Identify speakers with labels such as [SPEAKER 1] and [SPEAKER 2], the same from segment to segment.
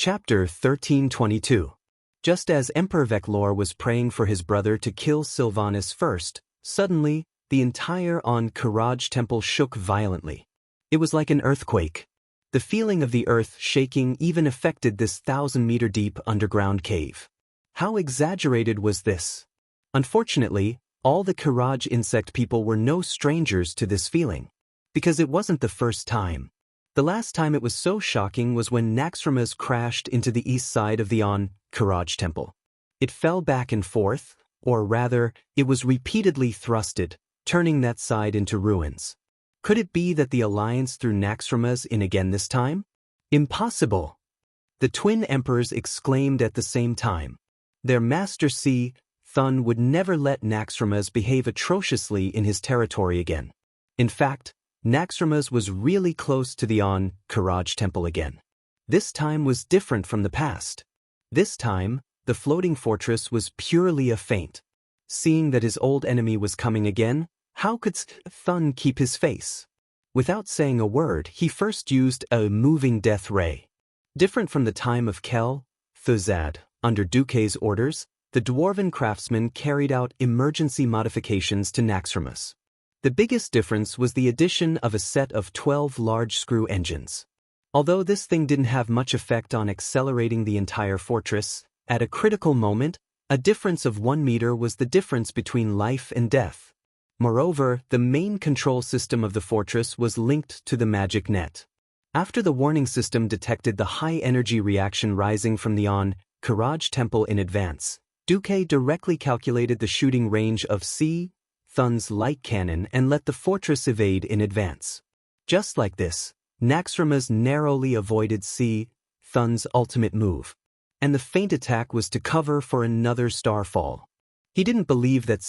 [SPEAKER 1] Chapter 1322. Just as Emperor Veclor was praying for his brother to kill Sylvanus first, suddenly, the entire Courage temple shook violently. It was like an earthquake. The feeling of the earth shaking even affected this 1,000-meter-deep underground cave. How exaggerated was this? Unfortunately, all the Courage insect people were no strangers to this feeling. Because it wasn't the first time. The last time it was so shocking was when Naxxramas crashed into the east side of the Courage temple. It fell back and forth, or rather, it was repeatedly thrusted, turning that side into ruins. Could it be that the alliance threw Naxxramas in again this time? Impossible! The twin emperors exclaimed at the same time. Their master Thun would never let Naxxramas behave atrociously in his territory again. In fact, Naxxramas was really close to the Courage temple again. This time was different from the past. This time, the floating fortress was purely a feint. Seeing that his old enemy was coming again, how could Thun keep his face? Without saying a word, he first used a moving death ray. Different from the time of Kel, Thuzad, under Duque's orders, the dwarven craftsman carried out emergency modifications to Naxxramas. The biggest difference was the addition of a set of 12 large screw engines. Although this thing didn't have much effect on accelerating the entire fortress, at a critical moment, a difference of 1 meter was the difference between life and death. Moreover, the main control system of the fortress was linked to the magic net. After the warning system detected the high-energy reaction rising from the Courage temple in advance, Duque directly calculated the shooting range of Thun's light cannon and let the fortress evade in advance. Just like this, Naxxramas narrowly avoided Thun's ultimate move. And the feint attack was to cover for another starfall. He didn't believe that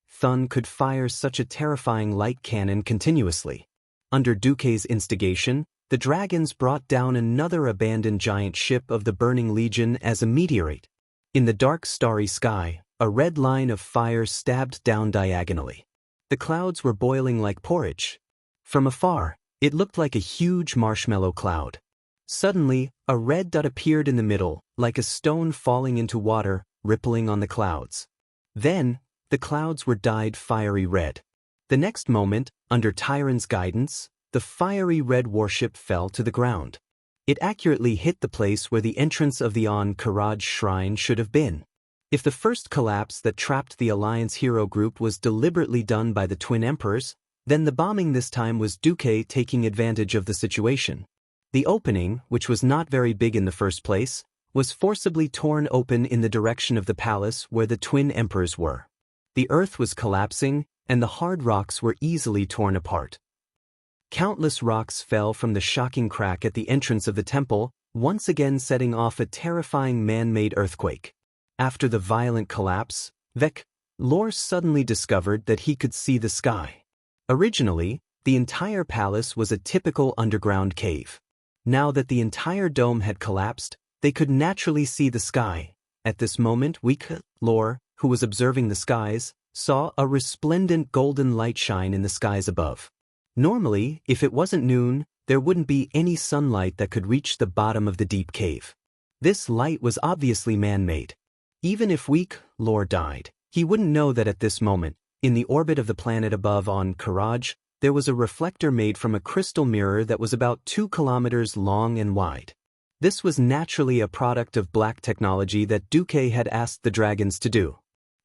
[SPEAKER 1] Thun could fire such a terrifying light cannon continuously. Under Duque's instigation, the dragons brought down another abandoned giant ship of the Burning Legion as a meteorite. In the dark starry sky, a red line of fire stabbed down diagonally. The clouds were boiling like porridge. From afar, it looked like a huge marshmallow cloud. Suddenly, a red dot appeared in the middle, like a stone falling into water, rippling on the clouds. Then, the clouds were dyed fiery red. The next moment, under Tyron's guidance, the fiery red warship fell to the ground. It accurately hit the place where the entrance of the Courage shrine should have been. If the first collapse that trapped the Alliance hero group was deliberately done by the twin emperors, then the bombing this time was Duque taking advantage of the situation. The opening, which was not very big in the first place, was forcibly torn open in the direction of the palace where the twin emperors were. The earth was collapsing, and the hard rocks were easily torn apart. Countless rocks fell from the shocking crack at the entrance of the temple, once again setting off a terrifying man-made earthquake. After the violent collapse, Veclor suddenly discovered that he could see the sky. Originally, the entire palace was a typical underground cave. Now that the entire dome had collapsed, they could naturally see the sky. At this moment, Veclor, who was observing the skies, saw a resplendent golden light shine in the skies above. Normally, if it wasn't noon, there wouldn't be any sunlight that could reach the bottom of the deep cave. This light was obviously man-made. Even if Veclor died, he wouldn't know that at this moment, in the orbit of the planet above Courage, there was a reflector made from a crystal mirror that was about 2 kilometers long and wide. This was naturally a product of black technology that Duque had asked the dragons to do.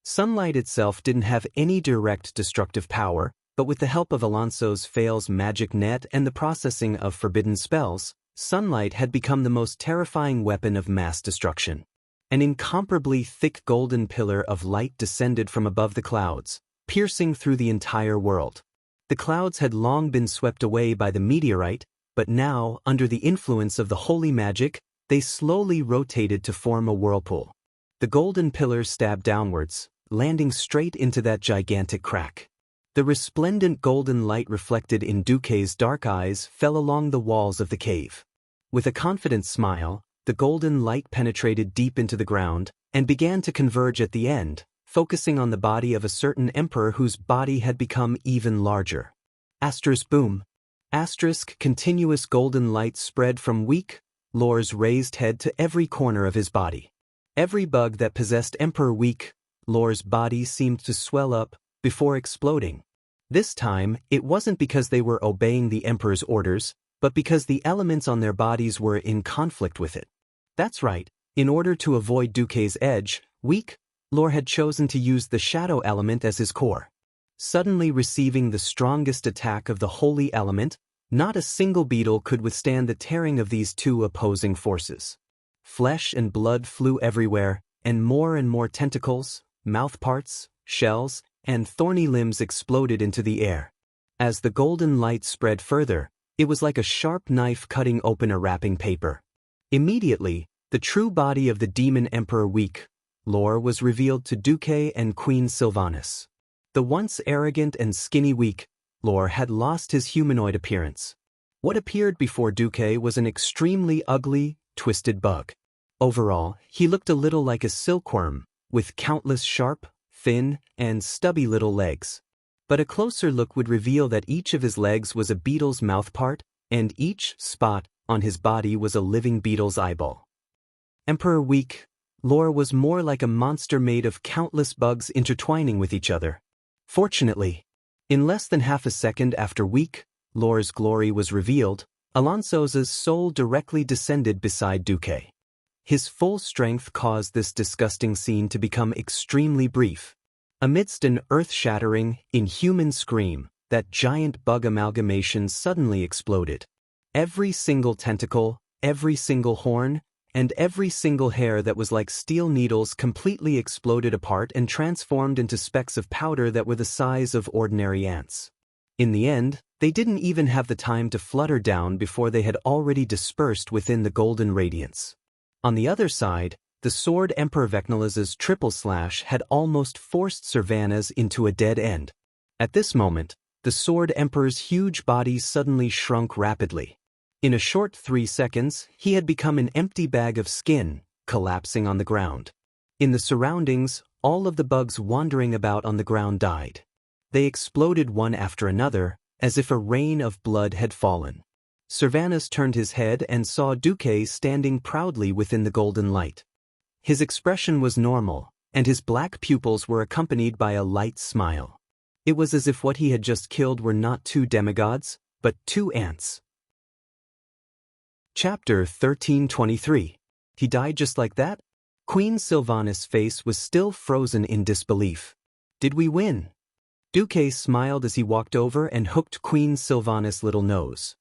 [SPEAKER 1] Sunlight itself didn't have any direct destructive power, but with the help of Alonso's Fail's magic net and the processing of forbidden spells, sunlight had become the most terrifying weapon of mass destruction. An incomparably thick golden pillar of light descended from above the clouds, piercing through the entire world. The clouds had long been swept away by the meteorite, but now, under the influence of the holy magic, they slowly rotated to form a whirlpool. The golden pillar stabbed downwards, landing straight into that gigantic crack. The resplendent golden light reflected in Duque's dark eyes fell along the walls of the cave. With a confident smile, the golden light penetrated deep into the ground and began to converge at the end, focusing on the body of a certain emperor whose body had become even larger. Asterisk boom. Asterisk continuous golden light spread from Lore's raised head to every corner of his body. Every bug that possessed Emperor Weak, Lore's body seemed to swell up before exploding. This time, it wasn't because they were obeying the Emperor's orders, but because the elements on their bodies were in conflict with it. That's right, in order to avoid Duque's edge, Weak, Lore had chosen to use the shadow element as his core. Suddenly receiving the strongest attack of the holy element, not a single beetle could withstand the tearing of these two opposing forces. Flesh and blood flew everywhere, and more tentacles, mouthparts, shells, and thorny limbs exploded into the air. As the golden light spread further, it was like a sharp knife cutting open a wrapping paper. Immediately, the true body of the demon Emperor Weak, Lore, was revealed to Duque and Queen Sylvanas. The once arrogant and skinny Weak, Lore, had lost his humanoid appearance. What appeared before Duque was an extremely ugly, twisted bug. Overall, he looked a little like a silkworm, with countless sharp, thin, and stubby little legs. But a closer look would reveal that each of his legs was a beetle's mouthpart, and each spot on his body was a living beetle's eyeball. Emperor Weak, Lore, was more like a monster made of countless bugs intertwining with each other. Fortunately, in less than half a second after Weak, Lore's glory was revealed, Alonso's soul directly descended beside Duque. His full strength caused this disgusting scene to become extremely brief. Amidst an earth-shattering, inhuman scream, that giant bug amalgamation suddenly exploded. Every single tentacle, every single horn, and every single hair that was like steel needles completely exploded apart and transformed into specks of powder that were the size of ordinary ants. In the end, they didn't even have the time to flutter down before they had already dispersed within the golden radiance. On the other side, the sword Emperor Vecnala's triple slash had almost forced Sylvanas into a dead end. At this moment, the sword Emperor's huge body suddenly shrunk rapidly. In a short 3 seconds, he had become an empty bag of skin, collapsing on the ground. In the surroundings, all of the bugs wandering about on the ground died. They exploded one after another, as if a rain of blood had fallen. Sylvanas turned his head and saw Duque standing proudly within the golden light. His expression was normal, and his black pupils were accompanied by a light smile. It was as if what he had just killed were not 2 demigods, but 2 ants. Chapter 1323. He died just like that? Queen Sylvanas' face was still frozen in disbelief. Did we win? Duque smiled as he walked over and hooked Queen Sylvanas' little nose.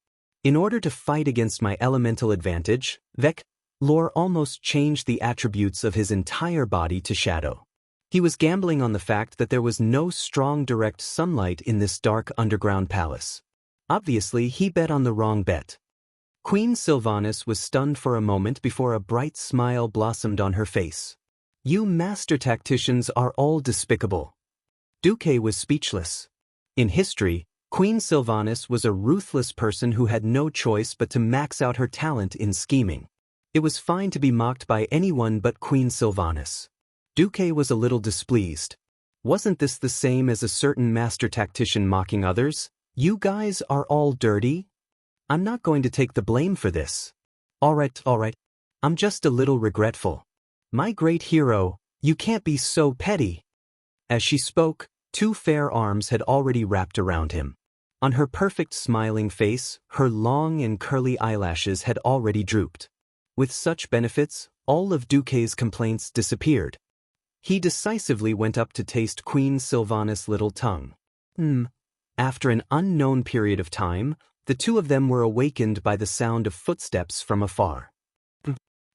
[SPEAKER 1] In order to fight against my elemental advantage, Lore almost changed the attributes of his entire body to shadow. He was gambling on the fact that there was no strong direct sunlight in this dark underground palace. Obviously, he bet on the wrong bet. Queen Sylvanas was stunned for a moment before a bright smile blossomed on her face. You master tacticians are all despicable. Duque was speechless. In history, Queen Sylvanas was a ruthless person who had no choice but to max out her talent in scheming. It was fine to be mocked by anyone but Queen Sylvanas. Duque was a little displeased. Wasn't this the same as a certain master tactician mocking others? You guys are all dirty? I'm not going to take the blame for this. All right. I'm just a little regretful. My great hero, you can't be so petty. As she spoke, 2 fair arms had already wrapped around him. On her perfect smiling face, her long and curly eyelashes had already drooped. With such benefits, all of Duque's complaints disappeared. He decisively went up to taste Queen Sylvanas' little tongue. After an unknown period of time, the 2 of them were awakened by the sound of footsteps from afar.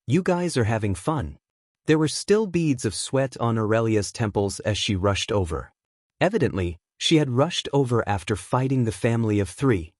[SPEAKER 1] You guys are having fun. There were still beads of sweat on Aurelia's temples as she rushed over. Evidently, she had rushed over after fighting the family of 3.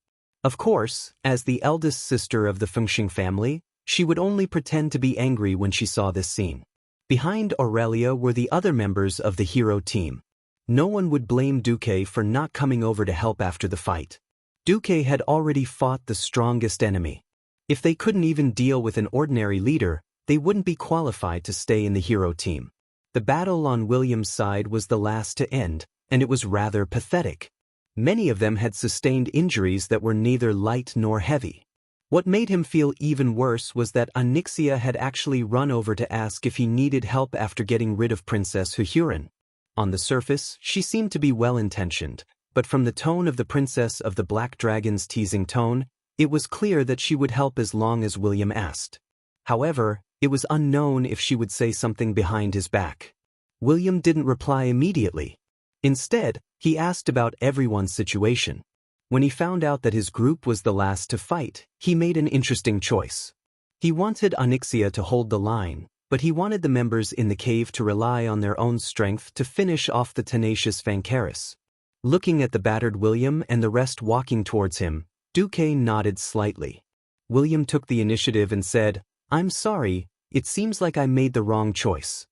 [SPEAKER 1] Of course, as the eldest sister of the Fengxing family, she would only pretend to be angry when she saw this scene. Behind Aurelia were the other members of the hero team. No one would blame Duque for not coming over to help after the fight. Duque had already fought the strongest enemy. If they couldn't even deal with an ordinary leader, they wouldn't be qualified to stay in the hero team. The battle on William's side was the last to end, and it was rather pathetic. Many of them had sustained injuries that were neither light nor heavy. What made him feel even worse was that Xianxia had actually run over to ask if he needed help after getting rid of Princess Huhuran. On the surface, she seemed to be well-intentioned, but from the tone of the Princess of the Black Dragon's teasing tone, it was clear that she would help as long as William asked. However, it was unknown if she would say something behind his back. William didn't reply immediately. Instead, he asked about everyone's situation. When he found out that his group was the last to fight, he made an interesting choice. He wanted Xianxia to hold the line, but he wanted the members in the cave to rely on their own strength to finish off the tenacious Vancaris. Looking at the battered William and the rest walking towards him, Duque nodded slightly. William took the initiative and said, "I'm sorry, it seems like I made the wrong choice.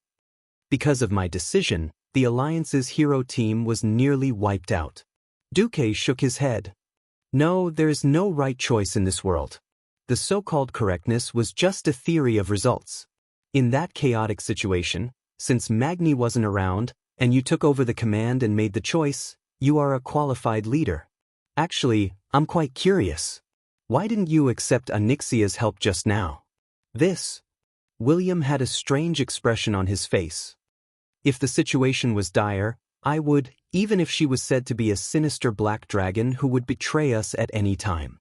[SPEAKER 1] Because of my decision, the Alliance's hero team was nearly wiped out." Duque shook his head. "No, there's no right choice in this world. The so-called correctness was just a theory of results. In that chaotic situation, since Magni wasn't around, and you took over the command and made the choice, you are a qualified leader. Actually, I'm quite curious. Why didn't you accept Xianxia's help just now?" William had a strange expression on his face. "If the situation was dire, I would, even if she was said to be a sinister black dragon who would betray us at any time."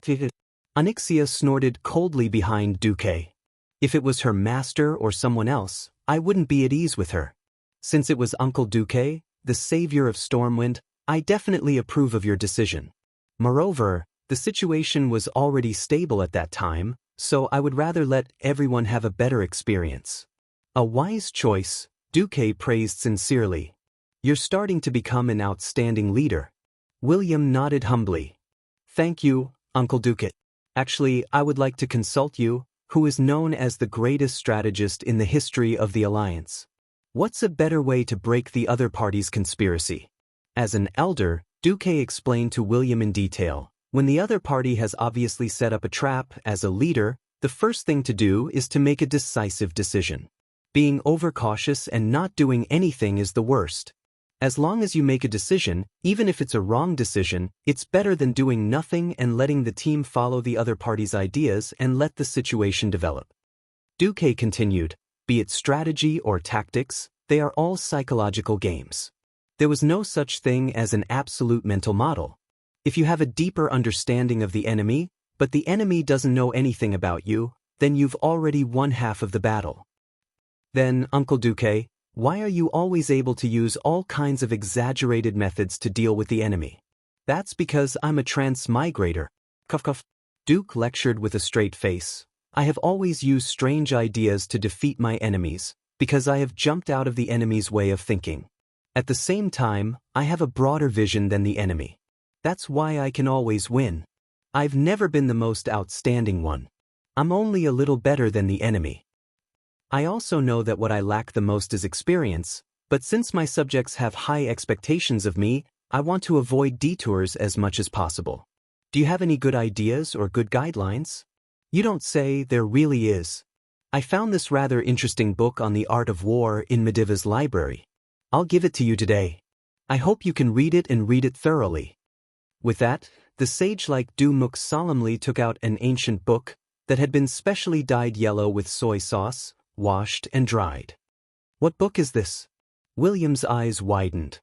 [SPEAKER 1] Xianxia snorted coldly behind Duque. "If it was her master or someone else, I wouldn't be at ease with her. Since it was Uncle Duque, the savior of Stormwind, I definitely approve of your decision. Moreover, the situation was already stable at that time, so I would rather let everyone have a better experience." "A wise choice," Duque praised sincerely. "You're starting to become an outstanding leader." William nodded humbly. "Thank you, Uncle Duque. Actually, I would like to consult you, who is known as the greatest strategist in the history of the Alliance. What's a better way to break the other party's conspiracy?" As an elder, Duque explained to William in detail, when the other party has obviously set up a trap. As a leader, the first thing to do is to make a decisive decision. Being overcautious and not doing anything is the worst. As long as you make a decision, even if it's a wrong decision, it's better than doing nothing and letting the team follow the other party's ideas and let the situation develop. Duque continued, "Be it strategy or tactics, they are all psychological games. There was no such thing as an absolute mental model. If you have a deeper understanding of the enemy, but the enemy doesn't know anything about you, then you've already won half of the battle." "Then, Uncle Duque, why are you always able to use all kinds of exaggerated methods to deal with the enemy?" "That's because I'm a transmigrator." Cuff. Duke lectured with a straight face. "I have always used strange ideas to defeat my enemies, because I have jumped out of the enemy's way of thinking. At the same time, I have a broader vision than the enemy. That's why I can always win. I've never been the most outstanding one. I'm only a little better than the enemy. I also know that what I lack the most is experience, but since my subjects have high expectations of me, I want to avoid detours as much as possible. Do you have any good ideas or good guidelines?" "You don't say, there really is. I found this rather interesting book on the art of war in Mediva's library. I'll give it to you today. I hope you can read it and read it thoroughly." With that, the sage-like Dumuk solemnly took out an ancient book that had been specially dyed yellow with soy sauce, washed and dried. "What book is this?" William's eyes widened.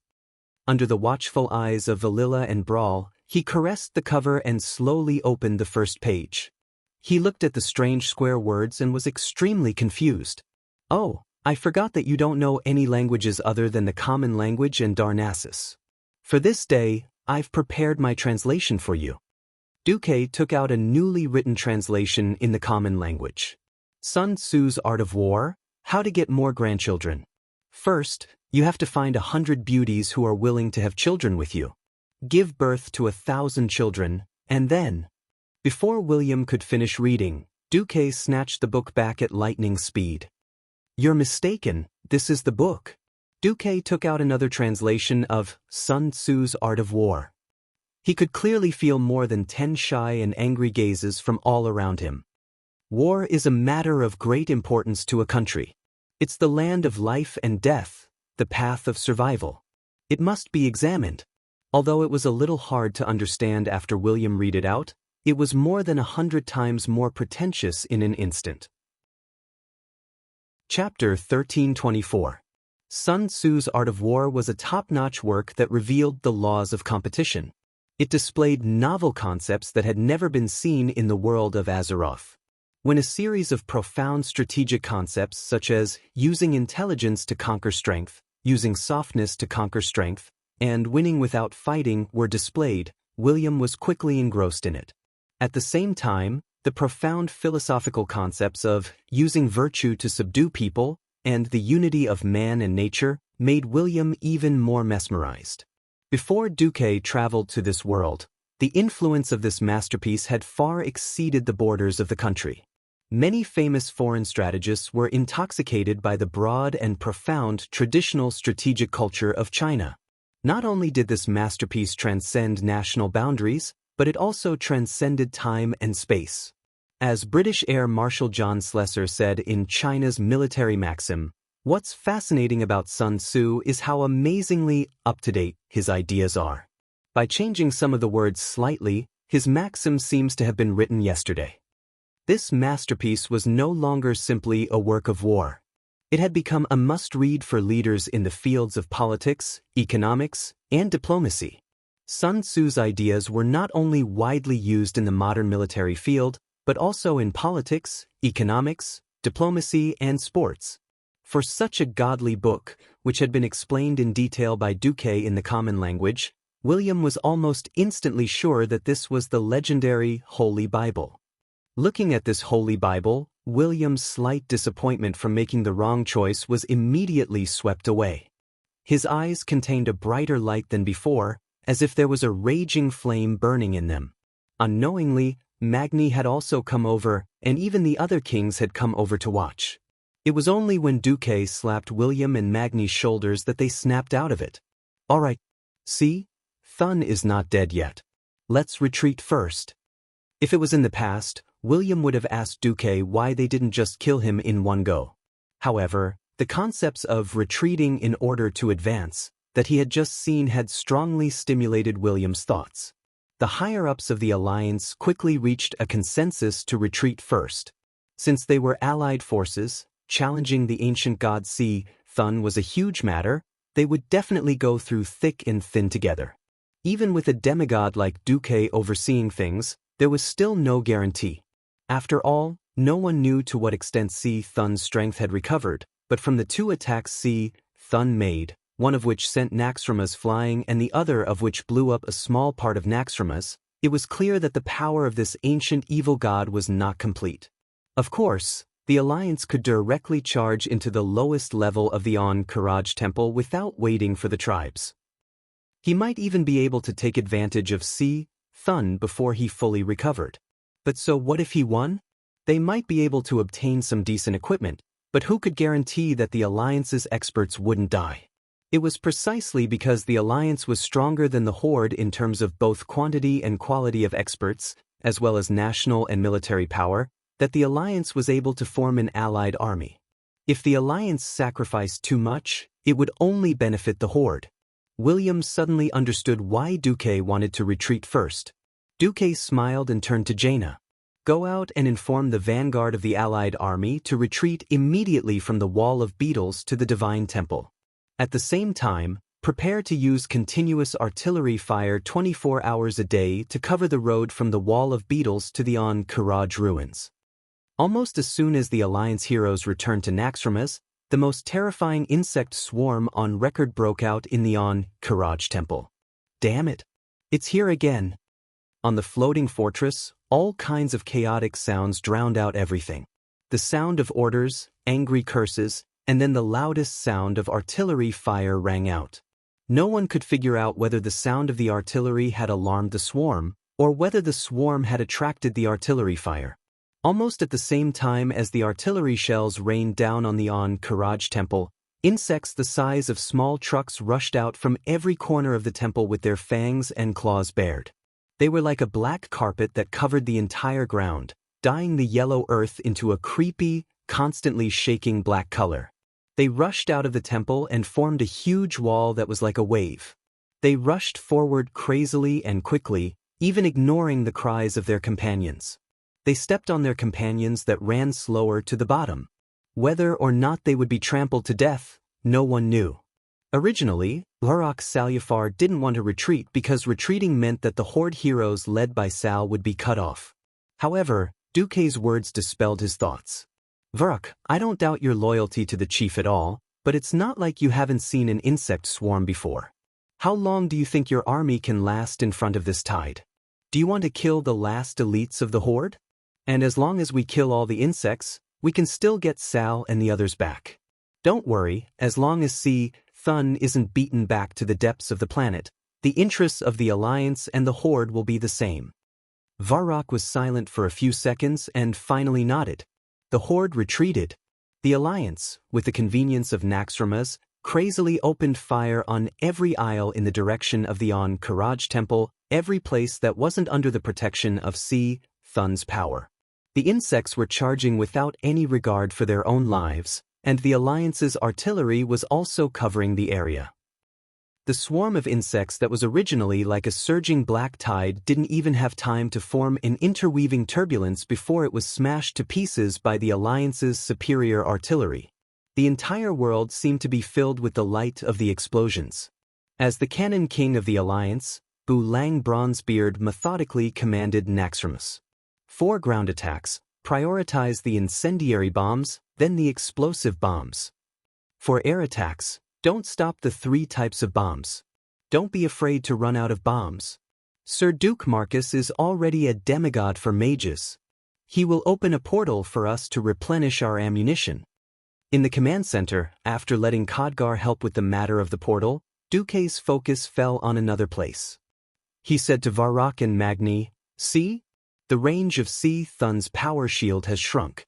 [SPEAKER 1] Under the watchful eyes of Valilla and Brawl, he caressed the cover and slowly opened the first page. He looked at the strange square words and was extremely confused. "Oh, I forgot that you don't know any languages other than the Common Language and Darnassus. For this day, I've prepared my translation for you." Duque took out a newly written translation in the Common Language. Sun Tzu's Art of War, How to Get More Grandchildren. First, you have to find 100 beauties who are willing to have children with you. Give birth to 1,000 children, and then... Before William could finish reading, Duque snatched the book back at lightning speed. "You're mistaken, this is the book." Duque took out another translation of Sun Tzu's Art of War. He could clearly feel more than 10 shy and angry gazes from all around him. War is a matter of great importance to a country. It's the land of life and death, the path of survival. It must be examined. Although it was a little hard to understand after William read it out, It was more than 100 times more pretentious in an instant. Chapter 1324. Sun Tzu's Art of War was a top-notch work that revealed the laws of competition. It displayed novel concepts that had never been seen in the world of Azeroth. When a series of profound strategic concepts such as using intelligence to conquer strength, using softness to conquer strength, and winning without fighting were displayed, William was quickly engrossed in it. At the same time, the profound philosophical concepts of using virtue to subdue people and the unity of man and nature made William even more mesmerized. Before Duque traveled to this world, the influence of this masterpiece had far exceeded the borders of the country. Many famous foreign strategists were intoxicated by the broad and profound traditional strategic culture of China. Not only did this masterpiece transcend national boundaries, but it also transcended time and space. As British Air Marshal John Slessor said in China's military maxim, "What's fascinating about Sun Tzu is how amazingly up-to-date his ideas are." By changing some of the words slightly, his maxim seems to have been written yesterday. This masterpiece was no longer simply a work of war. It had become a must-read for leaders in the fields of politics, economics, and diplomacy. Sun Tzu's ideas were not only widely used in the modern military field, but also in politics, economics, diplomacy, and sports. For such a godly book, which had been explained in detail by Duque in the common language, William was almost instantly sure that this was the legendary Holy Bible. Looking at this Holy Bible, William's slight disappointment from making the wrong choice was immediately swept away. His eyes contained a brighter light than before, as if there was a raging flame burning in them. Unknowingly, Magni had also come over, and even the other kings had come over to watch. It was only when Duque slapped William and Magni's shoulders that they snapped out of it. "All right, see? Thun is not dead yet. Let's retreat first." If it was in the past, William would have asked Duque why they didn't just kill him in one go. However, the concepts of retreating in order to advance that he had just seen had strongly stimulated William's thoughts. The higher-ups of the alliance quickly reached a consensus to retreat first. Since they were allied forces, challenging the ancient god Thun was a huge matter, they would definitely go through thick and thin together. Even with a demigod like Duque overseeing things, there was still no guarantee. After all, no one knew to what extent Thun's strength had recovered, but from the two attacks Thun made, one of which sent Naxxramas flying and the other of which blew up a small part of Naxxramas, it was clear that the power of this ancient evil god was not complete. Of course, the alliance could directly charge into the lowest level of the Karaj temple without waiting for the tribes. He might even be able to take advantage of Thun before he fully recovered. But so what if he won? They might be able to obtain some decent equipment, but who could guarantee that the alliance's experts wouldn't die? It was precisely because the alliance was stronger than the Horde in terms of both quantity and quality of experts, as well as national and military power, that the alliance was able to form an allied army. If the alliance sacrificed too much, it would only benefit the Horde. William suddenly understood why Duque wanted to retreat first. Duque smiled and turned to Jaina. "Go out and inform the vanguard of the allied army to retreat immediately from the Wall of Beetles to the Divine Temple. At the same time, prepare to use continuous artillery fire 24 hours a day to cover the road from the Wall of Beetles to the Karaj ruins." Almost as soon as the Alliance heroes returned to Naxxramas, the most terrifying insect swarm on record broke out in the Karaj temple. Damn it! It's here again. On the floating fortress, all kinds of chaotic sounds drowned out everything. The sound of orders, angry curses, and then the loudest sound of artillery fire rang out. No one could figure out whether the sound of the artillery had alarmed the swarm, or whether the swarm had attracted the artillery fire. Almost at the same time as the artillery shells rained down on the Karaj temple, insects the size of small trucks rushed out from every corner of the temple with their fangs and claws bared. They were like a black carpet that covered the entire ground, dyeing the yellow earth into a creepy, constantly shaking black color. They rushed out of the temple and formed a huge wall that was like a wave. They rushed forward crazily and quickly, even ignoring the cries of their companions. They stepped on their companions that ran slower to the bottom. Whether or not they would be trampled to death, no one knew. Originally, Lurok Salyafar didn't want to retreat because retreating meant that the horde heroes led by Sal would be cut off. However, Duque's words dispelled his thoughts. Varrock, I don't doubt your loyalty to the chief at all, but it's not like you haven't seen an insect swarm before. How long do you think your army can last in front of this tide? Do you want to kill the last elites of the horde? And as long as we kill all the insects, we can still get Sal and the others back. Don't worry, as long as Thun isn't beaten back to the depths of the planet, the interests of the Alliance and the Horde will be the same. Varrock was silent for a few seconds and finally nodded. The Horde retreated. The Alliance, with the convenience of Naxxramas, crazily opened fire on every isle in the direction of the Karaj Temple, every place that wasn't under the protection of Thun's power. The insects were charging without any regard for their own lives, and the Alliance's artillery was also covering the area. The swarm of insects that was originally like a surging black tide didn't even have time to form an interweaving turbulence before it was smashed to pieces by the Alliance's superior artillery. The entire world seemed to be filled with the light of the explosions. As the Cannon King of the Alliance, Bu Lang Bronzebeard methodically commanded Naxxramas. 4 ground attacks, prioritize the incendiary bombs, then the explosive bombs. For air attacks, don't stop the 3 types of bombs. Don't be afraid to run out of bombs. Sir Duke Marcus is already a demigod for mages. He will open a portal for us to replenish our ammunition. In the command center, after letting Khadgar help with the matter of the portal, Duque's focus fell on another place. He said to Varrock and Magni, "See? The range of Thun's power shield has shrunk."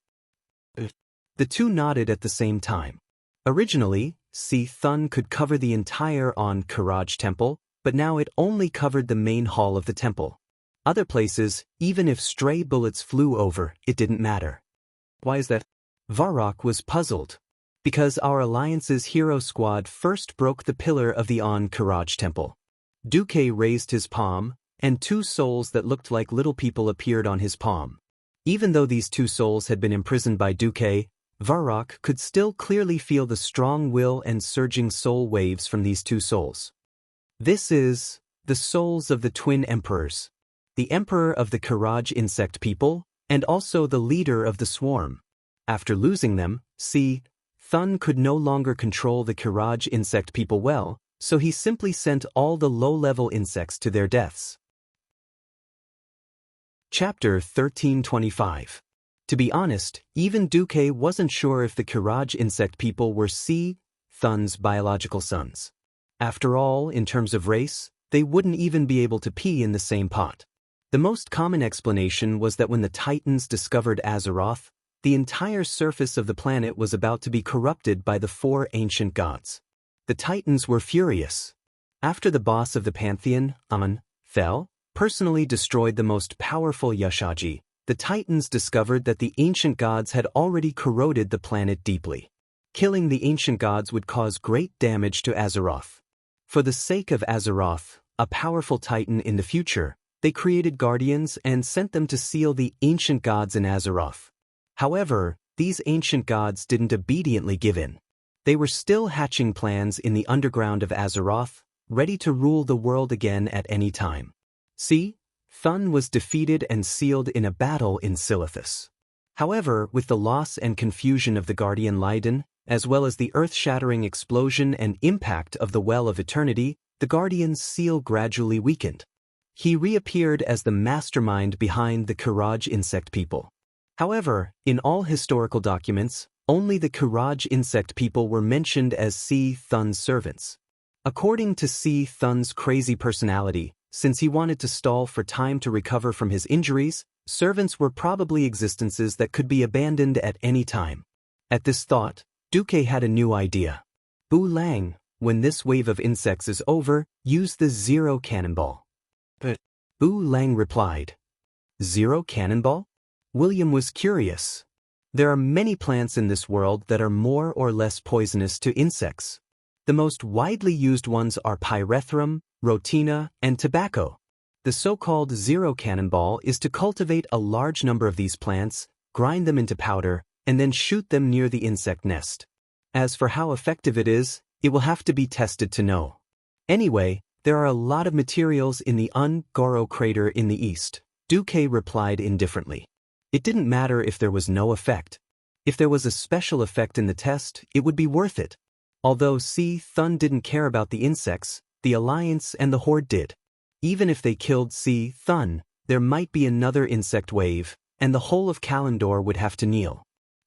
[SPEAKER 1] The two nodded at the same time. Originally, Thun could cover the entire Karaj Temple, but now it only covered the main hall of the temple. Other places, even if stray bullets flew over, it didn't matter. Why is that? Varrock was puzzled. Because our Alliance's hero squad first broke the pillar of the Karaj Temple. Duque raised his palm, and 2 souls that looked like little people appeared on his palm. Even though these 2 souls had been imprisoned by Duque, Varrock could still clearly feel the strong will and surging soul waves from these 2 souls. This is the souls of the twin emperors, the emperor of the Karaj insect people, and also the leader of the swarm. After losing them, Thun could no longer control the Karaj insect people well, so he simply sent all the low-level insects to their deaths. Chapter 1325. To be honest, even Duque wasn't sure if the Karaj insect people were Thun's biological sons. After all, in terms of race, they wouldn't even be able to pee in the same pot. The most common explanation was that when the Titans discovered Azeroth, the entire surface of the planet was about to be corrupted by the 4 ancient gods. The Titans were furious. After the boss of the Pantheon, fell, personally destroyed the most powerful Yashaji, the Titans discovered that the ancient gods had already corroded the planet deeply. Killing the ancient gods would cause great damage to Azeroth. For the sake of Azeroth, a powerful Titan in the future, they created guardians and sent them to seal the ancient gods in Azeroth. However, these ancient gods didn't obediently give in. They were still hatching plans in the underground of Azeroth, ready to rule the world again at any time. Thun was defeated and sealed in a battle in Silithus. However, with the loss and confusion of the Guardian Leiden, as well as the earth-shattering explosion and impact of the Well of Eternity, the Guardian's seal gradually weakened. He reappeared as the mastermind behind the Karaj insect people. However, in all historical documents, only the Karaj insect people were mentioned as Thun's servants. According to Thun's crazy personality, since he wanted to stall for time to recover from his injuries, servants were probably existences that could be abandoned at any time. At this thought, Duque had a new idea. Bu Lang, when this wave of insects is over, use the 0 cannonball. But Bu Lang replied, 0 cannonball? William was curious. There are many plants in this world that are more or less poisonous to insects. The most widely used ones are pyrethrum, rhotina, and tobacco. The so-called zero cannonball is to cultivate a large number of these plants, grind them into powder, and then shoot them near the insect nest. As for how effective it is, it will have to be tested to know. Anyway, there are a lot of materials in the Ungoro crater in the east, Duque replied indifferently. It didn't matter if there was no effect. If there was a special effect in the test, it would be worth it. Although Si Thun didn't care about the insects, the Alliance and the Horde did. Even if they killed Si Thun, there might be another insect wave, and the whole of Kalandor would have to kneel.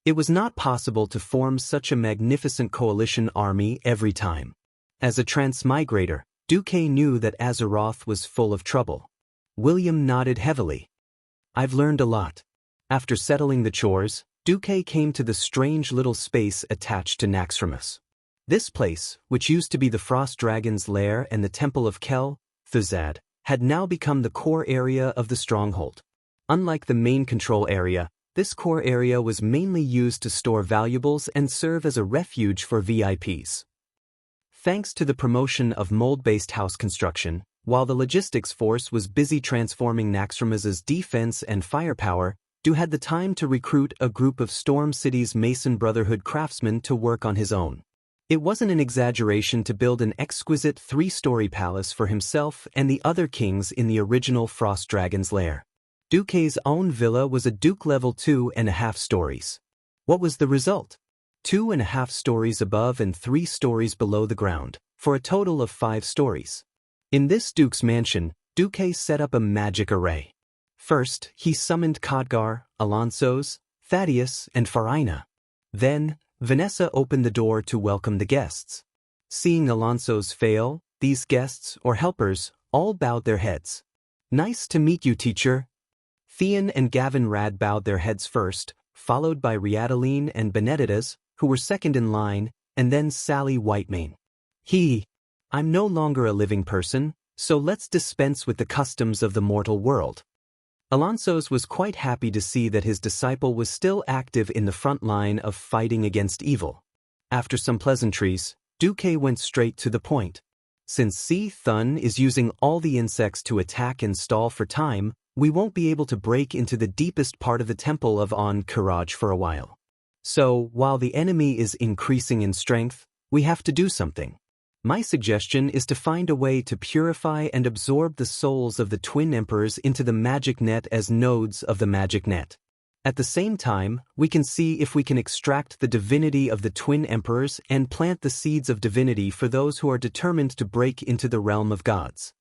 [SPEAKER 1] It was not possible to form such a magnificent coalition army every time. As a transmigrator, Duque knew that Azeroth was full of trouble. William nodded heavily. I've learned a lot. After settling the chores, Duque came to the strange little space attached to Naxxramas. This place, which used to be the Frost Dragon's lair and the Temple of Kel, Thuzad, had now become the core area of the stronghold. Unlike the main control area, this core area was mainly used to store valuables and serve as a refuge for VIPs. Thanks to the promotion of mold-based house construction, while the logistics force was busy transforming Naxxramas's defense and firepower, Du had the time to recruit a group of Storm City's Mason Brotherhood craftsmen to work on his own. It wasn't an exaggeration to build an exquisite 3-story palace for himself and the other kings in the original Frost Dragon's lair. Duque's own villa was a Duke level 2.5 stories. What was the result? 2.5 stories above and 3 stories below the ground, for a total of 5 stories. In this Duke's mansion, Duque set up a magic array. First, he summoned Khadgar, Alonso's, Thaddeus, and Farina. Then, Vanessa opened the door to welcome the guests. Seeing Alonso's fail, these guests, or helpers, all bowed their heads. Nice to meet you, teacher. Theon and Gavin Rad bowed their heads first, followed by Riadaline and Benedettas, who were second in line, and then Sally Whitemane. I'm no longer a living person, so let's dispense with the customs of the mortal world. Alonso's was quite happy to see that his disciple was still active in the front line of fighting against evil. After some pleasantries, Duque went straight to the point. Since Si Thun is using all the insects to attack and stall for time, we won't be able to break into the deepest part of the temple of An-Karaj for a while. So, while the enemy is increasing in strength, we have to do something. My suggestion is to find a way to purify and absorb the souls of the twin emperors into the magic net as nodes of the magic net. At the same time, we can see if we can extract the divinity of the twin emperors and plant the seeds of divinity for those who are determined to break into the realm of gods.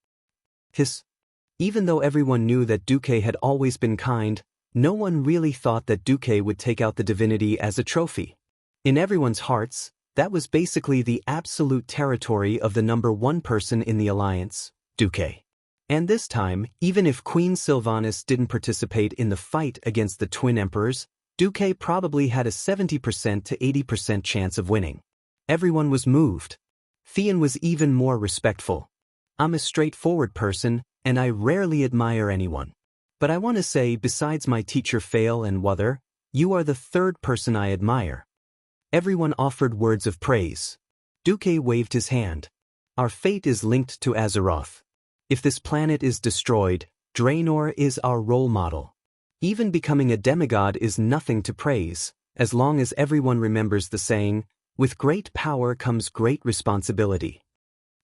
[SPEAKER 1] Even though everyone knew that Duque had always been kind, no one really thought that Duque would take out the divinity as a trophy. In everyone's hearts, that was basically the absolute territory of the number 1 person in the Alliance, Duque. And this time, even if Queen Sylvanas didn't participate in the fight against the twin emperors, Duque probably had a 70% to 80% chance of winning. Everyone was moved. Theon was even more respectful. I'm a straightforward person, and I rarely admire anyone. But I want to say, besides my teacher Fail and Wuther, you are the 3rd person I admire. Everyone offered words of praise. Duque waved his hand. Our fate is linked to Azeroth. If this planet is destroyed, Draenor is our role model. Even becoming a demigod is nothing to praise, as long as everyone remembers the saying, with great power comes great responsibility.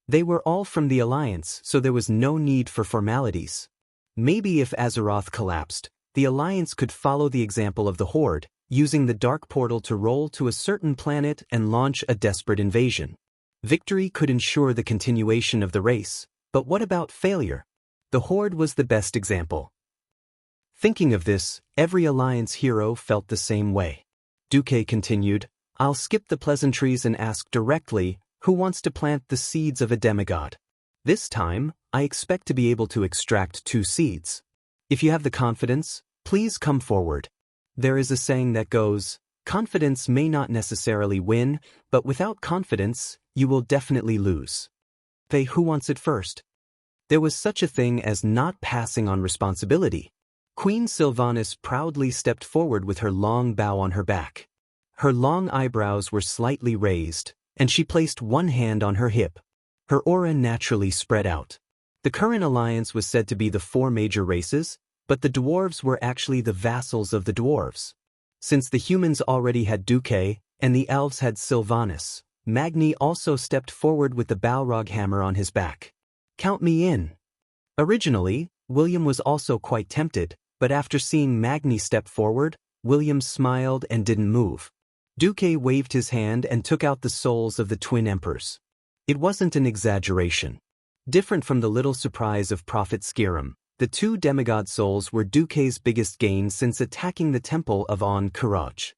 [SPEAKER 1] They were all from the Alliance, so there was no need for formalities. Maybe if Azeroth collapsed, the Alliance could follow the example of the Horde, using the Dark Portal to roll to a certain planet and launch a desperate invasion. Victory could ensure the continuation of the race, but what about failure? The Horde was the best example. Thinking of this, every Alliance hero felt the same way. Duque continued, I'll skip the pleasantries and ask directly, who wants to plant the seeds of a demigod? This time, I expect to be able to extract 2 seeds. If you have the confidence, please come forward. There is a saying that goes, confidence may not necessarily win, but without confidence, you will definitely lose. Who wants it first? There was such a thing as not passing on responsibility. Queen Sylvanas proudly stepped forward with her long bow on her back. Her long eyebrows were slightly raised, and she placed one hand on her hip. Her aura naturally spread out. The current alliance was said to be the four major races, but the dwarves were actually the vassals of the dwarves. Since the humans already had Duque, and the elves had Sylvanas, Magni also stepped forward with the Balrog hammer on his back. "Count me in." Originally, William was also quite tempted, but after seeing Magni step forward, William smiled and didn't move. Duque waved his hand and took out the souls of the twin emperors. It wasn't an exaggeration. Different from the little surprise of Prophet Skirim, the two demigod souls were Duque's biggest gain since attacking the temple of An-Karaj.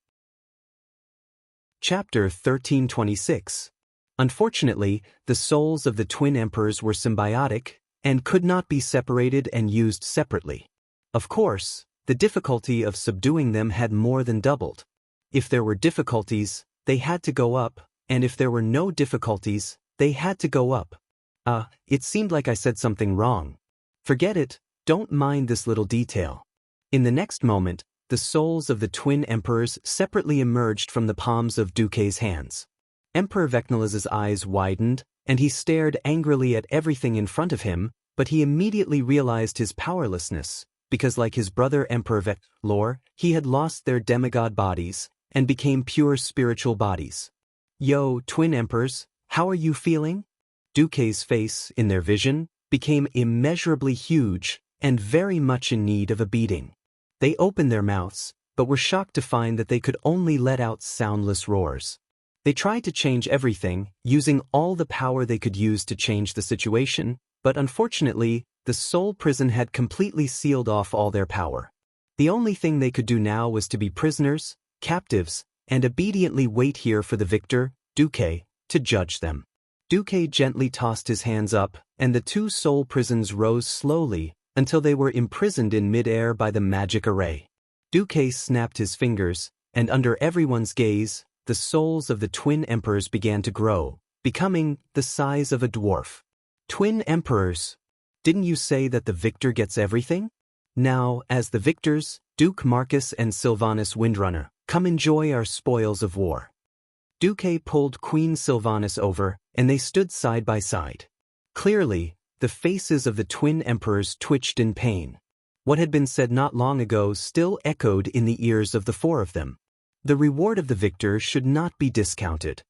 [SPEAKER 1] Chapter 1326. Unfortunately, the souls of the twin emperors were symbiotic and could not be separated and used separately. Of course, the difficulty of subduing them had more than doubled. If there were difficulties, they had to go up, and if there were no difficulties, they had to go up. It seemed like I said something wrong. Forget it, don't mind this little detail. In the next moment, the souls of the twin emperors separately emerged from the palms of Duque's hands. Emperor Vecnaliz's eyes widened, and he stared angrily at everything in front of him, but he immediately realized his powerlessness, because like his brother Emperor Vecnalor, he had lost their demigod bodies, and became pure spiritual bodies. "Yo, twin emperors, how are you feeling?" Duque's face, in their vision, became immeasurably huge, and very much in need of a beating. They opened their mouths, but were shocked to find that they could only let out soundless roars. They tried to change everything, using all the power they could use to change the situation, but unfortunately, the soul prison had completely sealed off all their power. The only thing they could do now was to be prisoners, captives, and obediently wait here for the victor, Duque, to judge them. Duque gently tossed his hands up, and the two soul prisons rose slowly until they were imprisoned in mid-air by the magic array. Duque snapped his fingers, and under everyone's gaze, the souls of the twin emperors began to grow, becoming the size of a dwarf. "Twin emperors, didn't you say that the victor gets everything? Now, as the victors, Duke Marcus and Sylvanas Windrunner, come enjoy our spoils of war." Duque pulled Queen Sylvanas over, and they stood side by side. Clearly, the faces of the twin emperors twitched in pain. What had been said not long ago still echoed in the ears of the four of them. The reward of the victor should not be discounted.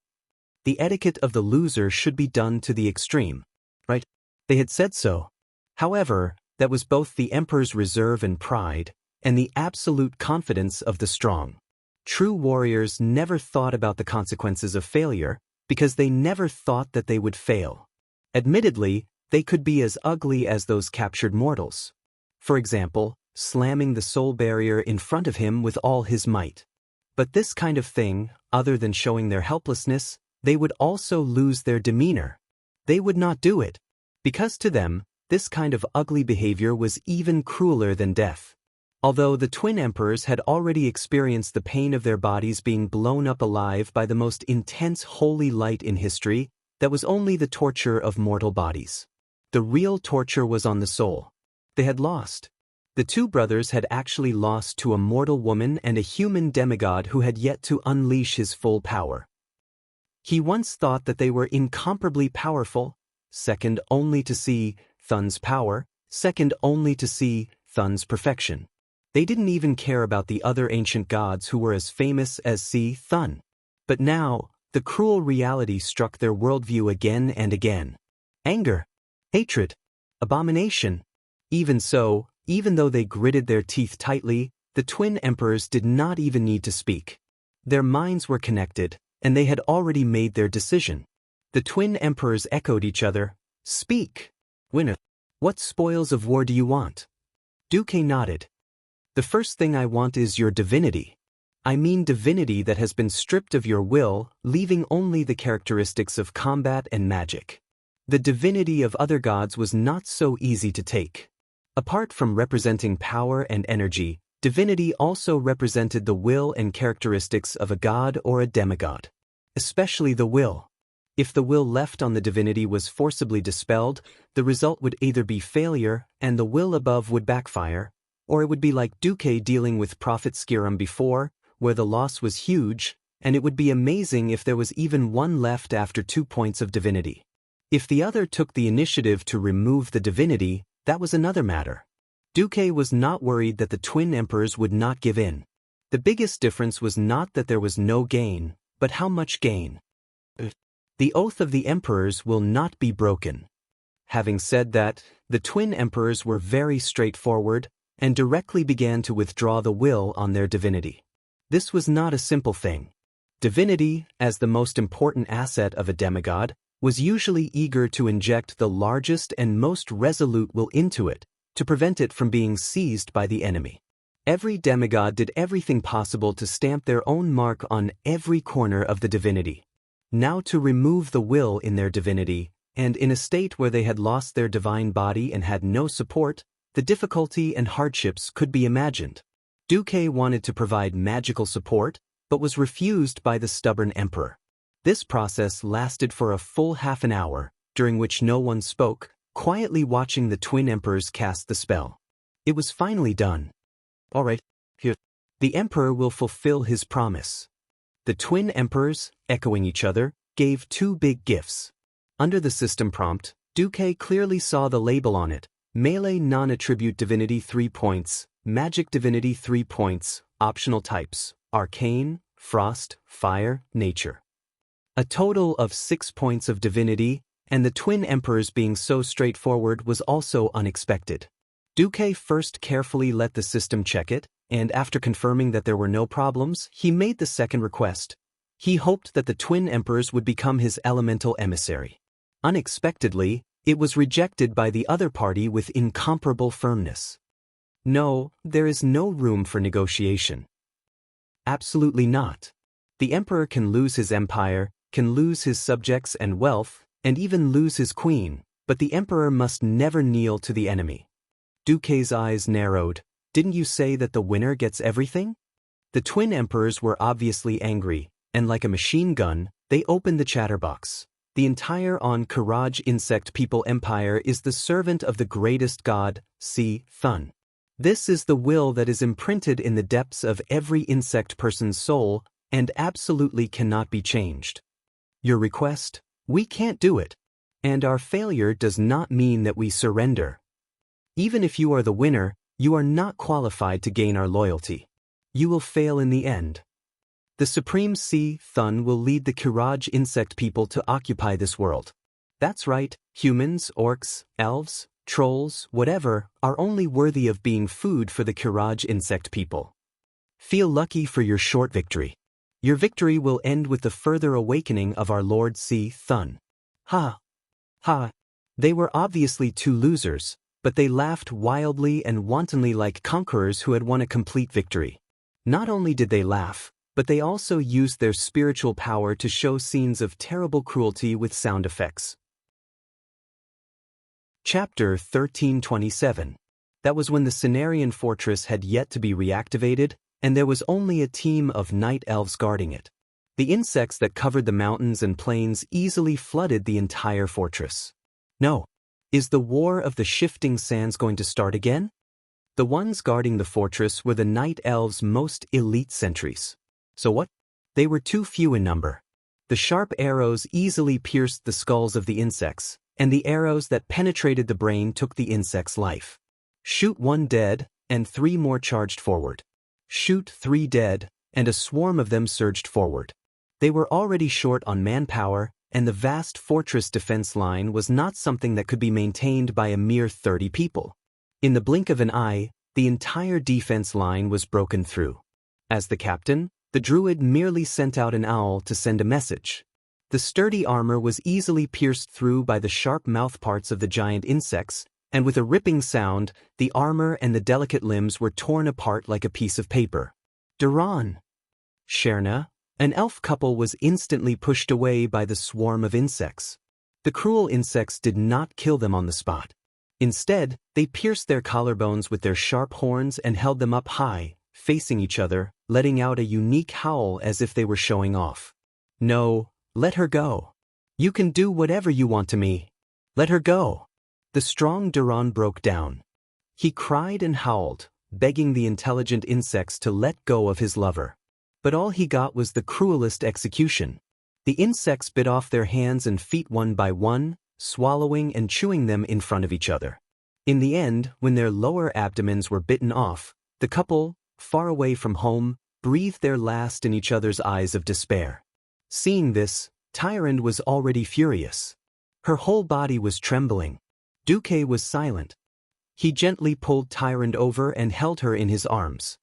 [SPEAKER 1] The etiquette of the loser should be done to the extreme. Right? They had said so. However, that was both the emperor's reserve and pride, and the absolute confidence of the strong. True warriors never thought about the consequences of failure, because they never thought that they would fail. Admittedly, they could be as ugly as those captured mortals. For example, slamming the soul barrier in front of him with all his might. But this kind of thing, other than showing their helplessness, they would also lose their demeanor. They would not do it, because to them, this kind of ugly behavior was even crueler than death. Although the twin emperors had already experienced the pain of their bodies being blown up alive by the most intense holy light in history, that was only the torture of mortal bodies. The real torture was on the soul. They had lost. The two brothers had actually lost to a mortal woman and a human demigod who had yet to unleash his full power. He once thought that they were incomparably powerful, second only to see Thun's power, second only to see Thun's perfection. They didn't even care about the other ancient gods who were as famous as Thun. But now, the cruel reality struck their worldview again and again. Anger, hatred, abomination. Even so, even though they gritted their teeth tightly, the twin emperors did not even need to speak. Their minds were connected, and they had already made their decision. The twin emperors echoed each other. "Speak, winner. What spoils of war do you want?" Duque nodded. "The first thing I want is your divinity. I mean divinity that has been stripped of your will, leaving only the characteristics of combat and magic. The divinity of other gods was not so easy to take. Apart from representing power and energy, divinity also represented the will and characteristics of a god or a demigod. Especially the will. If the will left on the divinity was forcibly dispelled, the result would either be failure and the will above would backfire, or it would be like Duque dealing with Prophet Skirim before, where the loss was huge, and it would be amazing if there was even one left after 2 points of divinity. If the other took the initiative to remove the divinity, that was another matter. Duque was not worried that the twin emperors would not give in. The biggest difference was not that there was no gain, but how much gain. The oath of the emperors will not be broken. Having said that, the twin emperors were very straightforward and directly began to withdraw the will on their divinity. This was not a simple thing. Divinity, as the most important asset of a demigod, was usually eager to inject the largest and most resolute will into it, to prevent it from being seized by the enemy. Every demigod did everything possible to stamp their own mark on every corner of the divinity. Now to remove the will in their divinity, and in a state where they had lost their divine body and had no support, the difficulty and hardships could be imagined. Duque wanted to provide magical support, but was refused by the stubborn emperor. This process lasted for a full half an hour, during which no one spoke, quietly watching the twin emperors cast the spell. It was finally done. All right, here. The emperor will fulfill his promise. The twin emperors, echoing each other, gave two big gifts. Under the system prompt, Duque clearly saw the label on it: melee non-attribute divinity 3 points, magic divinity 3 points, optional types, arcane, frost, fire, nature. A total of 6 points of divinity, and the twin emperors being so straightforward was also unexpected. Duque first carefully let the system check it, and after confirming that there were no problems, he made the second request. He hoped that the twin emperors would become his elemental emissary. Unexpectedly, it was rejected by the other party with incomparable firmness. No, there is no room for negotiation. Absolutely not. The emperor can lose his empire, can lose his subjects and wealth, and even lose his queen, but the emperor must never kneel to the enemy. Duque's eyes narrowed. Didn't you say that the winner gets everything? The twin emperors were obviously angry, and like a machine gun, they opened the chatterbox. The entire on-Courage insect people empire is the servant of the greatest god, Thun. This is the will that is imprinted in the depths of every insect person's soul, and absolutely cannot be changed. Your request? We can't do it. And our failure does not mean that we surrender. Even if you are the winner, you are not qualified to gain our loyalty. You will fail in the end. The Supreme Thun will lead the Courage insect people to occupy this world. That's right, humans, orcs, elves, trolls, whatever, are only worthy of being food for the Courage insect people. Feel lucky for your short victory. Your victory will end with the further awakening of our Lord Thun. Ha! Ha! They were obviously two losers, but they laughed wildly and wantonly like conquerors who had won a complete victory. Not only did they laugh, but they also used their spiritual power to show scenes of terrible cruelty with sound effects. Chapter 1327. That was when the Cenarian fortress had yet to be reactivated, and there was only a team of night elves guarding it. The insects that covered the mountains and plains easily flooded the entire fortress. No. Is the War of the Shifting Sands going to start again? The ones guarding the fortress were the night elves' most elite sentries. So what? They were too few in number. The sharp arrows easily pierced the skulls of the insects, and the arrows that penetrated the brain took the insect's life. Shoot 1 dead, and 3 more charged forward. Shoot 3 dead, and a swarm of them surged forward. They were already short on manpower, and the vast fortress defense line was not something that could be maintained by a mere 30 people. In the blink of an eye, the entire defense line was broken through. As the captain, the druid merely sent out an owl to send a message. The sturdy armor was easily pierced through by the sharp mouthparts of the giant insects, and with a ripping sound, the armor and the delicate limbs were torn apart like a piece of paper. Duran. Sherna, an elf couple, was instantly pushed away by the swarm of insects. The cruel insects did not kill them on the spot. Instead, they pierced their collarbones with their sharp horns and held them up high, facing each other, letting out a unique howl as if they were showing off. No, let her go. You can do whatever you want to me. Let her go. The strong Duran broke down. He cried and howled, begging the intelligent insects to let go of his lover. But all he got was the cruelest execution. The insects bit off their hands and feet one by one, swallowing and chewing them in front of each other. In the end, when their lower abdomens were bitten off, the couple, far away from home, breathed their last in each other's eyes of despair. Seeing this, Tyrant was already furious. Her whole body was trembling. Duque was silent. He gently pulled Tyrant over and held her in his arms.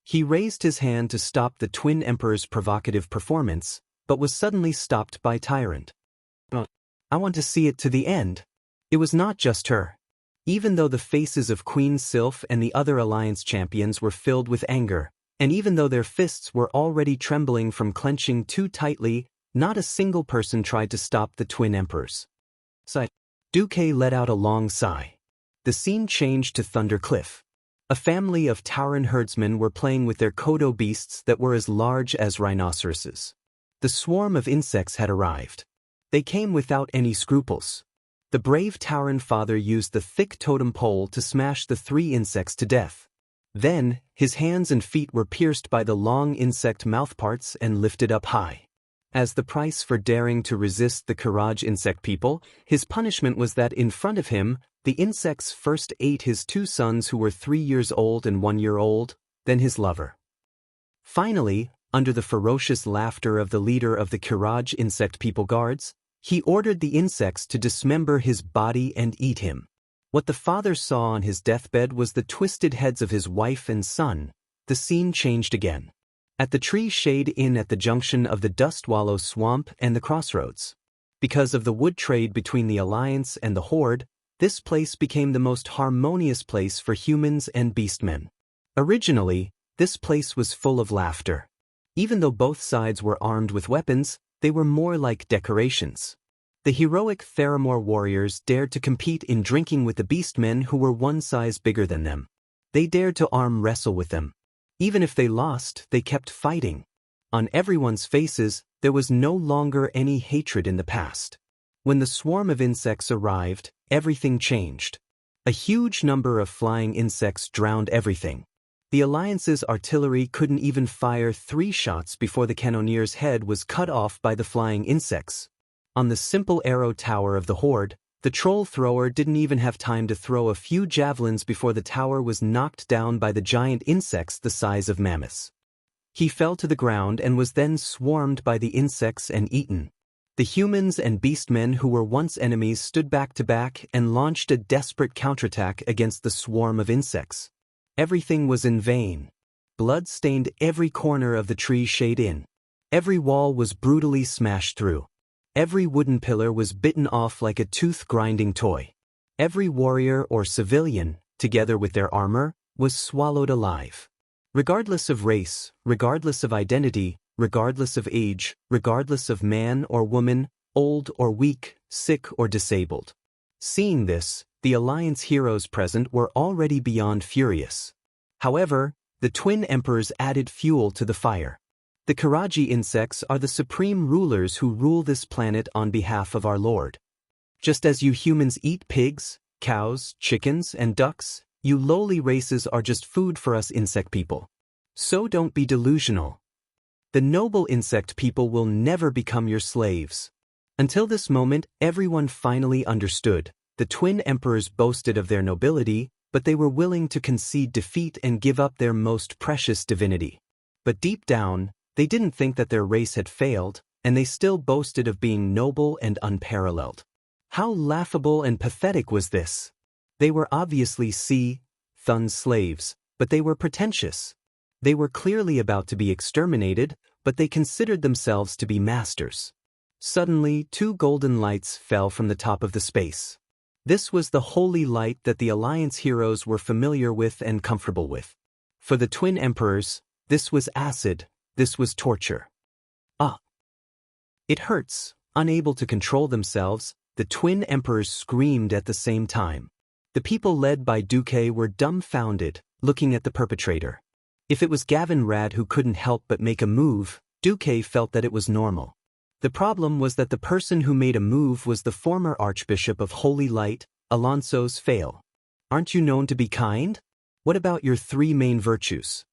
[SPEAKER 1] He raised his hand to stop the twin emperor's provocative performance, but was suddenly stopped by Tyrant. I want to see it to the end. It was not just her. Even though the faces of Queen Sylph and the other alliance champions were filled with anger, and even though their fists were already trembling from clenching too tightly, not a single person tried to stop the twin emperors. Duque let out a long sigh. The scene changed to Thunder Cliff. A family of Tauren herdsmen were playing with their kodo beasts that were as large as rhinoceroses. The swarm of insects had arrived. They came without any scruples. The brave Tauren father used the thick totem pole to smash the 3 insects to death. Then, his hands and feet were pierced by the long insect mouthparts and lifted up high. As the price for daring to resist the Karaj insect people, his punishment was that in front of him, the insects first ate his 2 sons who were 3 years old and 1 year old, then his lover. Finally, under the ferocious laughter of the leader of the Karaj insect people guards, he ordered the insects to dismember his body and eat him. What the father saw on his deathbed was the twisted heads of his wife and son. The scene changed again. At the Tree Shade Inn at the junction of the Dustwallow Swamp and the Crossroads. Because of the wood trade between the Alliance and the Horde, this place became the most harmonious place for humans and beastmen. Originally, this place was full of laughter. Even though both sides were armed with weapons, they were more like decorations. The heroic Theramore warriors dared to compete in drinking with the beastmen who were 1 size bigger than them. They dared to arm wrestle with them. Even if they lost, they kept fighting. On everyone's faces, there was no longer any hatred in the past. When the swarm of insects arrived, everything changed. A huge number of flying insects drowned everything. The Alliance's artillery couldn't even fire 3 shots before the cannoneer's head was cut off by the flying insects. On the simple arrow tower of the Horde, the troll thrower didn't even have time to throw a few javelins before the tower was knocked down by the giant insects the size of mammoths. He fell to the ground and was then swarmed by the insects and eaten. The humans and beastmen who were once enemies stood back to back and launched a desperate counterattack against the swarm of insects. Everything was in vain. Blood stained every corner of the Tree Shade Inn. Every wall was brutally smashed through. Every wooden pillar was bitten off like a tooth-grinding toy. Every warrior or civilian, together with their armor, was swallowed alive. Regardless of race, regardless of identity, regardless of age, regardless of man or woman, old or weak, sick or disabled. Seeing this, the Alliance heroes present were already beyond furious. However, the twin emperors added fuel to the fire. The Karaji insects are the supreme rulers who rule this planet on behalf of our Lord. Just as you humans eat pigs, cows, chickens, and ducks, you lowly races are just food for us insect people. So don't be delusional. The noble insect people will never become your slaves. Until this moment, everyone finally understood. The twin emperors boasted of their nobility, but they were willing to concede defeat and give up their most precious divinity. But deep down, they didn't think that their race had failed, and they still boasted of being noble and unparalleled. How laughable and pathetic was this? They were obviously Thun's slaves, but they were pretentious. They were clearly about to be exterminated, but they considered themselves to be masters. Suddenly, 2 golden lights fell from the top of the space. This was the holy light that the Alliance heroes were familiar with and comfortable with. For the twin emperors, this was acid. This was torture. It hurts. Unable to control themselves, the twin emperors screamed at the same time. The people led by Duque were dumbfounded, looking at the perpetrator. If it was Gavin Rad who couldn't help but make a move, Duque felt that it was normal. The problem was that the person who made a move was the former Archbishop of Holy Light, Alonso's Fail. Aren't you known to be kind? What about your 3 main virtues?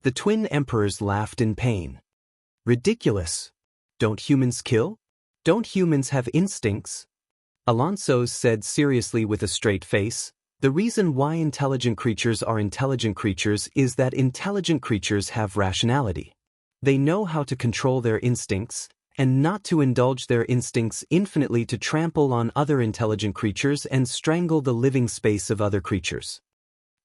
[SPEAKER 1] The twin emperors laughed in pain. Ridiculous. Don't humans kill? Don't humans have instincts? Alonso said seriously with a straight face. The reason why intelligent creatures are intelligent creatures is that intelligent creatures have rationality. They know how to control their instincts, and not to indulge their instincts infinitely to trample on other intelligent creatures and strangle the living space of other creatures.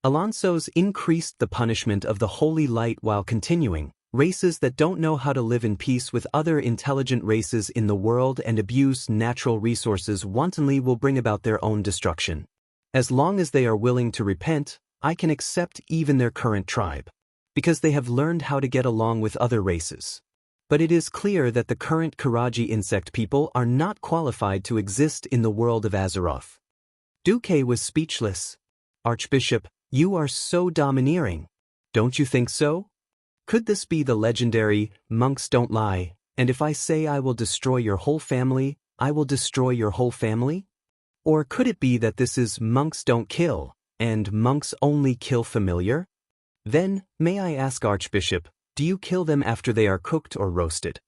[SPEAKER 1] Alonso's increased the punishment of the holy light while continuing. Races that don't know how to live in peace with other intelligent races in the world and abuse natural resources wantonly will bring about their own destruction. As long as they are willing to repent, I can accept even their current tribe, because they have learned how to get along with other races. But it is clear that the current Karaji insect people are not qualified to exist in the world of Azeroth. Duque was speechless. Archbishop, you are so domineering. Don't you think so? Could this be the legendary, monks don't lie, and if I say I will destroy your whole family, I will destroy your whole family? Or could it be that this is monks don't kill, and monks only kill familiar? Then, may I ask Archbishop, do you kill them after they are cooked or roasted?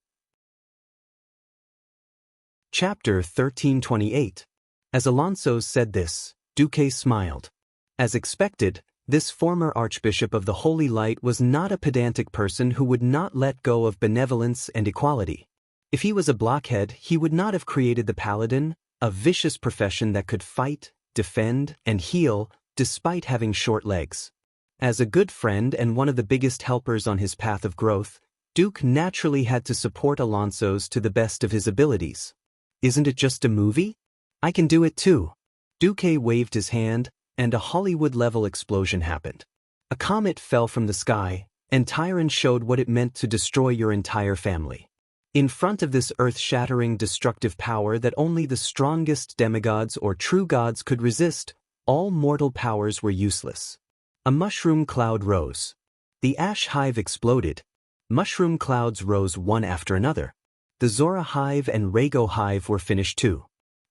[SPEAKER 1] Chapter 1328. As Alonso said this, Duque smiled. As expected, this former Archbishop of the Holy Light was not a pedantic person who would not let go of benevolence and equality. If he was a blockhead, he would not have created the Paladin, a vicious profession that could fight, defend, and heal, despite having short legs. As a good friend and one of the biggest helpers on his path of growth, Duke naturally had to support Alonso's to the best of his abilities. Isn't it just a movie? I can do it too. Duque waved his hand, and a Hollywood-level explosion happened. A comet fell from the sky, and Tyron showed what it meant to destroy your entire family. In front of this earth-shattering destructive power that only the strongest demigods or true gods could resist, all mortal powers were useless. A mushroom cloud rose. The ash hive exploded. Mushroom clouds rose one after another. The Zora hive and Rago hive were finished too.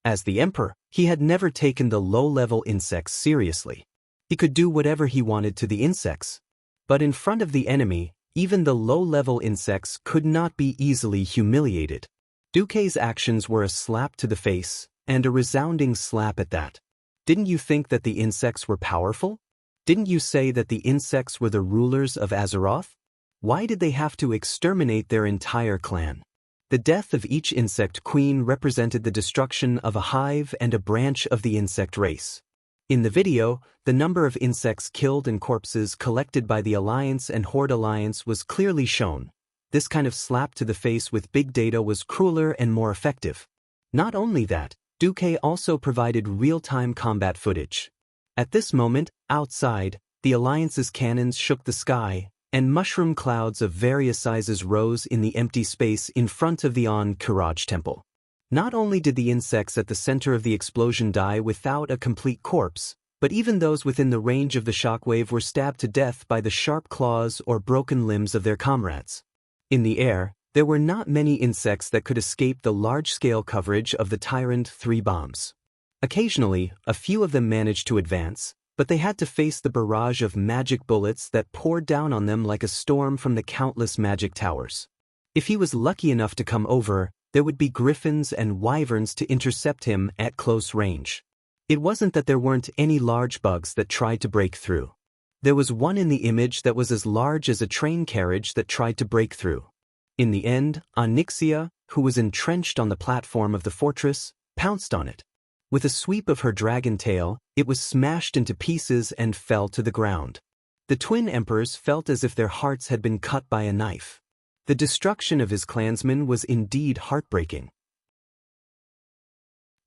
[SPEAKER 1] As the Emperor, he had never taken the low-level insects seriously. He could do whatever he wanted to the insects. But in front of the enemy, even the low-level insects could not be easily humiliated. Duque's actions were a slap to the face, and a resounding slap at that. Didn't you think that the insects were powerful? Didn't you say that the insects were the rulers of Azeroth? Why did they have to exterminate their entire clan? The death of each insect queen represented the destruction of a hive and a branch of the insect race. In the video, the number of insects killed and corpses collected by the Alliance and Horde Alliance was clearly shown. This kind of slap to the face with big data was crueler and more effective. Not only that, Duque also provided real-time combat footage. At this moment, outside, the Alliance's cannons shook the sky, and mushroom clouds of various sizes rose in the empty space in front of the Courage Temple. Not only did the insects at the center of the explosion die without a complete corpse, but even those within the range of the shockwave were stabbed to death by the sharp claws or broken limbs of their comrades. In the air, there were not many insects that could escape the large-scale coverage of the Tyrant 3 bombs. Occasionally, a few of them managed to advance, but they had to face the barrage of magic bullets that poured down on them like a storm from the countless magic towers. If he was lucky enough to come over, there would be griffins and wyverns to intercept him at close range. It wasn't that there weren't any large bugs that tried to break through. There was one in the image that was as large as a train carriage that tried to break through. In the end, Xianxia, who was entrenched on the platform of the fortress, pounced on it. With a sweep of her dragon tail, it was smashed into pieces and fell to the ground. The twin emperors felt as if their hearts had been cut by a knife. The destruction of his clansmen was indeed heartbreaking.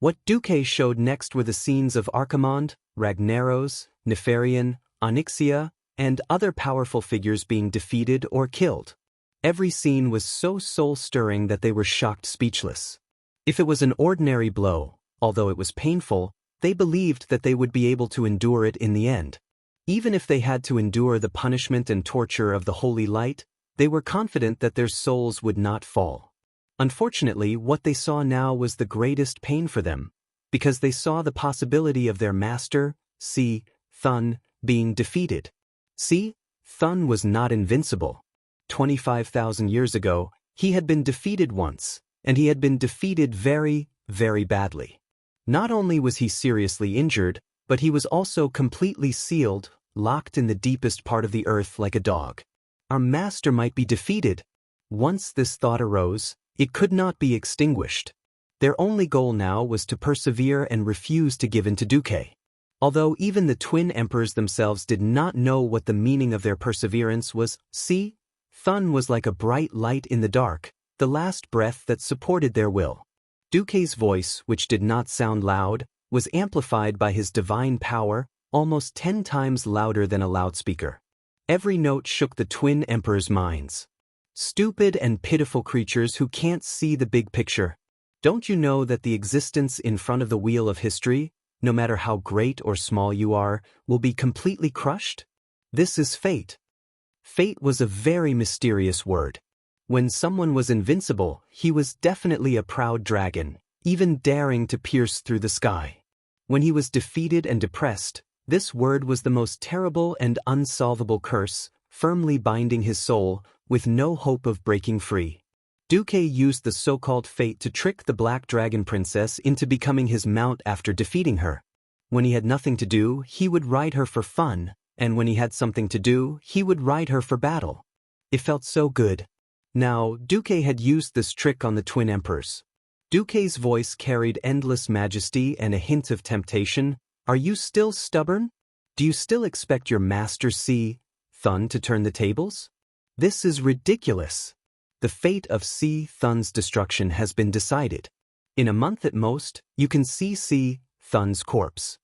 [SPEAKER 1] What Duque showed next were the scenes of Archimonde, Ragnaros, Nefarian, Xianxia, and other powerful figures being defeated or killed. Every scene was so soul-stirring that they were shocked speechless. If it was an ordinary blow, although it was painful, they believed that they would be able to endure it in the end. Even if they had to endure the punishment and torture of the Holy Light, they were confident that their souls would not fall. Unfortunately, what they saw now was the greatest pain for them, because they saw the possibility of their master, Thun, being defeated. Thun was not invincible. 25,000 years ago, he had been defeated once, and he had been defeated very, very badly. Not only was he seriously injured, but he was also completely sealed, locked in the deepest part of the earth like a dog. Our master might be defeated. Once this thought arose, it could not be extinguished. Their only goal now was to persevere and refuse to give in to Duque. Although even the twin emperors themselves did not know what the meaning of their perseverance was, Thun was like a bright light in the dark, the last breath that supported their will. Duque's voice, which did not sound loud, was amplified by his divine power, almost 10 times louder than a loudspeaker. Every note shook the twin emperors' minds. Stupid and pitiful creatures who can't see the big picture. Don't you know that the existence in front of the wheel of history, no matter how great or small you are, will be completely crushed? This is fate. Fate was a very mysterious word. When someone was invincible, he was definitely a proud dragon, even daring to pierce through the sky. When he was defeated and depressed, this word was the most terrible and unsolvable curse, firmly binding his soul, with no hope of breaking free. Duque used the so-called fate to trick the Black Dragon Princess into becoming his mount after defeating her. When he had nothing to do, he would ride her for fun, and when he had something to do, he would ride her for battle. It felt so good. Now, Duque had used this trick on the twin emperors. Duque's voice carried endless majesty and a hint of temptation. Are you still stubborn? Do you still expect your master Thun to turn the tables? This is ridiculous. The fate of Thun's destruction has been decided. In a month at most, you can see Thun's corpse.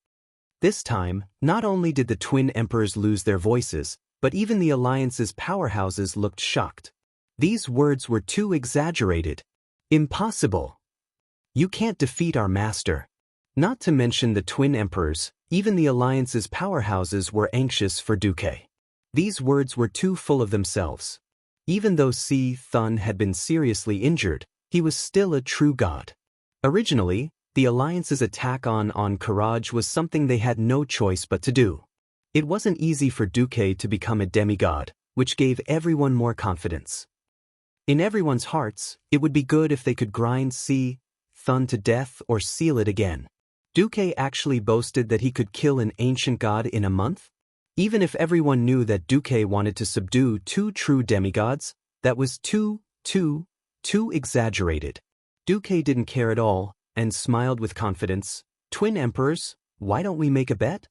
[SPEAKER 1] This time, not only did the twin emperors lose their voices, but even the alliance's powerhouses looked shocked. These words were too exaggerated. Impossible. You can't defeat our master. Not to mention the twin emperors, even the alliance's powerhouses were anxious for Duque. These words were too full of themselves. Even though Thun had been seriously injured, he was still a true god. Originally, the alliance's attack on Courage was something they had no choice but to do. It wasn't easy for Duque to become a demigod, which gave everyone more confidence. In everyone's hearts, it would be good if they could grind Thun to death or seal it again. Duque actually boasted that he could kill an ancient god in a month. Even if everyone knew that Duque wanted to subdue 2 true demigods, that was too exaggerated. Duque didn't care at all, and smiled with confidence. Twin emperors, why don't we make a bet?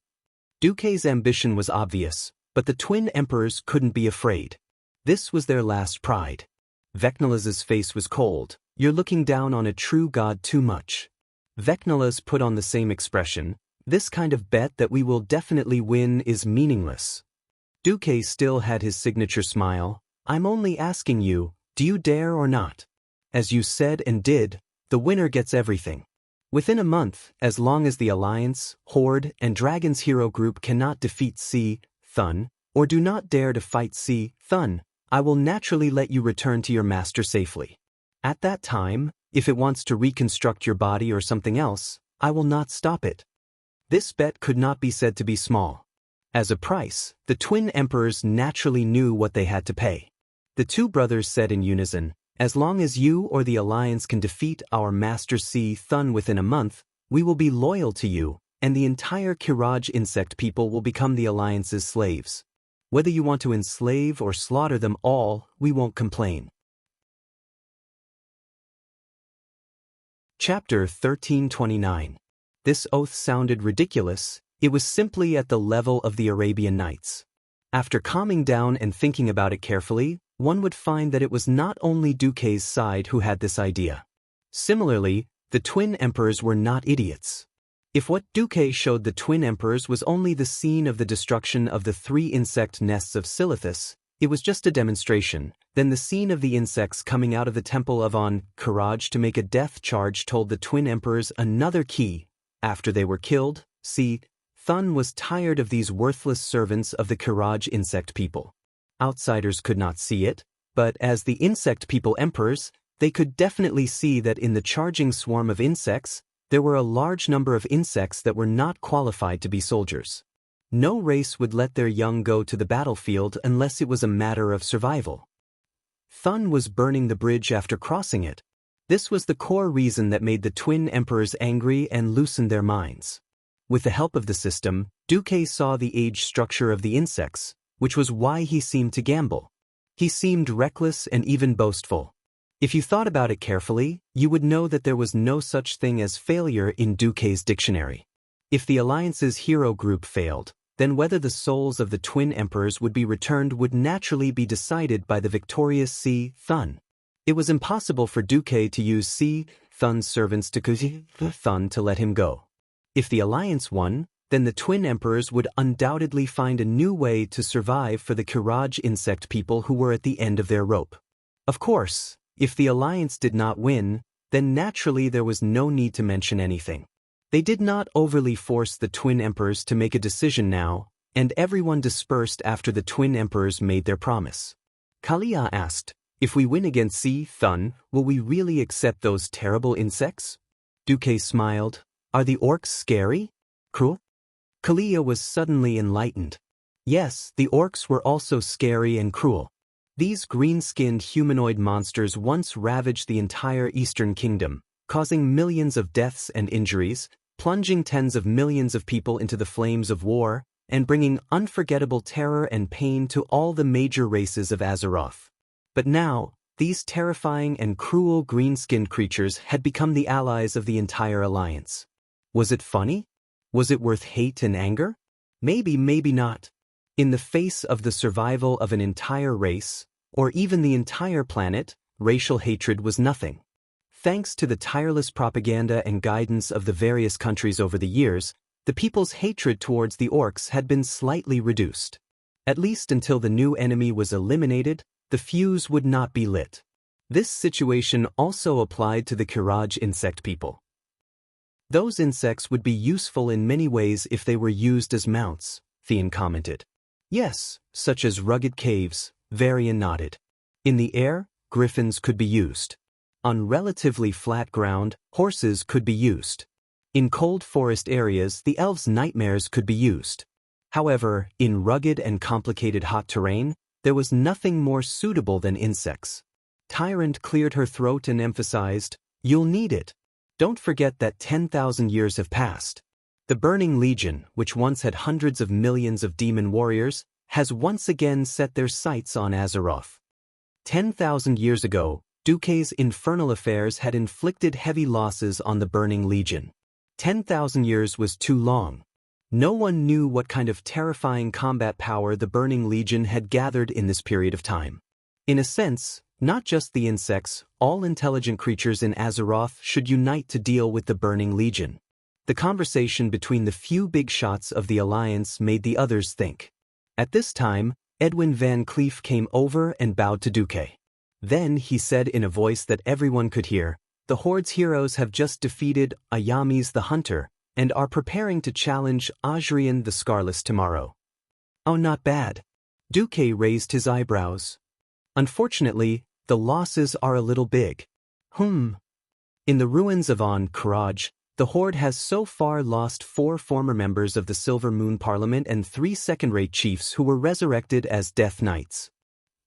[SPEAKER 1] Duque's ambition was obvious, but the twin emperors couldn't be afraid. This was their last pride. Vecnala's face was cold. You're looking down on a true god too much. Vecnala's put on the same expression. This kind of bet that we will definitely win is meaningless. Duque still had his signature smile. I'm only asking you, do you dare or not? As you said and did, the winner gets everything. Within a month, as long as the Alliance, Horde, and Dragon's Hero Group cannot defeat Thun, or do not dare to fight Thun, I will naturally let you return to your master safely. At that time, if it wants to reconstruct your body or something else, I will not stop it. This bet could not be said to be small. As a price, the twin emperors naturally knew what they had to pay. The 2 brothers said in unison, as long as you or the Alliance can defeat our master Thun within a month, we will be loyal to you, and the entire Kiraj insect people will become the Alliance's slaves. Whether you want to enslave or slaughter them all, we won't complain. Chapter 1329. This oath sounded ridiculous. It was simply at the level of the Arabian Nights. After calming down and thinking about it carefully, one would find that it was not only Duque's side who had this idea. Similarly, the twin emperors were not idiots. If what Duque showed the twin emperors was only the scene of the destruction of the 3 insect nests of Silithus, it was just a demonstration, then the scene of the insects coming out of the temple of Courage to make a death charge told the twin emperors another key. After they were killed, Thun was tired of these worthless servants of the Kiraj insect people. Outsiders could not see it, but as the insect people emperors, they could definitely see that in the charging swarm of insects, there were a large number of insects that were not qualified to be soldiers. No race would let their young go to the battlefield unless it was a matter of survival. Thun was burning the bridge after crossing it. This was the core reason that made the twin emperors angry and loosened their minds. With the help of the system, Duque saw the age structure of the insects, which was why he seemed to gamble. He seemed reckless and even boastful. If you thought about it carefully, you would know that there was no such thing as failure in Duque's dictionary. If the Alliance's hero group failed, then whether the souls of the twin emperors would be returned would naturally be decided by the victorious Si Thun. It was impossible for Duque to use Si Thun's servants to cause Thun to let him go. If the Alliance won, then the twin emperors would undoubtedly find a new way to survive for the Kiraj insect people who were at the end of their rope. Of course, if the Alliance did not win, then naturally there was no need to mention anything. They did not overly force the twin emperors to make a decision now, and everyone dispersed after the twin emperors made their promise. Kalia asked, "If we win against Si Thun, will we really accept those terrible insects?" Duque smiled. "Are the orcs scary? Cruel?" Kalia was suddenly enlightened. Yes, the orcs were also scary and cruel. These green-skinned humanoid monsters once ravaged the entire Eastern Kingdom, causing millions of deaths and injuries, plunging tens of millions of people into the flames of war, and bringing unforgettable terror and pain to all the major races of Azeroth. But now, these terrifying and cruel green-skinned creatures had become the allies of the entire Alliance. Was it funny? Was it worth hate and anger? Maybe, maybe not. In the face of the survival of an entire race, or even the entire planet, racial hatred was nothing. Thanks to the tireless propaganda and guidance of the various countries over the years, the people's hatred towards the orcs had been slightly reduced. At least until the new enemy was eliminated, the fuse would not be lit. This situation also applied to the Kiraj insect people. Those insects would be useful in many ways if they were used as mounts, Theon commented. Yes, such as rugged caves, Varian nodded. In the air, griffins could be used. On relatively flat ground, horses could be used. In cold forest areas, the elves' nightmares could be used. However, in rugged and complicated hot terrain, there was nothing more suitable than insects. Tyrant cleared her throat and emphasized, "You'll need it. Don't forget that 10,000 years have passed. The Burning Legion, which once had hundreds of millions of demon warriors, has once again set their sights on Azeroth. 10,000 years ago, Duque's infernal affairs had inflicted heavy losses on the Burning Legion. 10,000 years was too long. No one knew what kind of terrifying combat power the Burning Legion had gathered in this period of time. In a sense, not just the insects, all intelligent creatures in Azeroth should unite to deal with the Burning Legion. The conversation between the few big shots of the Alliance made the others think. At this time, Edwin Van Cleef came over and bowed to Duque. Then he said in a voice that everyone could hear, "The Horde's heroes have just defeated Ayamis the Hunter and are preparing to challenge Ajrian the Scarless tomorrow." "Oh, not bad." Duque raised his eyebrows. "Unfortunately, the losses are a little big." In the ruins of Karaj, the Horde has so far lost 4 former members of the Silver Moon Parliament and 3 second-rate chiefs who were resurrected as Death Knights.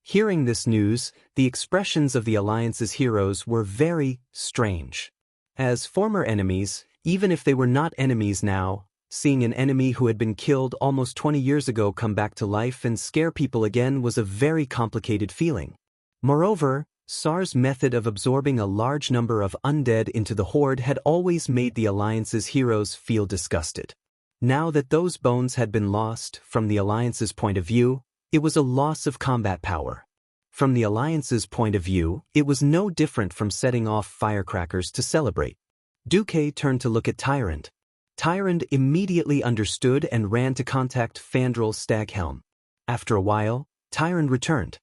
[SPEAKER 1] Hearing this news, the expressions of the Alliance's heroes were very strange. As former enemies, even if they were not enemies now, seeing an enemy who had been killed almost 20 years ago come back to life and scare people again was a very complicated feeling. Moreover, Sar's method of absorbing a large number of undead into the Horde had always made the Alliance's heroes feel disgusted. Now that those bones had been lost, from the Alliance's point of view, it was a loss of combat power. From the Alliance's point of view, it was no different from setting off firecrackers to celebrate. Duque turned to look at Tyrant. Tyrant immediately understood and ran to contact Fandral Staghelm. After a while, Tyrant returned.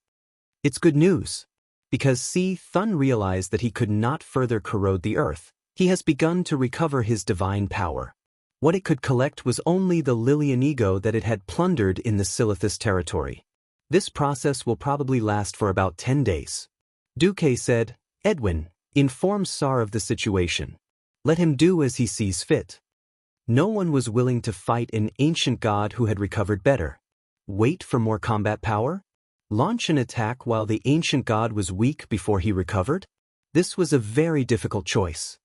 [SPEAKER 1] "It's good news. Because Si Thun realized that he could not further corrode the earth, he has begun to recover his divine power. What it could collect was only the Lilian ego that it had plundered in the Silithus territory. This process will probably last for about 10 days. Duque said, "Edwin, inform Sar of the situation. Let him do as he sees fit." No one was willing to fight an ancient god who had recovered better. Wait for more combat power? Launch an attack while the ancient god was weak before he recovered? This was a very difficult choice.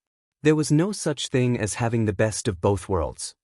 [SPEAKER 1] There was no such thing as having the best of both worlds.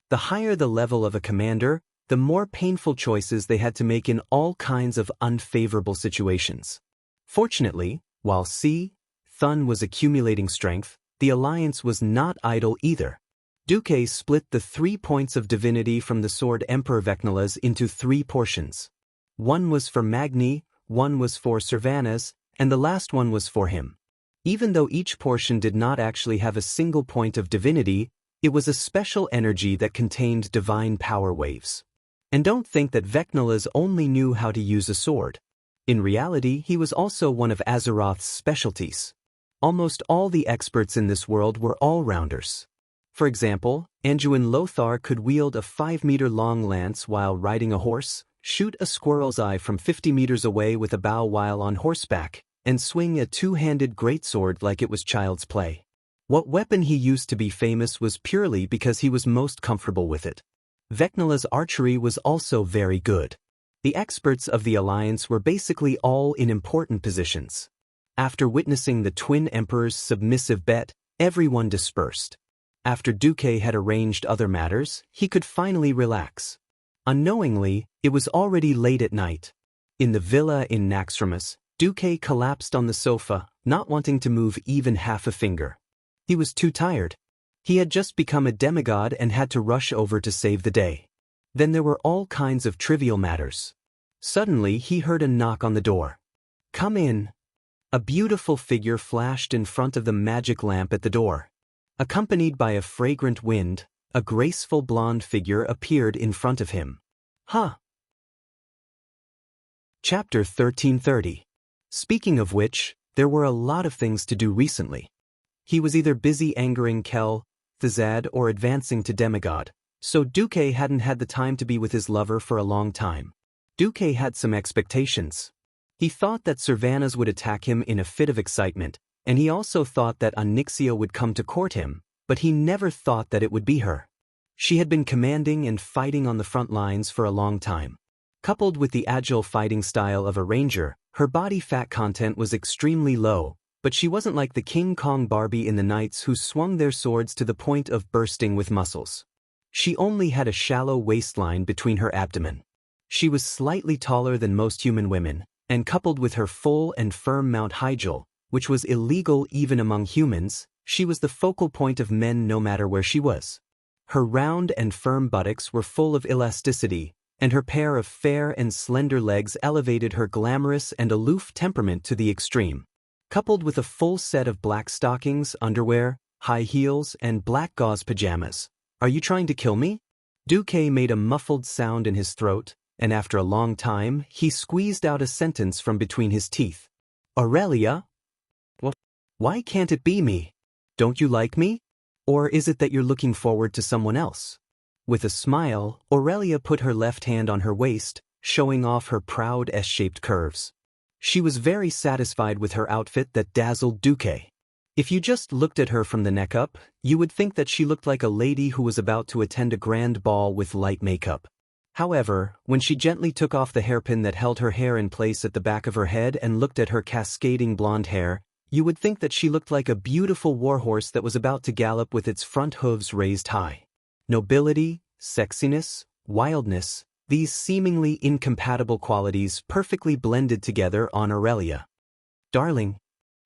[SPEAKER 1] The higher the level of a commander, the more painful choices they had to make in all kinds of unfavorable situations. Fortunately, while Thun was accumulating strength, the alliance was not idle either. Duque split the 3 points of divinity from the sword Emperor Vecnala's into 3 portions. One was for Magni, one was for Servanas, and the last one was for him. Even though each portion did not actually have a single point of divinity, it was a special energy that contained divine power waves. And don't think that Vecnala's only knew how to use a sword. In reality, he was also one of Azeroth's specialties. Almost all the experts in this world were all-rounders. For example, Anduin Lothar could wield a 5-meter-long lance while riding a horse, shoot a squirrel's eye from 50 meters away with a bow while on horseback, and swing a 2-handed greatsword like it was child's play. What weapon he used to be famous was purely because he was most comfortable with it. Vecnala's archery was also very good. The experts of the alliance were basically all in important positions. After witnessing the twin emperors' submissive bet, everyone dispersed. After Duque had arranged other matters, he could finally relax. Unknowingly, it was already late at night. In the villa in Naxxramas, Duque collapsed on the sofa, not wanting to move even half a finger. He was too tired. He had just become a demigod and had to rush over to save the day. Then there were all kinds of trivial matters. Suddenly he heard a knock on the door. "Come in." A beautiful figure flashed in front of the magic lamp at the door. Accompanied by a fragrant wind, a graceful blonde figure appeared in front of him. Huh. Chapter 1330. Speaking of which, there were a lot of things to do recently. He was either busy angering Kel, Thizad, or advancing to demigod, so Duque hadn't had the time to be with his lover for a long time. Duque had some expectations. He thought that Servanas would attack him in a fit of excitement, and he also thought that Onyxia would come to court him, but he never thought that it would be her. She had been commanding and fighting on the front lines for a long time. Coupled with the agile fighting style of a ranger, her body fat content was extremely low, but she wasn't like the King Kong Barbie in the knights who swung their swords to the point of bursting with muscles. She only had a shallow waistline between her abdomen. She was slightly taller than most human women, and coupled with her full and firm Mount Hygel, which was illegal even among humans, she was the focal point of men no matter where she was. Her round and firm buttocks were full of elasticity, and her pair of fair and slender legs elevated her glamorous and aloof temperament to the extreme. Coupled with a full set of black stockings, underwear, high heels, and black gauze pajamas. "Are you trying to kill me?" Duque made a muffled sound in his throat, and after a long time, he squeezed out a sentence from between his teeth. "Aurelia? What? Why can't it be me? Don't you like me? Or is it that you're looking forward to someone else?" With a smile, Aurelia put her left hand on her waist, showing off her proud S-shaped curves. She was very satisfied with her outfit that dazzled Duque. If you just looked at her from the neck up, you would think that she looked like a lady who was about to attend a grand ball with light makeup. However, when she gently took off the hairpin that held her hair in place at the back of her head and looked at her cascading blonde hair, you would think that she looked like a beautiful warhorse that was about to gallop with its front hooves raised high. Nobility, sexiness, wildness, these seemingly incompatible qualities perfectly blended together on Aurelia. "Darling."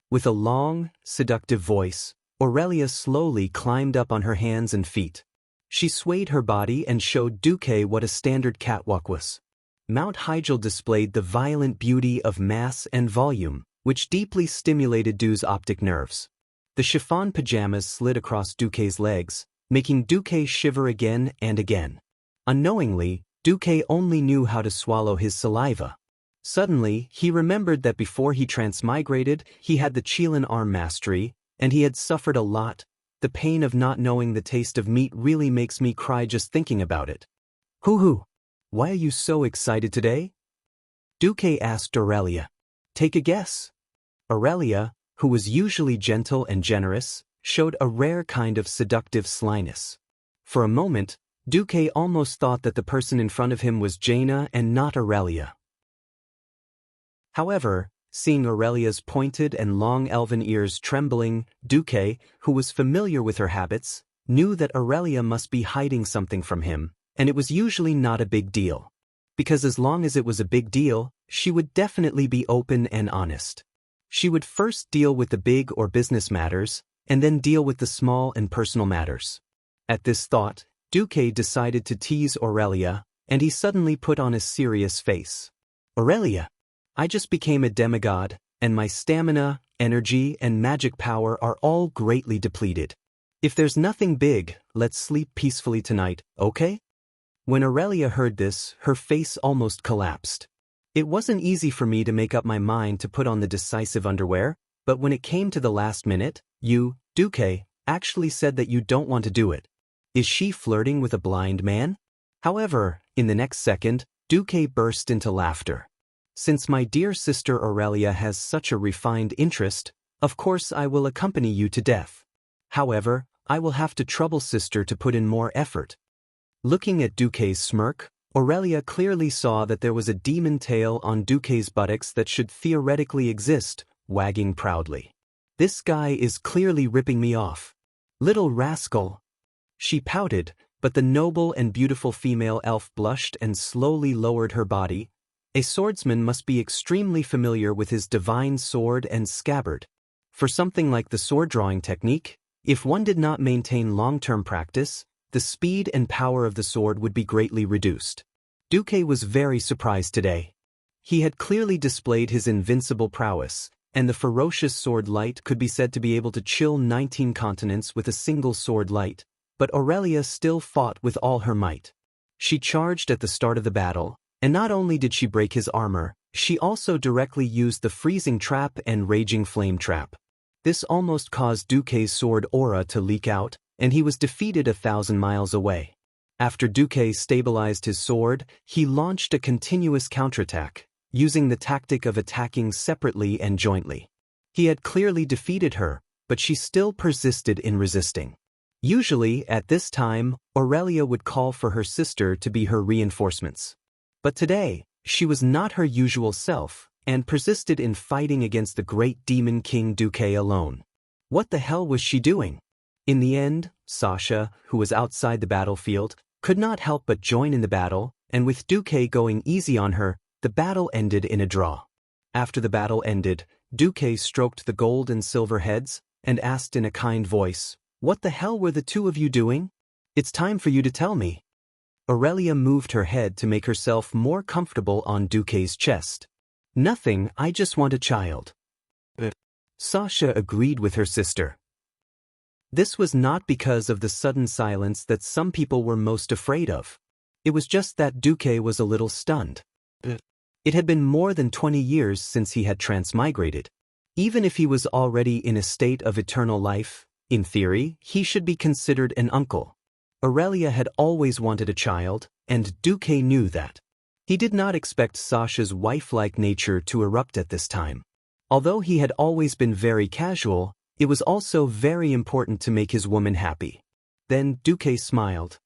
[SPEAKER 1] With a long, seductive voice, Aurelia slowly climbed up on her hands and feet. She swayed her body and showed Duque what a standard catwalk was. Mount Hygel displayed the violent beauty of mass and volume, which deeply stimulated Du's optic nerves. The chiffon pajamas slid across Duque's legs, making Duque shiver again and again. Unknowingly, Duque only knew how to swallow his saliva. Suddenly, he remembered that before he transmigrated, he had the Chelan arm mastery, and he had suffered a lot. The pain of not knowing the taste of meat really makes me cry just thinking about it. Hoo-hoo! Why are you so excited today?" Duque asked Aurelia. "Take a guess." Aurelia, who was usually gentle and generous, showed a rare kind of seductive slyness. For a moment, Duque almost thought that the person in front of him was Jaina and not Aurelia. However, Seeing Aurelia's pointed and long elven ears trembling, Duque, who was familiar with her habits, knew that Aurelia must be hiding something from him, and it was usually not a big deal. Because as long as it was a big deal, she would definitely be open and honest. She would first deal with the big or business matters, and then deal with the small and personal matters. At this thought, Duque decided to tease Aurelia, and he suddenly put on a serious face. Aurelia, I just became a demigod, and my stamina, energy, and magic power are all greatly depleted. If there's nothing big, let's sleep peacefully tonight, okay? When Aurelia heard this, her face almost collapsed. It wasn't easy for me to make up my mind to put on the decisive underwear, but when it came to the last minute, you, Duque, actually said that you don't want to do it. Is she flirting with a blind man? However, in the next second, Duque burst into laughter. Since my dear sister Aurelia has such a refined interest, of course I will accompany you to death. However, I will have to trouble sister to put in more effort. Looking at Duque's smirk, Aurelia clearly saw that there was a demon tail on Duque's buttocks that should theoretically exist, wagging proudly. This guy is clearly ripping me off. Little rascal. She pouted, but the noble and beautiful female elf blushed and slowly lowered her body. A swordsman must be extremely familiar with his divine sword and scabbard. For something like the sword drawing technique, if one did not maintain long-term practice, the speed and power of the sword would be greatly reduced. Duque was very surprised today. He had clearly displayed his invincible prowess, and the ferocious sword light could be said to be able to chill 19 continents with a single sword light, but Aurelia still fought with all her might. She charged at the start of the battle, and not only did she break his armor, she also directly used the freezing trap and raging flame trap. This almost caused Duque's sword aura to leak out, and he was defeated 1,000 miles away. After Duque stabilized his sword, he launched a continuous counterattack, using the tactic of attacking separately and jointly. He had clearly defeated her, but she still persisted in resisting. Usually, at this time, Aurelia would call for her sister to be her reinforcements. But today, she was not her usual self, and persisted in fighting against the great demon king Duque alone. What the hell was she doing? In the end, Sasha, who was outside the battlefield, could not help but join in the battle, and with Duque going easy on her, the battle ended in a draw. After the battle ended, Duque stroked the gold and silver heads, and asked in a kind voice, "What the hell were the two of you doing? It's time for you to tell me." Aurelia moved her head to make herself more comfortable on Duque's chest. "Nothing, I just want a child." Sasha agreed with her sister. This was not because of the sudden silence that some people were most afraid of. It was just that Duque was a little stunned. It had been more than 20 years since he had transmigrated. Even if he was already in a state of eternal life, in theory, he should be considered an uncle. Aurelia had always wanted a child, and Duque knew that. He did not expect Sasha's wife-like nature to erupt at this time. Although he had always been very casual, it was also very important to make his woman happy. Then Duque smiled.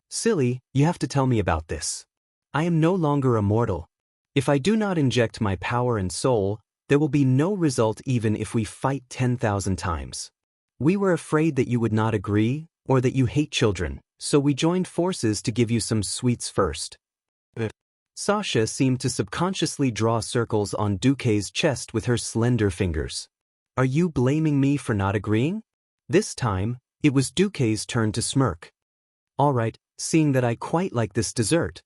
[SPEAKER 1] "Silly, you have to tell me about this. I am no longer immortal. If I do not inject my power and soul, there will be no result even if we fight 10,000 times. We were afraid that you would not agree, or that you hate children, so we joined forces to give you some sweets first." Sasha seemed to subconsciously draw circles on Duque's chest with her slender fingers. "Are you blaming me for not agreeing?" This time, it was Duque's turn to smirk. "All right, seeing that I quite like this dessert."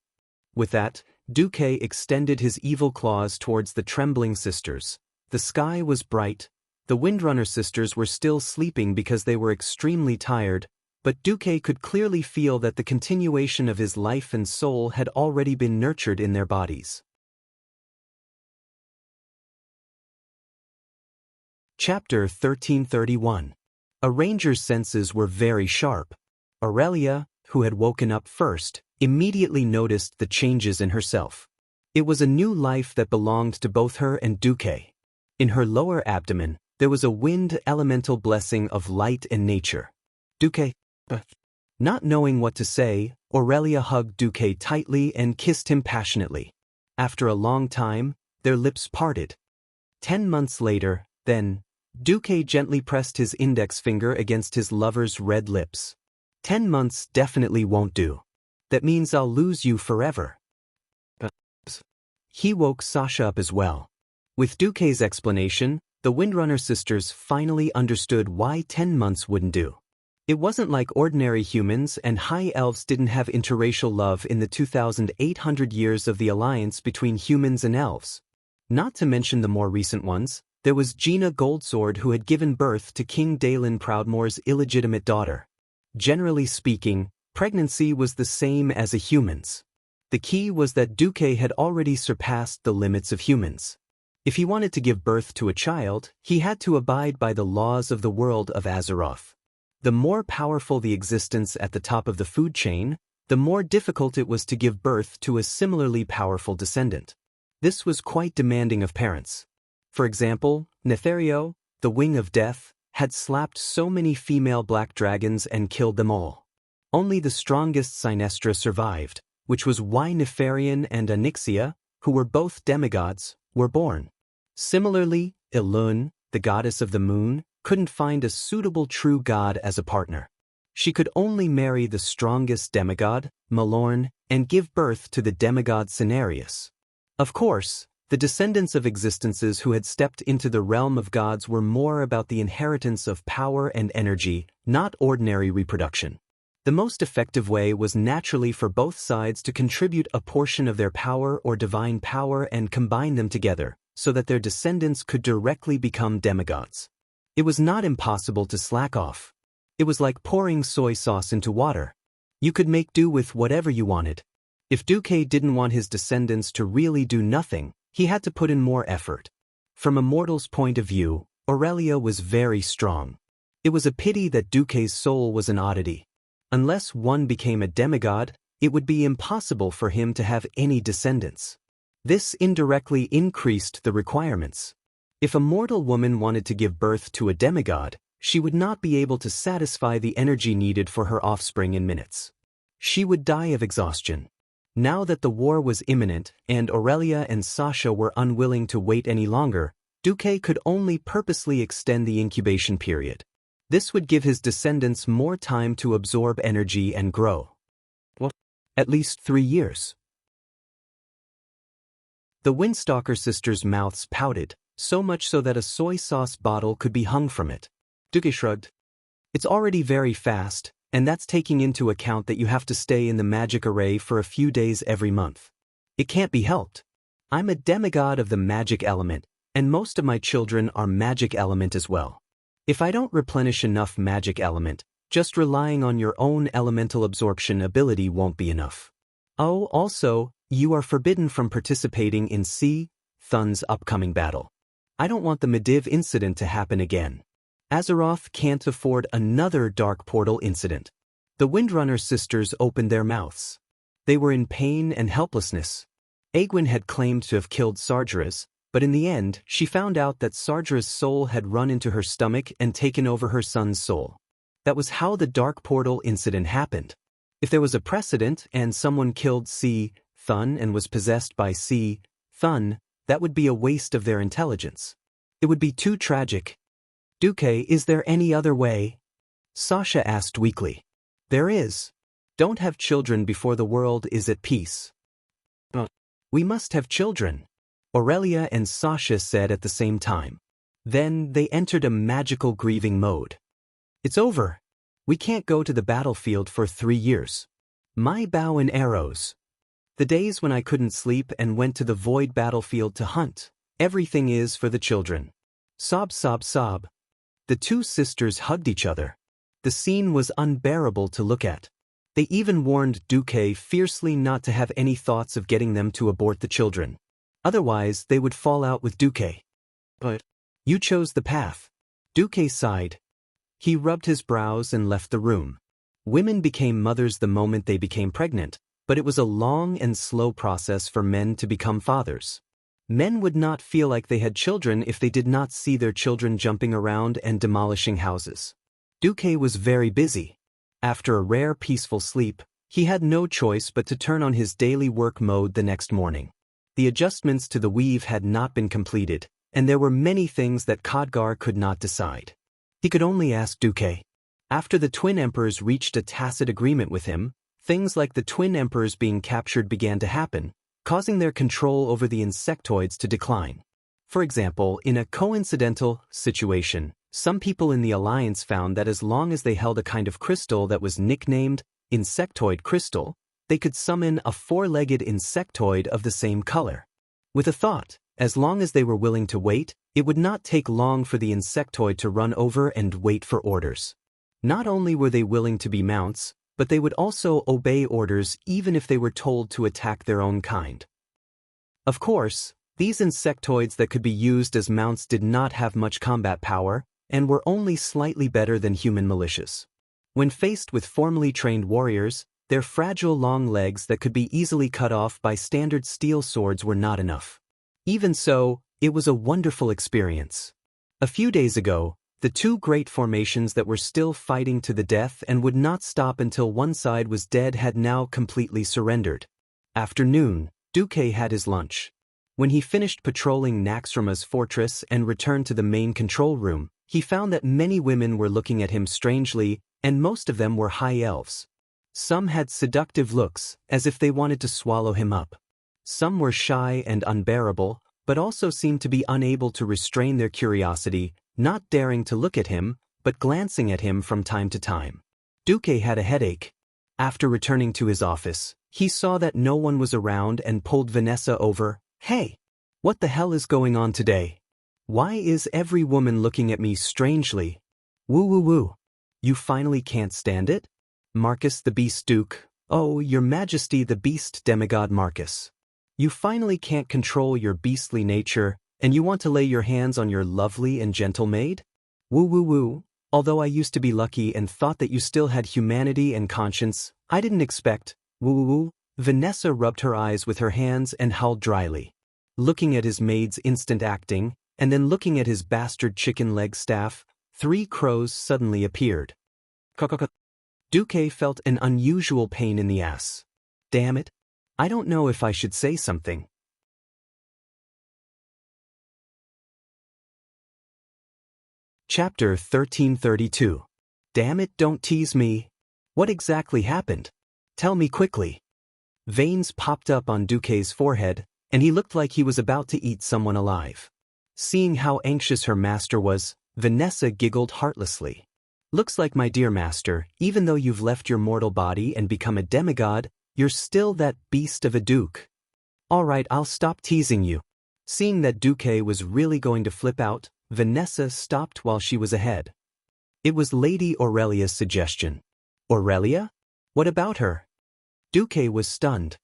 [SPEAKER 1] With that, Duque extended his evil claws towards the trembling sisters. The sky was bright. The Windrunner sisters were still sleeping because they were extremely tired, but Duque could clearly feel that the continuation of his life and soul had already been nurtured in their bodies. Chapter 1331. A ranger's senses were very sharp. Aurelia, who had woken up first, immediately noticed the changes in herself. It was a new life that belonged to both her and Duque. In her lower abdomen, there was a wind elemental blessing of light and nature. Duque. Not knowing what to say, Aurelia hugged Duque tightly and kissed him passionately. After a long time, their lips parted. 10 months later, then, Duque gently pressed his index finger against his lover's red lips. 10 months definitely won't do. That means I'll lose you forever. He woke Sasha up as well. With Duque's explanation, the Windrunner sisters finally understood why 10 months wouldn't do. It wasn't like ordinary humans, and high elves didn't have interracial love in the 2,800 years of the alliance between humans and elves. Not to mention the more recent ones, there was Gina Goldsword, who had given birth to King Dalen Proudmoore's illegitimate daughter. Generally speaking, pregnancy was the same as a human's. The key was that Duque had already surpassed the limits of humans. If he wanted to give birth to a child, he had to abide by the laws of the world of Azeroth. The more powerful the existence at the top of the food chain, the more difficult it was to give birth to a similarly powerful descendant. This was quite demanding of parents. For example, Nethario, the Wing of Death, had slapped so many female black dragons and killed them all. Only the strongest Sinestra survived, which was why Nefarian and Onyxia, who were both demigods, were born. Similarly, Elune, the goddess of the moon, couldn't find a suitable true god as a partner. She could only marry the strongest demigod, Malorn, and give birth to the demigod Cenarius. Of course, the descendants of existences who had stepped into the realm of gods were more about the inheritance of power and energy, not ordinary reproduction. The most effective way was naturally for both sides to contribute a portion of their power or divine power and combine them together, so that their descendants could directly become demigods. It was not impossible to slack off. It was like pouring soy sauce into water. You could make do with whatever you wanted. If Duque didn't want his descendants to really do nothing, he had to put in more effort. From a mortal's point of view, Aurelia was very strong. It was a pity that Duque's soul was an oddity. Unless one became a demigod, it would be impossible for him to have any descendants. This indirectly increased the requirements. If a mortal woman wanted to give birth to a demigod, she would not be able to satisfy the energy needed for her offspring in minutes. She would die of exhaustion. Now that the war was imminent and Aurelia and Sasha were unwilling to wait any longer, Duque could only purposely extend the incubation period. This would give his descendants more time to absorb energy and grow. At least 3 years. The Windstalker sisters' mouths pouted, so much so that a soy sauce bottle could be hung from it. Duque shrugged. It's already very fast, and that's taking into account that you have to stay in the magic array for a few days every month. It can't be helped. I'm a demigod of the magic element, and most of my children are magic element as well. If I don't replenish enough magic element, just relying on your own elemental absorption ability won't be enough. Oh, also, you are forbidden from participating in Thun's upcoming battle. I don't want the Mediv incident to happen again. Azeroth can't afford another Dark Portal incident. The Windrunner sisters opened their mouths. They were in pain and helplessness. Aegwynn had claimed to have killed Sargeras, but in the end, she found out that Sargeras' soul had run into her stomach and taken over her son's soul. That was how the Dark Portal incident happened. If there was a precedent and someone killed Thun and was possessed by Thun, that would be a waste of their intelligence. It would be too tragic. Duque, is there any other way? Sasha asked weakly. There is. Don't have children before the world is at peace. We must have children, Aurelia and Sasha said at the same time. Then they entered a magical grieving mode. It's over. We can't go to the battlefield for 3 years. My bow and arrows. The days when I couldn't sleep and went to the void battlefield to hunt. Everything is for the children. Sob, sob, sob. The two sisters hugged each other. The scene was unbearable to look at. They even warned Duque fiercely not to have any thoughts of getting them to abort the children. Otherwise, they would fall out with Duque. But you chose the path. Duque sighed. He rubbed his brows and left the room. Women became mothers the moment they became pregnant, but it was a long and slow process for men to become fathers. Men would not feel like they had children if they did not see their children jumping around and demolishing houses. Duque was very busy. After a rare peaceful sleep, he had no choice but to turn on his daily work mode the next morning. The adjustments to the weave had not been completed, and there were many things that Khadgar could not decide. He could only ask Duque. After the twin emperors reached a tacit agreement with him, things like the twin emperors being captured began to happen, causing their control over the insectoids to decline. For example, in a coincidental situation, some people in the Alliance found that as long as they held a kind of crystal that was nicknamed insectoid crystal, they could summon a four-legged insectoid of the same color. With a thought, as long as they were willing to wait, it would not take long for the insectoid to run over and wait for orders. Not only were they willing to be mounts, but they would also obey orders even if they were told to attack their own kind. Of course, these insectoids that could be used as mounts did not have much combat power, and were only slightly better than human militias. When faced with formally trained warriors, their fragile long legs that could be easily cut off by standard steel swords were not enough. Even so, it was a wonderful experience. A few days ago, the two great formations that were still fighting to the death and would not stop until one side was dead had now completely surrendered. After noon, Duque had his lunch. When he finished patrolling Naxxrama's fortress and returned to the main control room, he found that many women were looking at him strangely, and most of them were high elves. Some had seductive looks, as if they wanted to swallow him up. Some were shy and unbearable, but also seemed to be unable to restrain their curiosity, not daring to look at him, but glancing at him from time to time. Duque had a headache. After returning to his office, he saw that no one was around and pulled Vanessa over. "Hey, what the hell is going on today? Why is every woman looking at me strangely? Woo woo woo. You finally can't stand it? Marcus the Beast Duke, oh, Your Majesty the Beast Demigod Marcus. You finally can't control your beastly nature, and you want to lay your hands on your lovely and gentle maid? Woo woo woo. Although I used to be lucky and thought that you still had humanity and conscience, I didn't expect, woo woo woo." Vanessa rubbed her eyes with her hands and howled dryly. Looking at his maid's instant acting, and then looking at his bastard chicken leg staff, 3 crows suddenly appeared. Duque felt an unusual pain in the ass. Damn it. I don't know if I should say something. Chapter 1332. Damn it, don't tease me. What exactly happened? Tell me quickly. Veins popped up on Duque's forehead, and he looked like he was about to eat someone alive. Seeing how anxious her master was, Vanessa giggled heartlessly. Looks like, my dear master, even though you've left your mortal body and become a demigod, you're still that beast of a duke. All right, I'll stop teasing you. Seeing that Duque was really going to flip out, Vanessa stopped while she was ahead. It was Lady Aurelia's suggestion. Aurelia? What about her? Duque was stunned.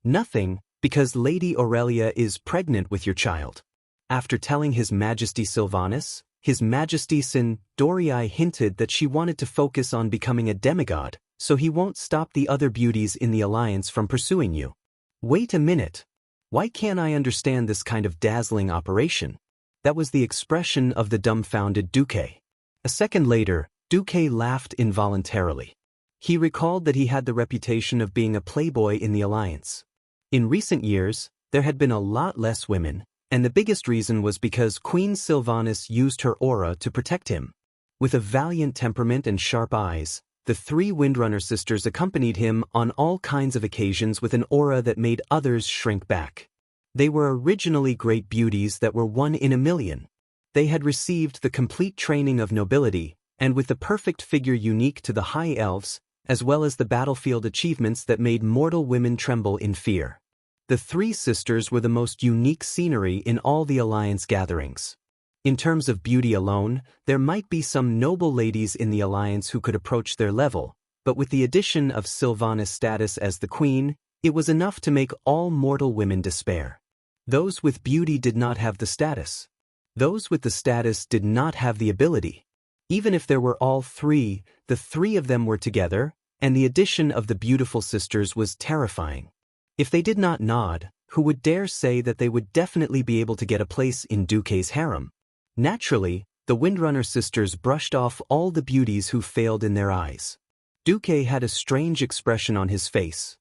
[SPEAKER 1] Nothing, because Lady Aurelia is pregnant with your child. After telling His Majesty Sylvanus, His Majesty Sin Dorii hinted that she wanted to focus on becoming a demigod, so he won't stop the other beauties in the Alliance from pursuing you. Wait a minute. Why can't I understand this kind of dazzling operation? That was the expression of the dumbfounded Duque. A second later, Duque laughed involuntarily. He recalled that he had the reputation of being a playboy in the Alliance. In recent years, there had been a lot less women, and the biggest reason was because Queen Sylvanus used her aura to protect him. With a valiant temperament and sharp eyes, the 3 Windrunner sisters accompanied him on all kinds of occasions with an aura that made others shrink back. They were originally great beauties that were one in a million. They had received the complete training of nobility, and with the perfect figure unique to the high elves, as well as the battlefield achievements that made mortal women tremble in fear. The 3 sisters were the most unique scenery in all the Alliance gatherings. In terms of beauty alone, there might be some noble ladies in the Alliance who could approach their level, but with the addition of Sylvanus' status as the queen, it was enough to make all mortal women despair. Those with beauty did not have the status. Those with the status did not have the ability. Even if there were all 3, the 3 of them were together, and the addition of the beautiful sisters was terrifying. If they did not nod, who would dare say that they would definitely be able to get a place in Duque's harem? Naturally, the Windrunner sisters brushed off all the beauties who failed in their eyes. Duque had a strange expression on his face.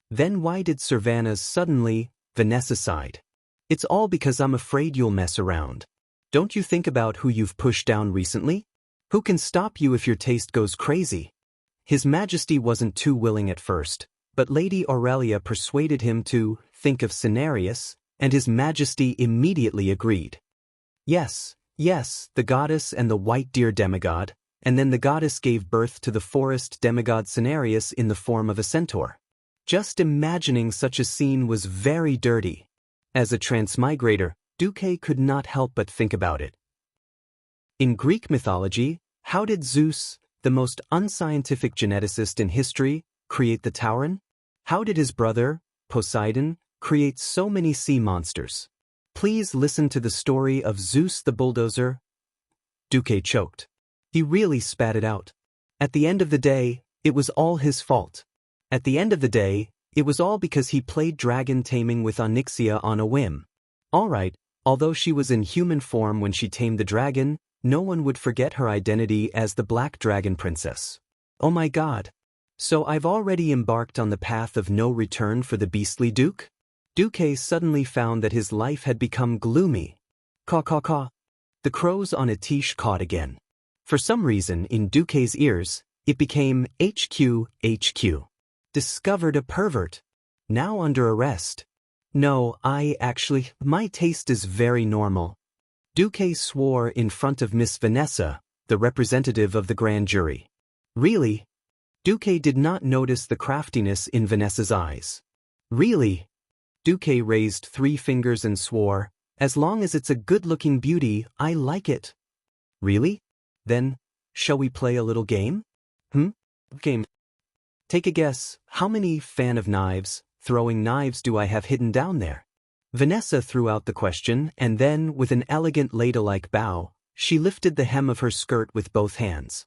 [SPEAKER 1] Then why did Sylvanus suddenly? Vanessa sighed. It's all because I'm afraid you'll mess around. Don't you think about who you've pushed down recently? Who can stop you if your taste goes crazy? His Majesty wasn't too willing at first, but Lady Aurelia persuaded him to think of scenarios, and His Majesty immediately agreed. Yes, the goddess and the white deer demigod, and then the goddess gave birth to the forest demigod Cenarius in the form of a centaur. Just imagining such a scene was very dirty. As a transmigrator, Duque could not help but think about it. In Greek mythology, how did Zeus, the most unscientific geneticist in history, create the tauren? How did his brother, Poseidon, create so many sea monsters? Please listen to the story of Zeus the bulldozer. Duque choked. He really spat it out. At the end of the day, it was all his fault. At the end of the day, it was all because he played dragon taming with Onyxia on a whim. Alright, although she was in human form when she tamed the dragon, no one would forget her identity as the Black Dragon Princess. Oh my god. So I've already embarked on the path of no return for the beastly Duke? Duque suddenly found that his life had become gloomy. Caw caw caw. The crows on a tiche cawed again. For some reason, in Duque's ears, it became HQ. Discovered a pervert. Now under arrest. No, my taste is very normal. Duque swore in front of Miss Vanessa, the representative of the grand jury. Really? Duque did not notice the craftiness in Vanessa's eyes. Really? Duque raised 3 fingers and swore, as long as it's a good-looking beauty, I like it. Really? Then, shall we play a little game? Game. Take a guess, how many fan of knives, throwing knives do I have hidden down there? Vanessa threw out the question, and then, with an elegant ladle-like bow, she lifted the hem of her skirt with both hands.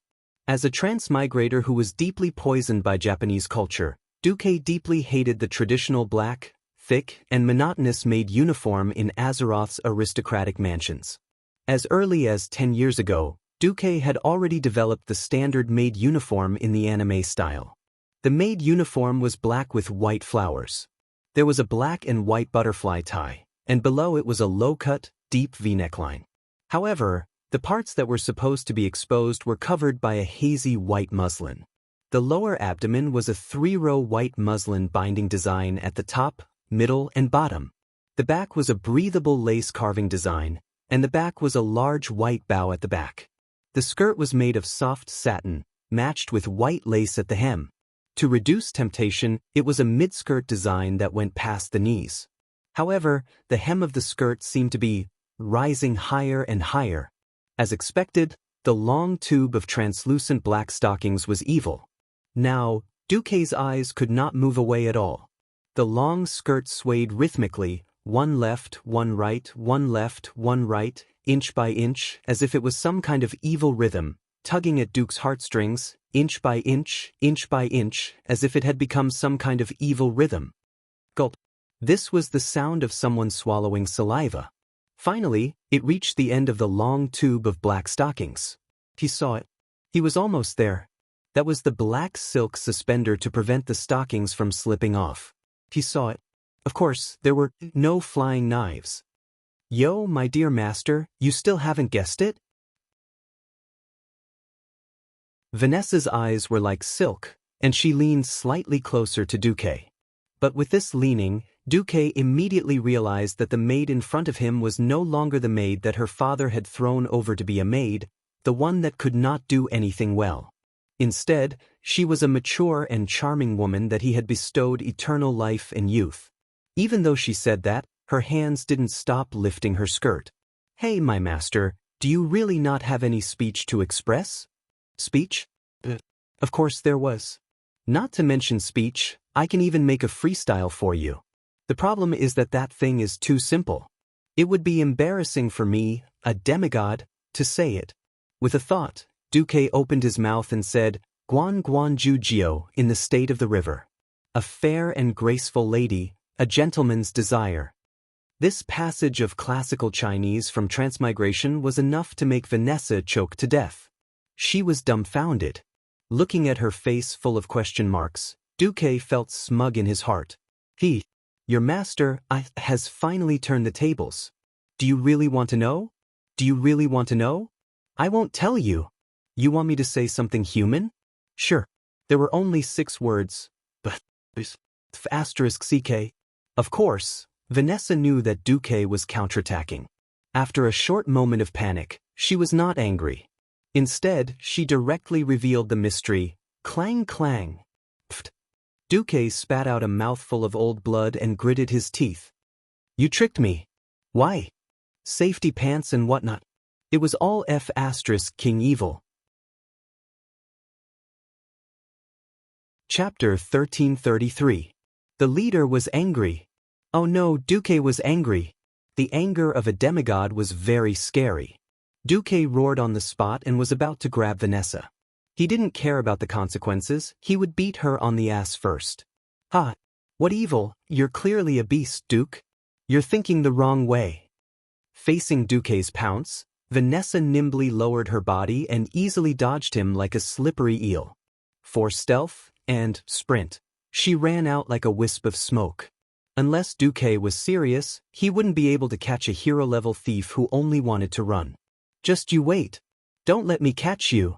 [SPEAKER 1] As a transmigrator who was deeply poisoned by Japanese culture, Duque deeply hated the traditional black, thick, and monotonous maid uniform in Azeroth's aristocratic mansions. As early as 10 years ago, Duque had already developed the standard maid uniform in the anime style. The maid uniform was black with white flowers. There was a black and white butterfly tie, and below it was a low-cut, deep V-neckline. However, the parts that were supposed to be exposed were covered by a hazy white muslin. The lower abdomen was a 3-row white muslin binding design at the top, middle, and bottom. The back was a breathable lace carving design, and the back was a large white bow at the back. The skirt was made of soft satin, matched with white lace at the hem. To reduce temptation, it was a mid-skirt design that went past the knees. However, the hem of the skirt seemed to be rising higher and higher. As expected, the long tube of translucent black stockings was evil. Now, Duque's eyes could not move away at all. The long skirt swayed rhythmically, one left, one right, one left, one right, inch by inch, as if it was some kind of evil rhythm, tugging at Duke's heartstrings, inch by inch, as if it had become some kind of evil rhythm. Gulp. This was the sound of someone swallowing saliva. Finally, it reached the end of the long tube of black stockings. He saw it. He was almost there. That was the black silk suspender to prevent the stockings from slipping off. He saw it. Of course, there were no flying knives. Yo, my dear master, you still haven't guessed it? Vanessa's eyes were like silk, and she leaned slightly closer to Duque. But with this leaning, Duque immediately realized that the maid in front of him was no longer the maid that her father had thrown over to be a maid, the one that could not do anything well. Instead, she was a mature and charming woman that he had bestowed eternal life and youth. Even though she said that, her hands didn't stop lifting her skirt. Hey, my master, do you really not have any speech to express? Speech? Of course there was. Not to mention speech, I can even make a freestyle for you. The problem is that that thing is too simple. It would be embarrassing for me, a demigod, to say it. With a thought, Duque opened his mouth and said, Guan Guan Ju Jiu in the state of the river. A fair and graceful lady, a gentleman's desire. This passage of classical Chinese from Transmigration was enough to make Vanessa choke to death. She was dumbfounded. Looking at her face full of question marks, Duque felt smug in his heart. He Your master has finally turned the tables. Do you really want to know? Do you really want to know? I won't tell you. You want me to say something human? Sure. There were only 6 words. But asterisk CK. Of course, Vanessa knew that Duque was counterattacking. After a short moment of panic, she was not angry. Instead, she directly revealed the mystery. Clang clang. Pfft. Duque spat out a mouthful of old blood and gritted his teeth. You tricked me. Why? Safety pants and whatnot. It was all King Evil. Chapter 1333. The leader was angry. Oh no, Duque was angry. The anger of a demigod was very scary. Duque roared on the spot and was about to grab Vanessa. He didn't care about the consequences, he would beat her on the ass first. Ha! What evil, you're clearly a beast, Duke. You're thinking the wrong way. Facing Duque's pounce, Vanessa nimbly lowered her body and easily dodged him like a slippery eel. For stealth and sprint, she ran out like a wisp of smoke. Unless Duque was serious, he wouldn't be able to catch a hero-level thief who only wanted to run. Just you wait. Don't let me catch you.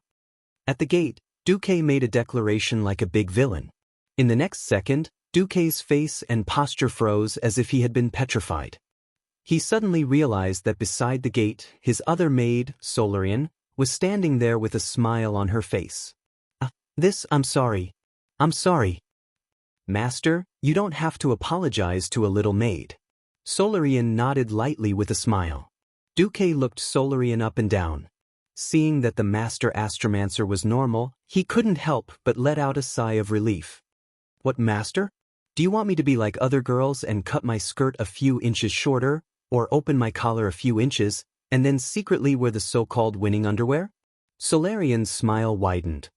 [SPEAKER 1] At the gate, Duque made a declaration like a big villain. In the next second, Duque's face and posture froze as if he had been petrified. He suddenly realized that beside the gate, his other maid, Solarian, was standing there with a smile on her face. I'm sorry. I'm sorry. Master, you don't have to apologize to a little maid. Solarian nodded lightly with a smile. Duque looked Solarian up and down. Seeing that the master astromancer was normal, he couldn't help but let out a sigh of relief. What, master? Do you want me to be like other girls and cut my skirt a few inches shorter, or open my collar a few inches, and then secretly wear the so-called winning underwear? Solarian's smile widened.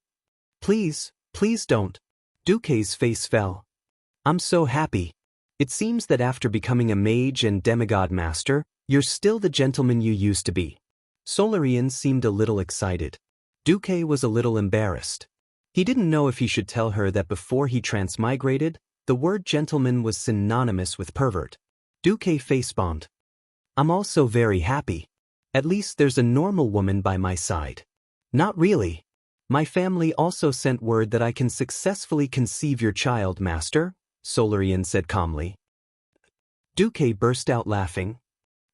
[SPEAKER 1] Please, please don't. Duque's face fell. I'm so happy. It seems that after becoming a mage and demigod master, you're still the gentleman you used to be. Solarian seemed a little excited. Duque was a little embarrassed. He didn't know if he should tell her that before he transmigrated, the word gentleman was synonymous with pervert. Duque facepalmed. I'm also very happy. At least there's a normal woman by my side. Not really. My family also sent word that I can successfully conceive your child, master, Solarian said calmly. Duque burst out laughing.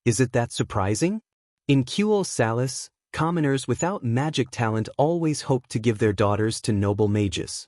[SPEAKER 1] Is it that surprising? In Cuel Salis, commoners without magic talent always hoped to give their daughters to noble mages.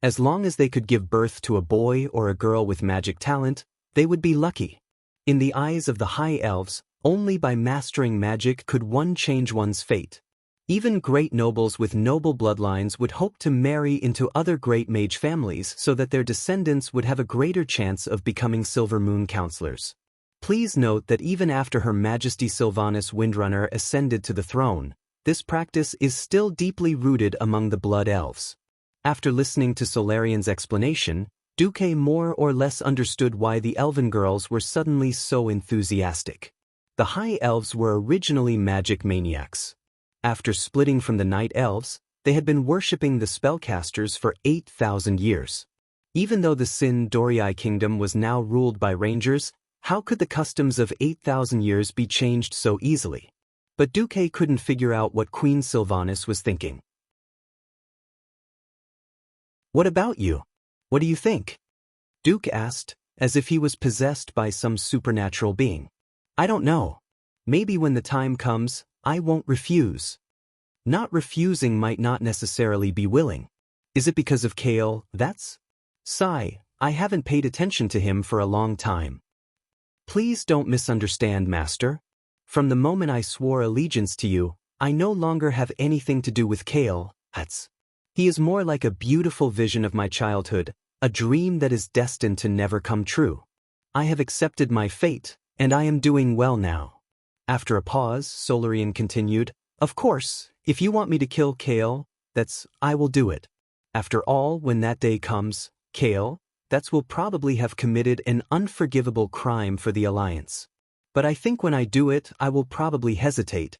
[SPEAKER 1] As long as they could give birth to a boy or a girl with magic talent, they would be lucky. In the eyes of the high elves, only by mastering magic could one change one's fate. Even great nobles with noble bloodlines would hope to marry into other great mage families so that their descendants would have a greater chance of becoming Silver Moon counselors. Please note that even after Her Majesty Sylvanas Windrunner ascended to the throne, this practice is still deeply rooted among the Blood Elves. After listening to Solarian's explanation, Duque more or less understood why the elven girls were suddenly so enthusiastic. The High Elves were originally magic maniacs. After splitting from the Night Elves, they had been worshipping the spellcasters for 8,000 years. Even though the Sin Dorii kingdom was now ruled by rangers, how could the customs of 8,000 years be changed so easily? But Duque couldn't figure out what Queen Sylvanas was thinking. What about you? What do you think? Duke asked, as if he was possessed by some supernatural being. I don't know. Maybe when the time comes, I won't refuse. Not refusing might not necessarily be willing. Is it because of Kale, that's? Sigh, I haven't paid attention to him for a long time. Please don't misunderstand, Master. From the moment I swore allegiance to you, I no longer have anything to do with Kale, that's. He is more like a beautiful vision of my childhood, a dream that is destined to never come true. I have accepted my fate, and I am doing well now. After a pause, Solarian continued, Of course, if you want me to kill Kale, I will do it. After all, when that day comes, Kale, will probably have committed an unforgivable crime for the Alliance. But I think when I do it, I will probably hesitate.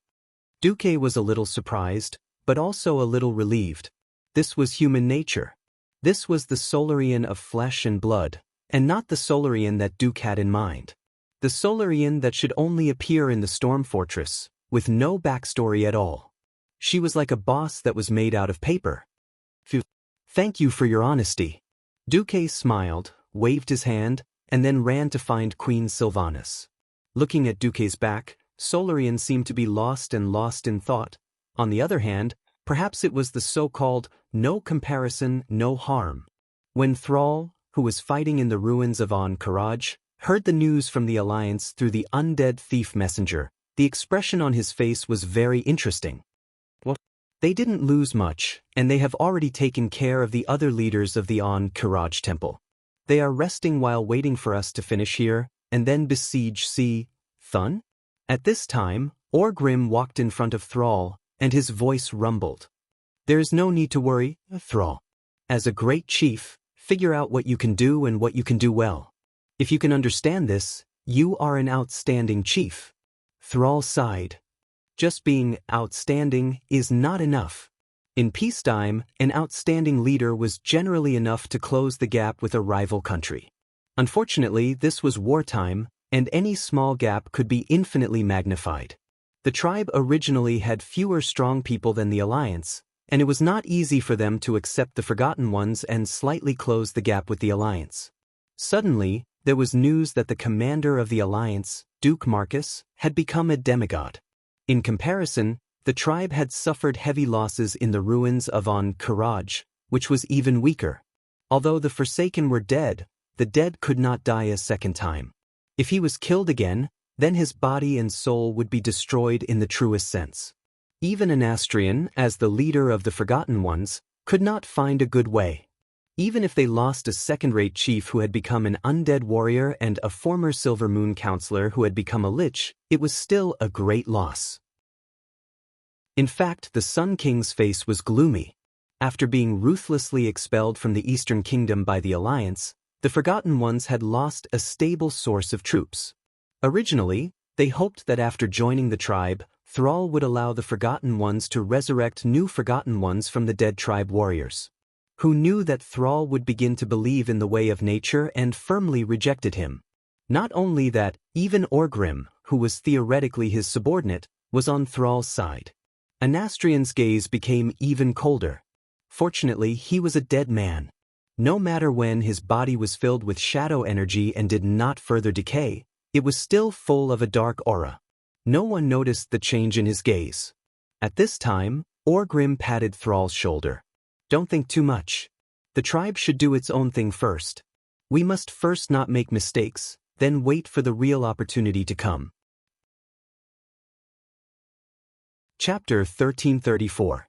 [SPEAKER 1] Duque was a little surprised, but also a little relieved. This was human nature. This was the Solarian of flesh and blood, and not the Solarian that Duke had in mind. The Solarian that should only appear in the Storm Fortress, with no backstory at all. She was like a boss that was made out of paper. Phew. Thank you for your honesty. Duque smiled, waved his hand, and then ran to find Queen Sylvanas. Looking at Duque's back, Solarian seemed to be lost in thought. On the other hand, perhaps it was the so-called no comparison, no harm. When Thrall, who was fighting in the ruins of Karaj, heard the news from the Alliance through the undead thief messenger, the expression on his face was very interesting. Well, they didn't lose much, and they have already taken care of the other leaders of the Karaj temple. They are resting while waiting for us to finish here, and then besiege Thun? At this time, Orgrim walked in front of Thrall, and his voice rumbled. There is no need to worry, Thrall. As a great chief, figure out what you can do and what you can do well. If you can understand this, you are an outstanding chief. Thrall sighed. Just being outstanding is not enough. In peacetime, an outstanding leader was generally enough to close the gap with a rival country. Unfortunately, this was wartime, and any small gap could be infinitely magnified. The tribe originally had fewer strong people than the Alliance, and it was not easy for them to accept the Forgotten Ones and slightly close the gap with the Alliance. Suddenly, there was news that the commander of the Alliance, Duke Marcus, had become a demigod. In comparison, the tribe had suffered heavy losses in the ruins of Karaj, which was even weaker. Although the Forsaken were dead, the dead could not die a second time. If he was killed again, then his body and soul would be destroyed in the truest sense. Even Anastrian, as the leader of the Forgotten Ones, could not find a good way. Even if they lost a second-rate chief who had become an undead warrior and a former Silver Moon counselor who had become a lich, it was still a great loss. In fact, the Sun King's face was gloomy. After being ruthlessly expelled from the Eastern Kingdom by the Alliance, the Forgotten Ones had lost a stable source of troops. Originally, they hoped that after joining the tribe, Thrall would allow the Forgotten Ones to resurrect new Forgotten Ones from the dead tribe warriors. Who knew that Thrall would begin to believe in the way of nature and firmly rejected him. Not only that, even Orgrim, who was theoretically his subordinate, was on Thrall's side. Anastrian's gaze became even colder. Fortunately, he was a dead man. No matter when his body was filled with shadow energy and did not further decay, it was still full of a dark aura. No one noticed the change in his gaze. At this time, Orgrim patted Thrall's shoulder. Don't think too much. The tribe should do its own thing first. We must first not make mistakes, then wait for the real opportunity to come. Chapter 1334.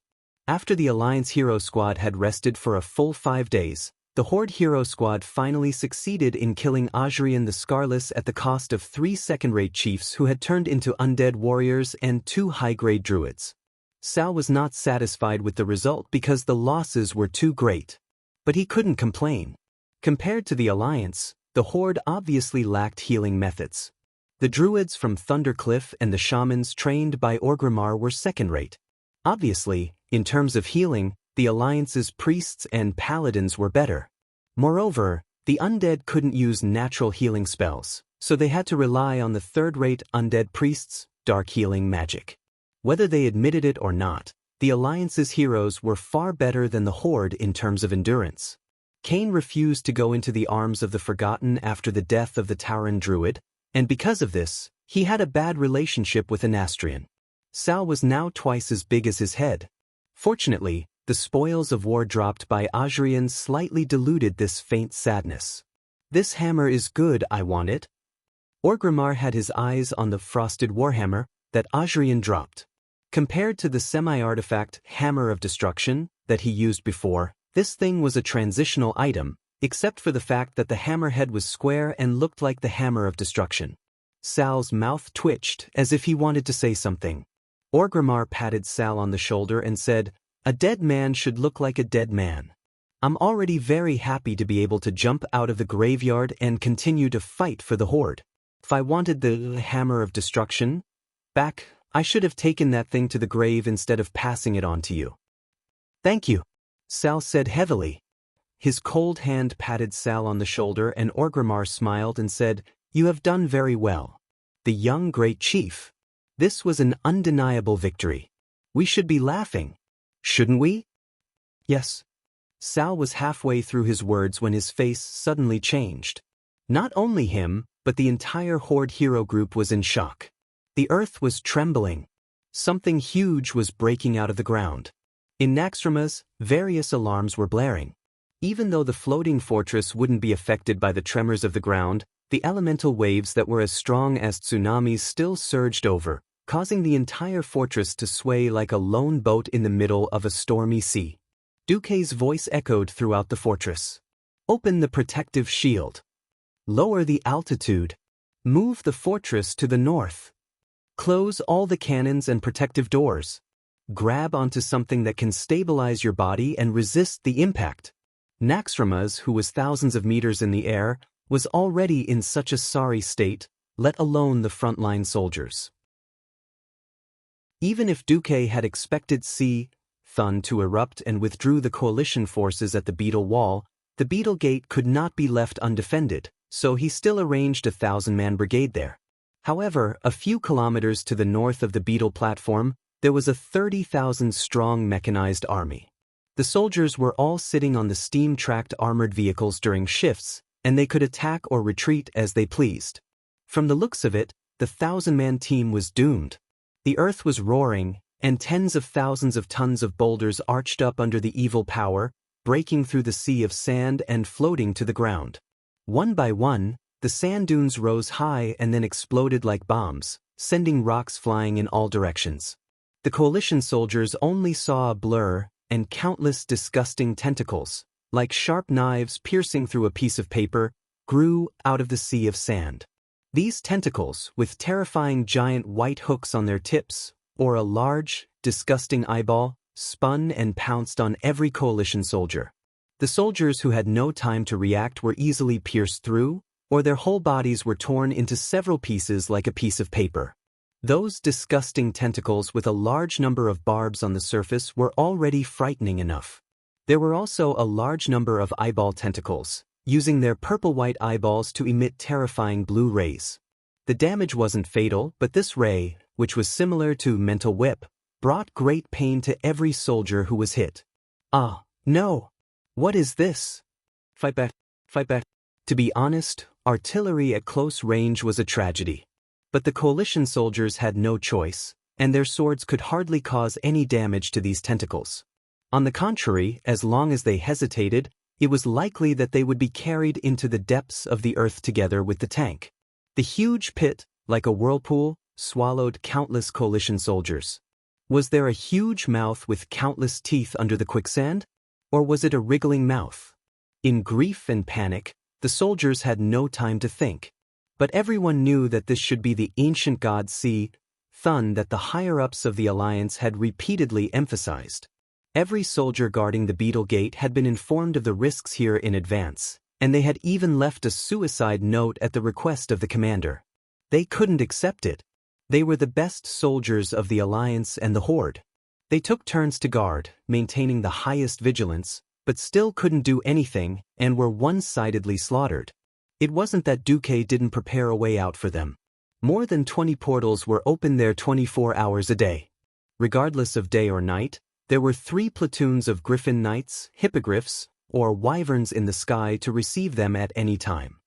[SPEAKER 1] After the Alliance Hero Squad had rested for a full 5 days, the Horde Hero Squad finally succeeded in killing Azrian the Scarless at the cost of 3 second-rate chiefs who had turned into undead warriors and 2 high-grade druids. Sal was not satisfied with the result because the losses were too great. But he couldn't complain. Compared to the Alliance, the Horde obviously lacked healing methods. The druids from Thundercliff and the shamans trained by Orgrimmar were second-rate. Obviously, in terms of healing, the Alliance's priests and paladins were better. Moreover, the undead couldn't use natural healing spells, so they had to rely on the third-rate undead priests' dark healing magic. Whether they admitted it or not, the Alliance's heroes were far better than the Horde in terms of endurance. Cain refused to go into the arms of the Forgotten after the death of the Tauren druid, and because of this, he had a bad relationship with Anastrian. Sal was now twice as big as his head. Fortunately, the spoils of war dropped by Azrian slightly diluted this faint sadness. This hammer is good, I want it. Orgrimmar had his eyes on the frosted warhammer that Azrian dropped. Compared to the semi-artifact Hammer of Destruction that he used before, this thing was a transitional item, except for the fact that the hammerhead was square and looked like the Hammer of Destruction. Sal's mouth twitched as if he wanted to say something. Orgrimmar patted Sal on the shoulder and said, "A dead man should look like a dead man. I'm already very happy to be able to jump out of the graveyard and continue to fight for the Horde. If I wanted the Hammer of Destruction back, I should have taken that thing to the grave instead of passing it on to you." "Thank you," Sal said heavily. His cold hand patted Sal on the shoulder and Orgrimmar smiled and said, "You have done very well. The young great chief. This was an undeniable victory. We should be laughing. Shouldn't we?" "Yes." Sal was halfway through his words when his face suddenly changed. Not only him, but the entire Horde hero group was in shock. The earth was trembling. Something huge was breaking out of the ground. In Naxxramas, various alarms were blaring. Even though the floating fortress wouldn't be affected by the tremors of the ground, the elemental waves that were as strong as tsunamis still surged over, causing the entire fortress to sway like a lone boat in the middle of a stormy sea. Duque's voice echoed throughout the fortress. "Open the protective shield. Lower the altitude. Move the fortress to the north. Close all the cannons and protective doors. Grab onto something that can stabilize your body and resist the impact." Naxxramas, who was thousands of meters in the air, was already in such a sorry state, let alone the frontline soldiers. Even if Duque had expected Thun to erupt and withdrew the coalition forces at the Beetle Wall, the Beetle Gate could not be left undefended, so he still arranged a 1,000-man brigade there. However, a few kilometers to the north of the Beetle platform, there was a 30,000-strong mechanized army. The soldiers were all sitting on the steam-tracked armored vehicles during shifts, and they could attack or retreat as they pleased. From the looks of it, the 1,000-man team was doomed. The earth was roaring, and tens of thousands of tons of boulders arched up under the evil power, breaking through the sea of sand and floating to the ground. One by one, the sand dunes rose high and then exploded like bombs, sending rocks flying in all directions. The coalition soldiers only saw a blur, and countless disgusting tentacles, like sharp knives piercing through a piece of paper, grew out of the sea of sand. These tentacles, with terrifying giant white hooks on their tips, or a large, disgusting eyeball, spun and pounced on every coalition soldier. The soldiers who had no time to react were easily pierced through, or their whole bodies were torn into several pieces like a piece of paper. Those disgusting tentacles with a large number of barbs on the surface were already frightening enough. There were also a large number of eyeball tentacles, using their purple-white eyeballs to emit terrifying blue rays. The damage wasn't fatal, but this ray, which was similar to mental whip, brought great pain to every soldier who was hit. "Ah, no! What is this? Fight back, fight back." To be honest, artillery at close range was a tragedy. But the coalition soldiers had no choice, and their swords could hardly cause any damage to these tentacles. On the contrary, as long as they hesitated, it was likely that they would be carried into the depths of the earth together with the tank. The huge pit, like a whirlpool, swallowed countless coalition soldiers. Was there a huge mouth with countless teeth under the quicksand? Or was it a wriggling mouth? In grief and panic, the soldiers had no time to think. But everyone knew that this should be the ancient god Thun that the higher-ups of the Alliance had repeatedly emphasized. Every soldier guarding the Beetle Gate had been informed of the risks here in advance, and they had even left a suicide note at the request of the commander. They couldn't accept it. They were the best soldiers of the Alliance and the Horde. They took turns to guard, maintaining the highest vigilance, but still couldn't do anything and were one-sidedly slaughtered. It wasn't that Duque didn't prepare a way out for them. More than 20 portals were open there 24 hours a day. Regardless of day or night, there were 3 platoons of Griffin Knights, Hippogriffs, or Wyverns in the sky to receive them at any time.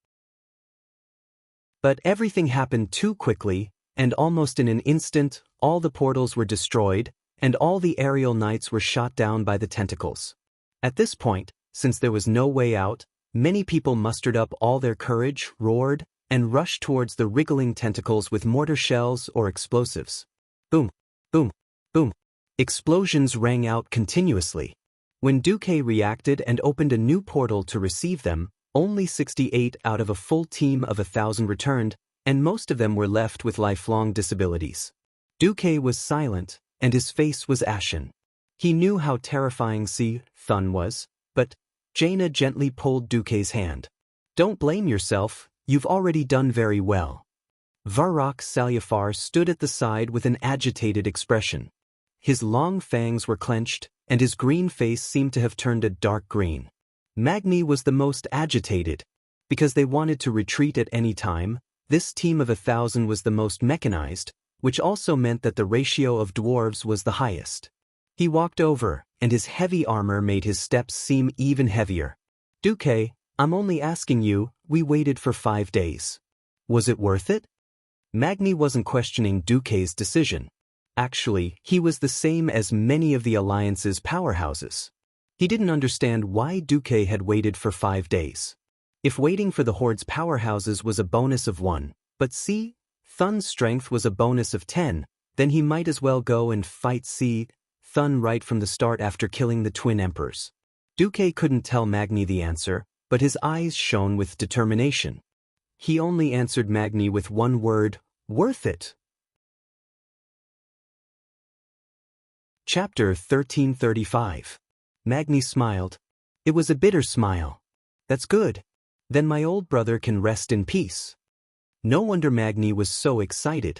[SPEAKER 1] But everything happened too quickly, and almost in an instant, all the portals were destroyed, and all the aerial knights were shot down by the tentacles. At this point, since there was no way out, many people mustered up all their courage, roared, and rushed towards the wriggling tentacles with mortar shells or explosives. Boom, boom, boom. Explosions rang out continuously. When Duque reacted and opened a new portal to receive them, only 68 out of a full team of 1,000 returned, and most of them were left with lifelong disabilities. Duque was silent, and his face was ashen. He knew how terrifying Thun was, but Jaina gently pulled Duque's hand. "Don't blame yourself, you've already done very well." Varrock Salyafar stood at the side with an agitated expression. His long fangs were clenched, and his green face seemed to have turned a dark green. Magni was the most agitated. Because they wanted to retreat at any time, this team of 1,000 was the most mechanized, which also meant that the ratio of dwarves was the highest. He walked over, and his heavy armor made his steps seem even heavier. Duque, I'm only asking you, we waited for 5 days. Was it worth it? Magni wasn't questioning Duque's decision. Actually, he was the same as many of the Alliance's powerhouses. He didn't understand why Duque had waited for 5 days. If waiting for the Horde's powerhouses was a bonus of 1, but C. Thun's strength was a bonus of 10, then he might as well go and fight C. Thun right from the start after killing the twin emperors. Duque couldn't tell Magni the answer, but his eyes shone with determination. He only answered Magni with one word, worth it. Chapter 1335. Magni smiled. It was a bitter smile. That's good. Then my old brother can rest in peace. No wonder Magni was so excited.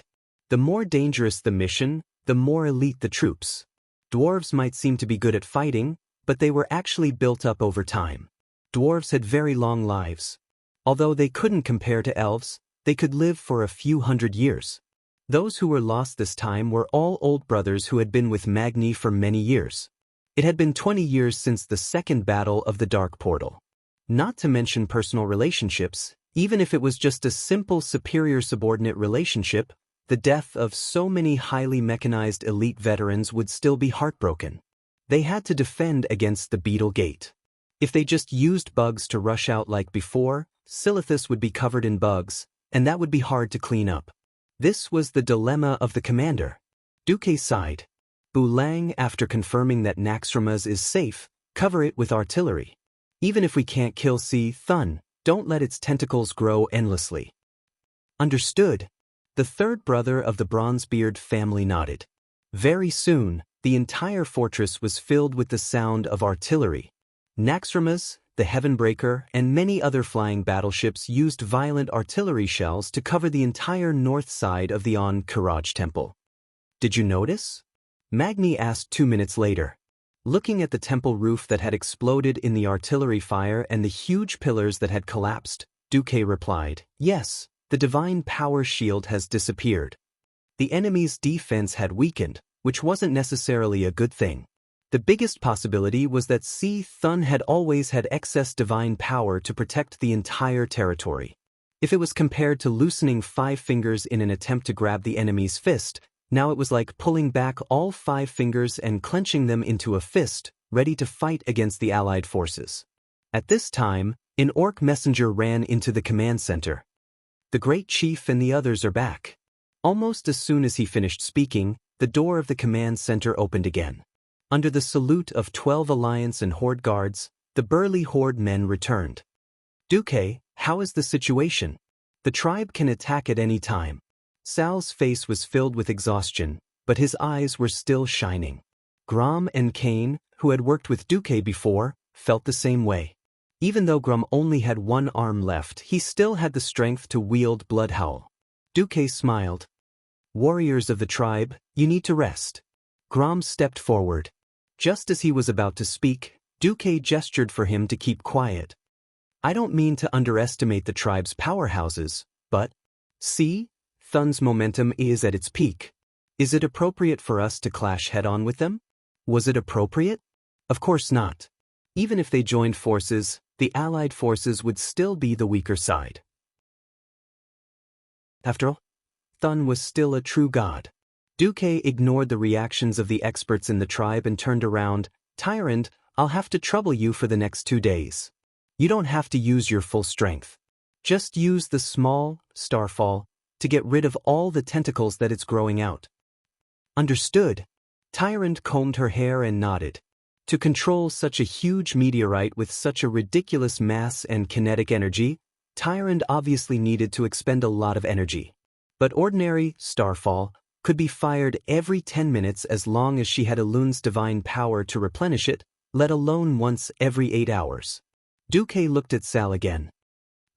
[SPEAKER 1] The more dangerous the mission, the more elite the troops. Dwarves might seem to be good at fighting, but they were actually built up over time. Dwarves had very long lives. Although they couldn't compare to elves, they could live for a few hundred years. Those who were lost this time were all old brothers who had been with Magni for many years. It had been 20 years since the second battle of the Dark Portal. Not to mention personal relationships, even if it was just a simple superior-subordinate relationship, the death of so many highly mechanized elite veterans would still be heartbroken. They had to defend against the Beetle Gate. If they just used bugs to rush out like before, Silithus would be covered in bugs, and that would be hard to clean up. This was the dilemma of the commander. Duque sighed. Bulang, after confirming that Naxxramas is safe, cover it with artillery. Even if we can't kill C. Thun, don't let its tentacles grow endlessly. Understood. The third brother of the Bronzebeard family nodded. Very soon, the entire fortress was filled with the sound of artillery. Naxxramas, the Heavenbreaker, and many other flying battleships used violent artillery shells to cover the entire north side of the Karaj temple. Did you notice? Magni asked 2 minutes later. Looking at the temple roof that had exploded in the artillery fire and the huge pillars that had collapsed, Duque replied, yes. The divine power shield has disappeared. The enemy's defense had weakened, which wasn't necessarily a good thing. The biggest possibility was that C. Thun had always had excess divine power to protect the entire territory. If it was compared to loosening 5 fingers in an attempt to grab the enemy's fist, now it was like pulling back all 5 fingers and clenching them into a fist, ready to fight against the allied forces. At this time, an orc messenger ran into the command center. The Great Chief and the others are back. Almost as soon as he finished speaking, the door of the command center opened again. Under the salute of 12 Alliance and Horde guards, the burly Horde men returned. Duque, how is the situation? The tribe can attack at any time. Sal's face was filled with exhaustion, but his eyes were still shining. Grom and Kane, who had worked with Duque before, felt the same way. Even though Grom only had 1 arm left, he still had the strength to wield Bloodhowl. Duque smiled. Warriors of the tribe, you need to rest. Grom stepped forward. Just as he was about to speak, Duque gestured for him to keep quiet. I don't mean to underestimate the tribe's powerhouses, but, see, Thun's momentum is at its peak. Is it appropriate for us to clash head-on with them? Was it appropriate? Of course not. Even if they joined forces, the allied forces would still be the weaker side. After all, Thun was still a true god. Duque ignored the reactions of the experts in the tribe and turned around. Tyrant, I'll have to trouble you for the next 2 days. You don't have to use your full strength. Just use the small, starfall, to get rid of all the tentacles that it's growing out. Understood. Tyrant combed her hair and nodded. To control such a huge meteorite with such a ridiculous mass and kinetic energy, Tyrant obviously needed to expend a lot of energy. But ordinary starfall could be fired every 10 minutes as long as she had Elun's divine power to replenish it, let alone once every 8 hours. Duque looked at Sal again.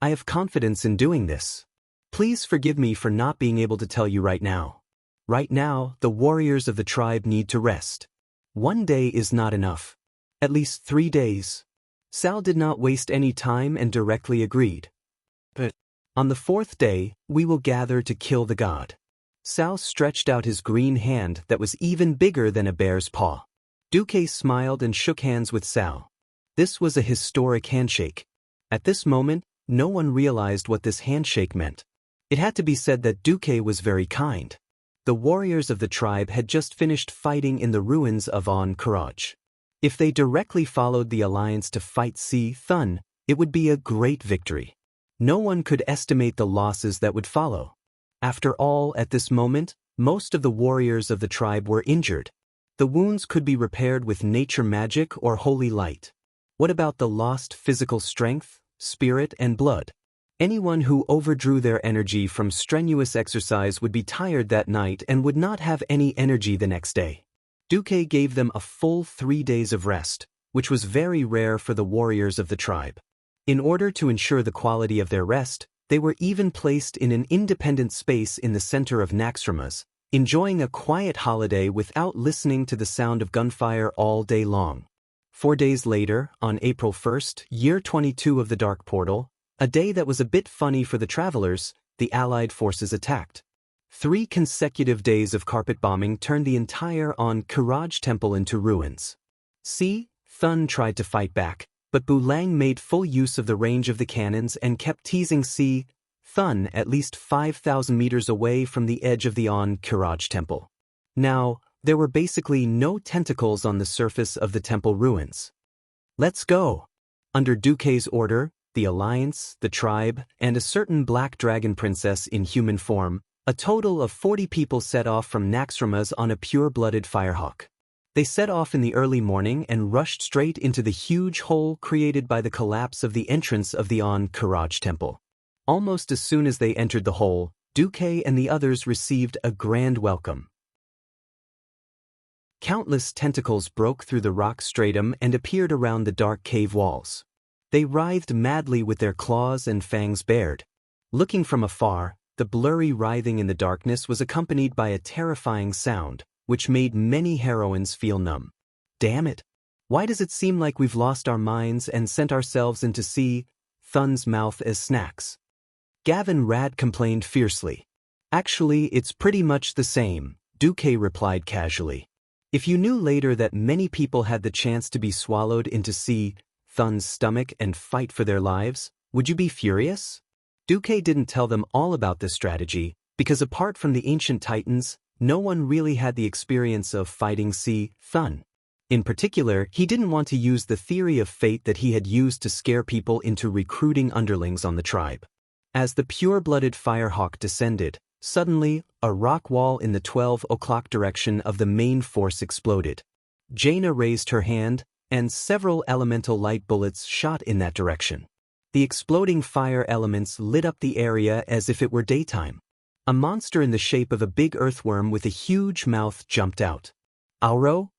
[SPEAKER 1] I have confidence in doing this. Please forgive me for not being able to tell you right now. Right now, the warriors of the tribe need to rest. 1 day is not enough. At least 3 days. Sal did not waste any time and directly agreed. But on the fourth day, we will gather to kill the god. Sal stretched out his green hand that was even bigger than a bear's paw. Duque smiled and shook hands with Sal. This was a historic handshake. At this moment, no one realized what this handshake meant. It had to be said that Duque was very kind. The warriors of the tribe had just finished fighting in the ruins of Karaj. If they directly followed the alliance to fight Thun, it would be a great victory. No one could estimate the losses that would follow. After all, at this moment, most of the warriors of the tribe were injured. The wounds could be repaired with nature magic or holy light. What about the lost physical strength, spirit, and blood? Anyone who overdrew their energy from strenuous exercise would be tired that night and would not have any energy the next day. Duque gave them a full 3 days of rest, which was very rare for the warriors of the tribe. In order to ensure the quality of their rest, they were even placed in an independent space in the center of Naxxramas, enjoying a quiet holiday without listening to the sound of gunfire all day long. 4 days later, on April 1st, year 22 of the Dark Portal, a day that was a bit funny for the travelers, the Allied forces attacked. 3 consecutive days of carpet bombing turned the entire Karaj temple into ruins. Thun tried to fight back, but Bulang made full use of the range of the cannons and kept teasing Thun at least 5,000 meters away from the edge of the Karaj temple. Now, there were basically no tentacles on the surface of the temple ruins. Let's go! Under Duque's order, the Alliance, the tribe, and a certain black dragon princess in human form, a total of 40 people set off from Naxxramas on a pure-blooded firehawk. They set off in the early morning and rushed straight into the huge hole created by the collapse of the entrance of the Karaj temple. Almost as soon as they entered the hole, Duque and the others received a grand welcome. Countless tentacles broke through the rock stratum and appeared around the dark cave walls. They writhed madly with their claws and fangs bared. Looking from afar, the blurry writhing in the darkness was accompanied by a terrifying sound, which made many heroines feel numb. Damn it! Why does it seem like we've lost our minds and sent ourselves into Thun's mouth as snacks? Gavin Rad complained fiercely. Actually, it's pretty much the same, Duque replied casually. If you knew later that many people had the chance to be swallowed into Thun's stomach and fight for their lives, would you be furious? Duque didn't tell them all about this strategy, because apart from the ancient titans, no one really had the experience of fighting Thun. In particular, he didn't want to use the theory of fate that he had used to scare people into recruiting underlings on the tribe. As the pure-blooded firehawk descended, suddenly, a rock wall in the 12 o'clock direction of the main force exploded. Jaina raised her hand, and several elemental light bullets shot in that direction. The exploding fire elements lit up the area as if it were daytime. A monster in the shape of a big earthworm with a huge mouth jumped out. Auro?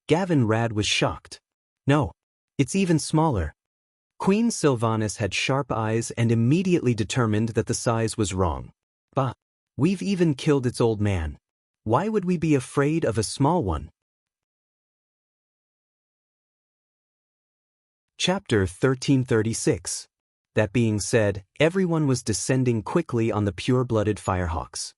[SPEAKER 1] Gavin Rad was shocked. No, it's even smaller. Queen Sylvanas had sharp eyes and immediately determined that the size was wrong. Bah, we've even killed its old man. Why would we be afraid of a small one? Chapter 1336. That being said, everyone was descending quickly on the pure-blooded firehawks.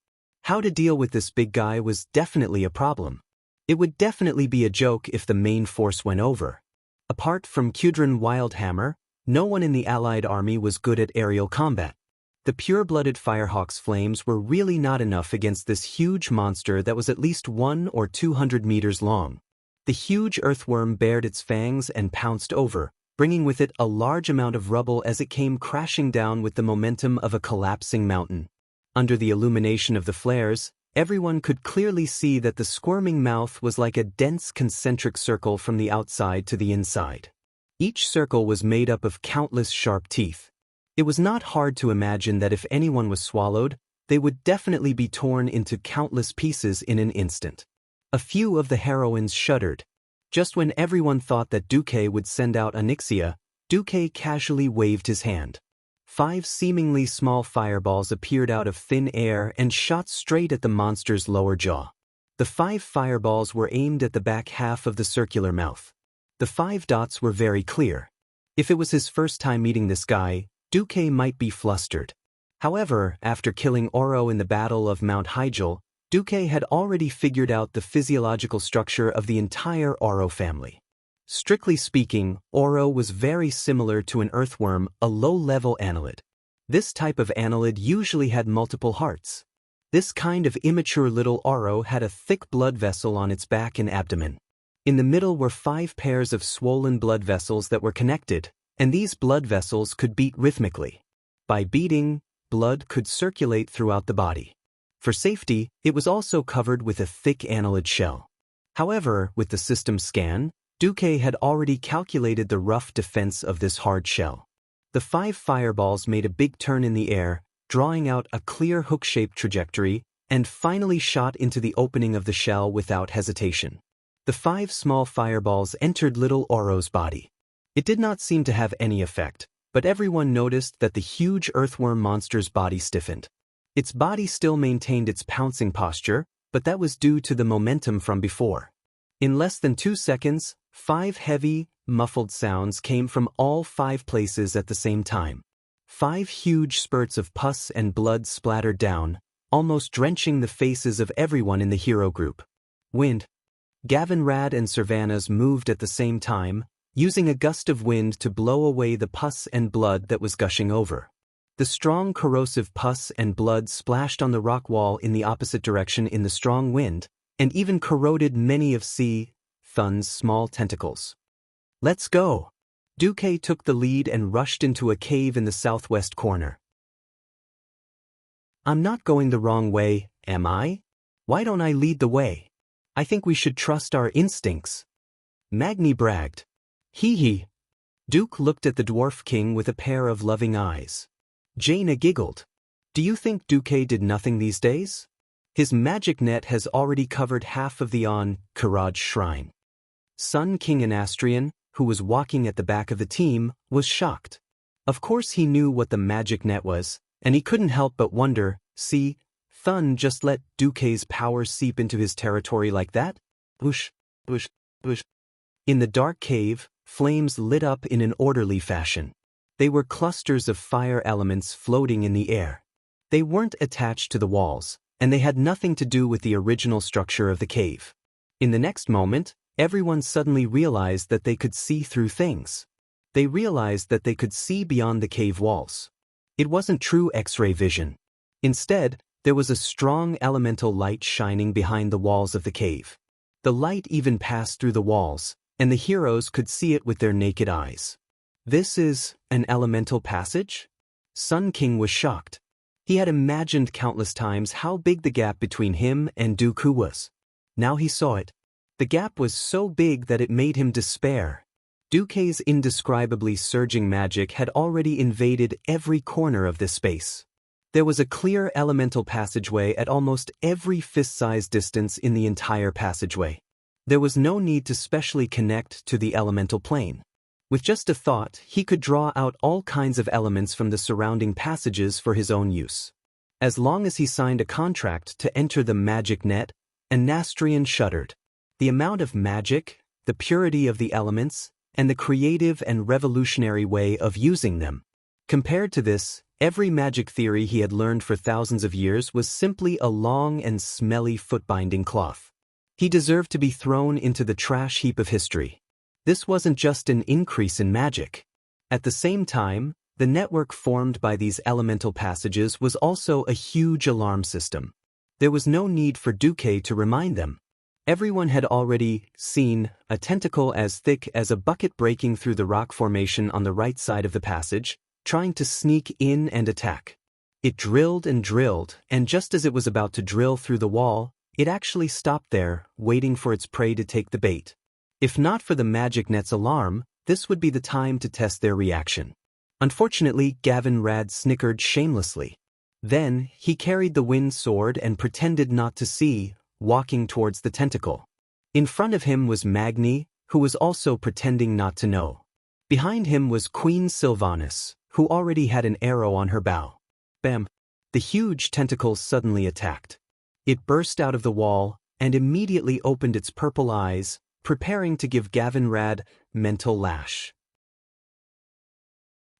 [SPEAKER 1] How to deal with this big guy was definitely a problem. It would definitely be a joke if the main force went over. Apart from Kudrin Wildhammer, no one in the Allied army was good at aerial combat. The pure-blooded firehawk's flames were really not enough against this huge monster that was at least 100 or 200 meters long. The huge earthworm bared its fangs and pounced over, bringing with it a large amount of rubble as it came crashing down with the momentum of a collapsing mountain. Under the illumination of the flares, everyone could clearly see that the squirming mouth was like a dense concentric circle from the outside to the inside. Each circle was made up of countless sharp teeth. It was not hard to imagine that if anyone was swallowed, they would definitely be torn into countless pieces in an instant. A few of the heroines shuddered. Just when everyone thought that Duque would send out Onyxia, Duque casually waved his hand. 5 seemingly small fireballs appeared out of thin air and shot straight at the monster's lower jaw. The 5 fireballs were aimed at the back half of the circular mouth. The 5 dots were very clear. If it was his first time meeting this guy, Duque might be flustered. However, after killing Oro in the Battle of Mount Hyjal, Duque had already figured out the physiological structure of the entire Oro family. Strictly speaking, Oro was very similar to an earthworm, a low-level annelid. This type of annelid usually had multiple hearts. This kind of immature little Oro had a thick blood vessel on its back and abdomen. In the middle were 5 pairs of swollen blood vessels that were connected, and these blood vessels could beat rhythmically. By beating, blood could circulate throughout the body. For safety, it was also covered with a thick annelid shell. However, with the system scan, Duque had already calculated the rough defense of this hard shell. The 5 fireballs made a big turn in the air, drawing out a clear hook-shaped trajectory, and finally shot into the opening of the shell without hesitation. The 5 small fireballs entered little Oro's body. It did not seem to have any effect, but everyone noticed that the huge earthworm monster's body stiffened. Its body still maintained its pouncing posture, but that was due to the momentum from before. In less than 2 seconds, 5 heavy, muffled sounds came from all 5 places at the same time. 5 huge spurts of pus and blood splattered down, almost drenching the faces of everyone in the hero group. Wind. Gavinrad and Servanas moved at the same time, using a gust of wind to blow away the pus and blood that was gushing over. The strong corrosive pus and blood splashed on the rock wall in the opposite direction in the strong wind, and even corroded many of Thun's small tentacles. "Let's go!" Duque took the lead and rushed into a cave in the southwest corner. "I'm not going the wrong way, am I? Why don't I lead the way? I think we should trust our instincts." Magni bragged. Hee. Duke looked at the Dwarf King with a pair of loving eyes. Jaina giggled. "Do you think Duque did nothing these days? His magic net has already covered half of the Karaj shrine." Sun King Anastrian, who was walking at the back of the team, was shocked. Of course he knew what the magic net was, and he couldn't help but wonder, Thun just let Duque's power seep into his territory like that? Whoosh. In the dark cave, flames lit up in an orderly fashion. They were clusters of fire elements floating in the air. They weren't attached to the walls, and they had nothing to do with the original structure of the cave. In the next moment, everyone suddenly realized that they could see through things. They realized that they could see beyond the cave walls. It wasn't true X-ray vision. Instead, there was a strong elemental light shining behind the walls of the cave. The light even passed through the walls, and the heroes could see it with their naked eyes. "This is an elemental passage?" Sun King was shocked. He had imagined countless times how big the gap between him and Dooku was. Now he saw it. The gap was so big that it made him despair. Duque's indescribably surging magic had already invaded every corner of this space. There was a clear elemental passageway at almost every fist-sized distance in the entire passageway. There was no need to specially connect to the elemental plane. With just a thought, he could draw out all kinds of elements from the surrounding passages for his own use. As long as he signed a contract to enter the magic net, Anastrian shuddered. The amount of magic, the purity of the elements, and the creative and revolutionary way of using them. Compared to this, every magic theory he had learned for thousands of years was simply a long and smelly foot-binding cloth. He deserved to be thrown into the trash heap of history. This wasn't just an increase in magic. At the same time, the network formed by these elemental passages was also a huge alarm system. There was no need for Duque to remind them. Everyone had already seen a tentacle as thick as a bucket breaking through the rock formation on the right side of the passage, trying to sneak in and attack. It drilled, and just as it was about to drill through the wall, it actually stopped there, waiting for its prey to take the bait. If not for the magic net's alarm, this would be the time to test their reaction. Unfortunately, Gavinrad snickered shamelessly. Then, he carried the wind sword and pretended not to see, walking towards the tentacle. In front of him was Magni, who was also pretending not to know. Behind him was Queen Sylvanas, who already had an arrow on her bow. Bam! The huge tentacle suddenly attacked. It burst out of the wall and immediately opened its purple eyes, preparing to give Gavinrad mental lash.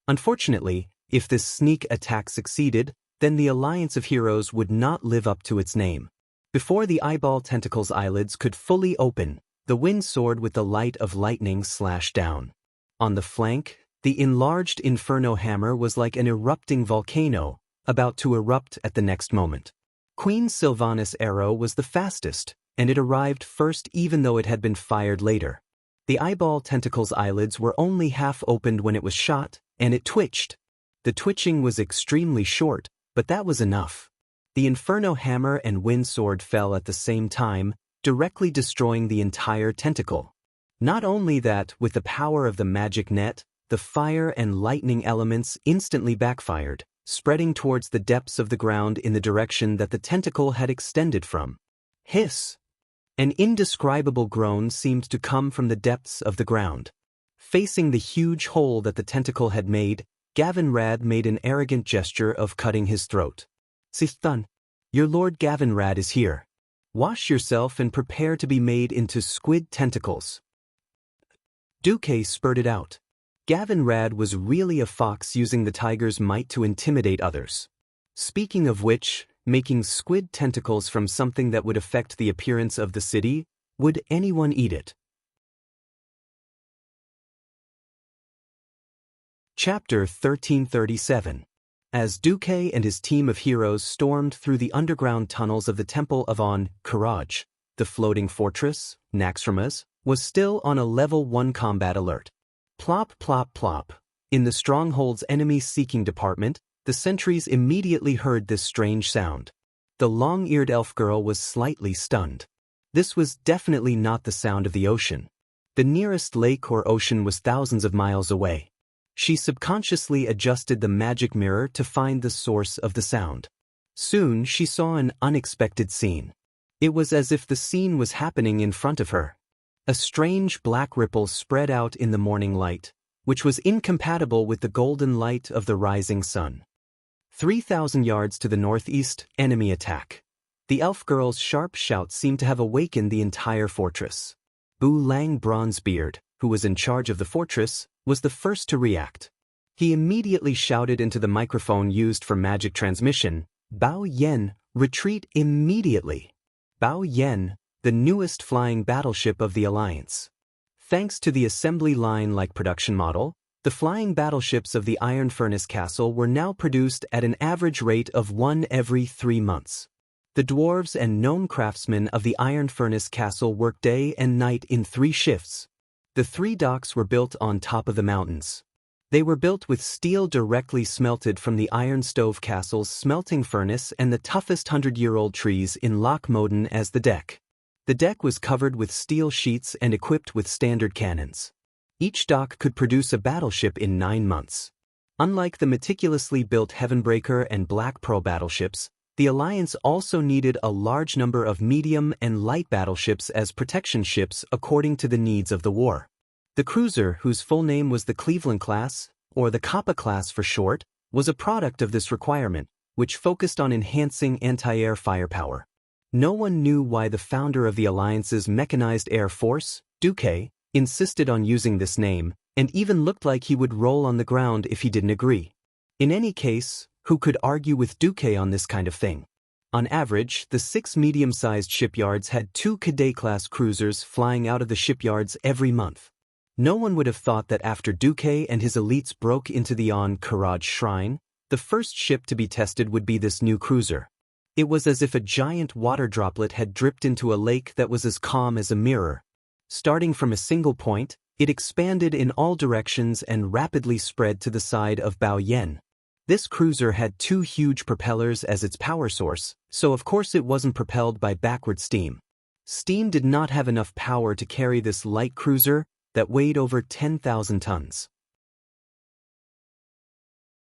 [SPEAKER 1] Unfortunately, if this sneak attack succeeded, then the alliance of heroes would not live up to its name. Before the eyeball tentacle's eyelids could fully open, the wind sword with the light of lightning slashed down. On the flank, the enlarged inferno hammer was like an erupting volcano, about to erupt at the next moment. Queen Sylvanas' arrow was the fastest, and it arrived first even though it had been fired later. The eyeball tentacle's eyelids were only half opened when it was shot, and it twitched. The twitching was extremely short, but that was enough. The inferno hammer and wind sword fell at the same time, directly destroying the entire tentacle. Not only that, with the power of the magic net, the fire and lightning elements instantly backfired, spreading towards the depths of the ground in the direction that the tentacle had extended from. Hiss! An indescribable groan seemed to come from the depths of the ground. Facing the huge hole that the tentacle had made, Gavinrad made an arrogant gesture of cutting his throat. "Sithun, your Lord Gavinrad is here. Wash yourself and prepare to be made into squid tentacles." Duque spurted out. Gavinrad was really a fox using the tiger's might to intimidate others. Speaking of which, making squid tentacles from something that would affect the appearance of the city, would anyone eat it? Chapter 1337. As Duque and his team of heroes stormed through the underground tunnels of the Temple of Karaj, the floating fortress, Naxxramas, was still on a level 1 combat alert. Plop plop plop. In the stronghold's enemy-seeking department, the sentries immediately heard this strange sound. The long-eared elf girl was slightly stunned. This was definitely not the sound of the ocean. The nearest lake or ocean was thousands of miles away. She subconsciously adjusted the magic mirror to find the source of the sound. Soon she saw an unexpected scene. It was as if the scene was happening in front of her. A strange black ripple spread out in the morning light, which was incompatible with the golden light of the rising sun. 3,000 yards to the northeast, enemy attack. The elf girl's sharp shout seemed to have awakened the entire fortress. Bu Lang Bronzebeard, who was in charge of the fortress, was the first to react. He immediately shouted into the microphone used for magic transmission, "Bao Yen, retreat immediately." Bao Yen, the newest flying battleship of the Alliance. Thanks to the assembly line-like production model, the flying battleships of the Iron Furnace Castle were now produced at an average rate of 1 every 3 months. The dwarves and gnome craftsmen of the Iron Furnace Castle worked day and night in 3 shifts. The 3 docks were built on top of the mountains. They were built with steel directly smelted from the Iron Stove Castle's smelting furnace and the toughest 100-year-old trees in Loch Moden as the deck. The deck was covered with steel sheets and equipped with standard cannons. Each dock could produce a battleship in 9 months. Unlike the meticulously built Heavenbreaker and Black Pearl battleships, the Alliance also needed a large number of medium and light battleships as protection ships according to the needs of the war. The cruiser, whose full name was the Cleveland class, or the Kappa class for short, was a product of this requirement, which focused on enhancing anti-air firepower. No one knew why the founder of the Alliance's mechanized air force, Duque, insisted on using this name, and even looked like he would roll on the ground if he didn't agree. In any case, who could argue with Duque on this kind of thing? On average, the 6 medium-sized shipyards had 2 Cadet-class cruisers flying out of the shipyards every month. No one would have thought that after Duque and his elites broke into the Karaj shrine, the first ship to be tested would be this new cruiser. It was as if a giant water droplet had dripped into a lake that was as calm as a mirror. Starting from a single point, it expanded in all directions and rapidly spread to the side of Bao Yen. This cruiser had 2 huge propellers as its power source, so of course it wasn't propelled by backward steam. Steam did not have enough power to carry this light cruiser that weighed over 10,000 tons.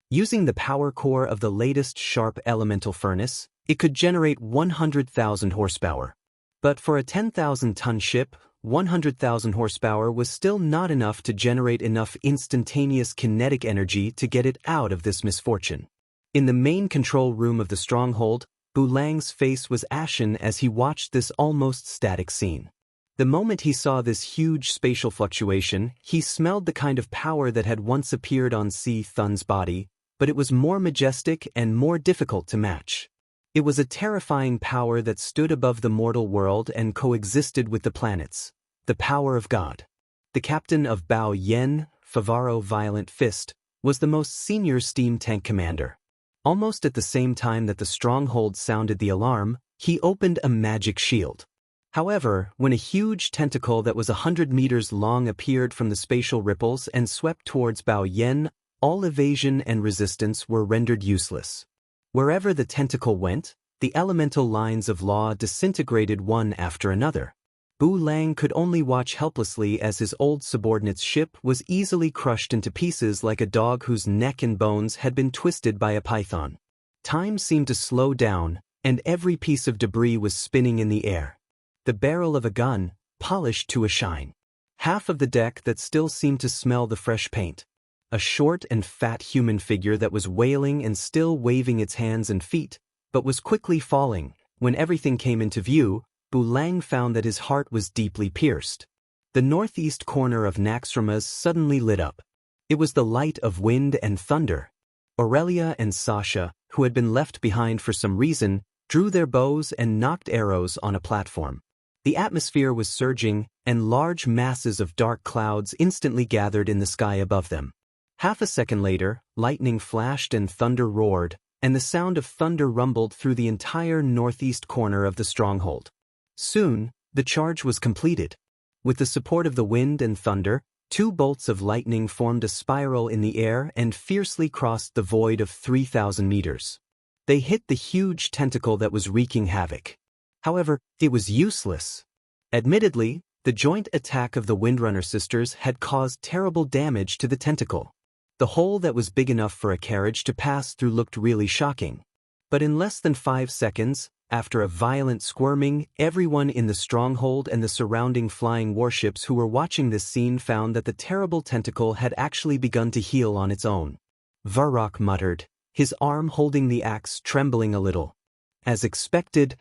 [SPEAKER 1] Using the power core of the latest sharp elemental furnace, it could generate 100,000 horsepower. But for a 10,000-ton ship, 100,000 horsepower was still not enough to generate enough instantaneous kinetic energy to get it out of this misfortune. In the main control room of the stronghold, Bulang's face was ashen as he watched this almost static scene. The moment he saw this huge spatial fluctuation, he smelled the kind of power that had once appeared on Si Thun's body, but it was more majestic and more difficult to match. It was a terrifying power that stood above the mortal world and coexisted with the planets. The power of God. The captain of Bao Yen, Favaro Violent Fist, was the most senior steam tank commander. Almost at the same time that the stronghold sounded the alarm, he opened a magic shield. However, when a huge tentacle that was 100 meters long appeared from the spatial ripples and swept towards Bao Yen, all evasion and resistance were rendered useless. Wherever the tentacle went, the elemental lines of law disintegrated one after another. Bu Lang could only watch helplessly as his old subordinate's ship was easily crushed into pieces like a dog whose neck and bones had been twisted by a python. Time seemed to slow down, and every piece of debris was spinning in the air. The barrel of a gun, polished to a shine. Half of the deck that still seemed to smell the fresh paint. A short and fat human figure that was wailing and still waving its hands and feet, but was quickly falling. When everything came into view, Bu Lang found that his heart was deeply pierced. The northeast corner of Naxxramas suddenly lit up. It was the light of wind and thunder. Aurelia and Sasha, who had been left behind for some reason, drew their bows and knocked arrows on a platform. The atmosphere was surging, and large masses of dark clouds instantly gathered in the sky above them. Half a second later, lightning flashed and thunder roared, and the sound of thunder rumbled through the entire northeast corner of the stronghold. Soon, the charge was completed. With the support of the wind and thunder, 2 bolts of lightning formed a spiral in the air and fiercely crossed the void of 3,000 meters. They hit the huge tentacle that was wreaking havoc. However, it was useless. Admittedly, the joint attack of the Windrunner sisters had caused terrible damage to the tentacle. The hole that was big enough for a carriage to pass through looked really shocking. But in less than 5 seconds, after a violent squirming, everyone in the stronghold and the surrounding flying warships who were watching this scene found that the terrible tentacle had actually begun to heal on its own. Varrock muttered, his arm holding the axe trembling a little. As expected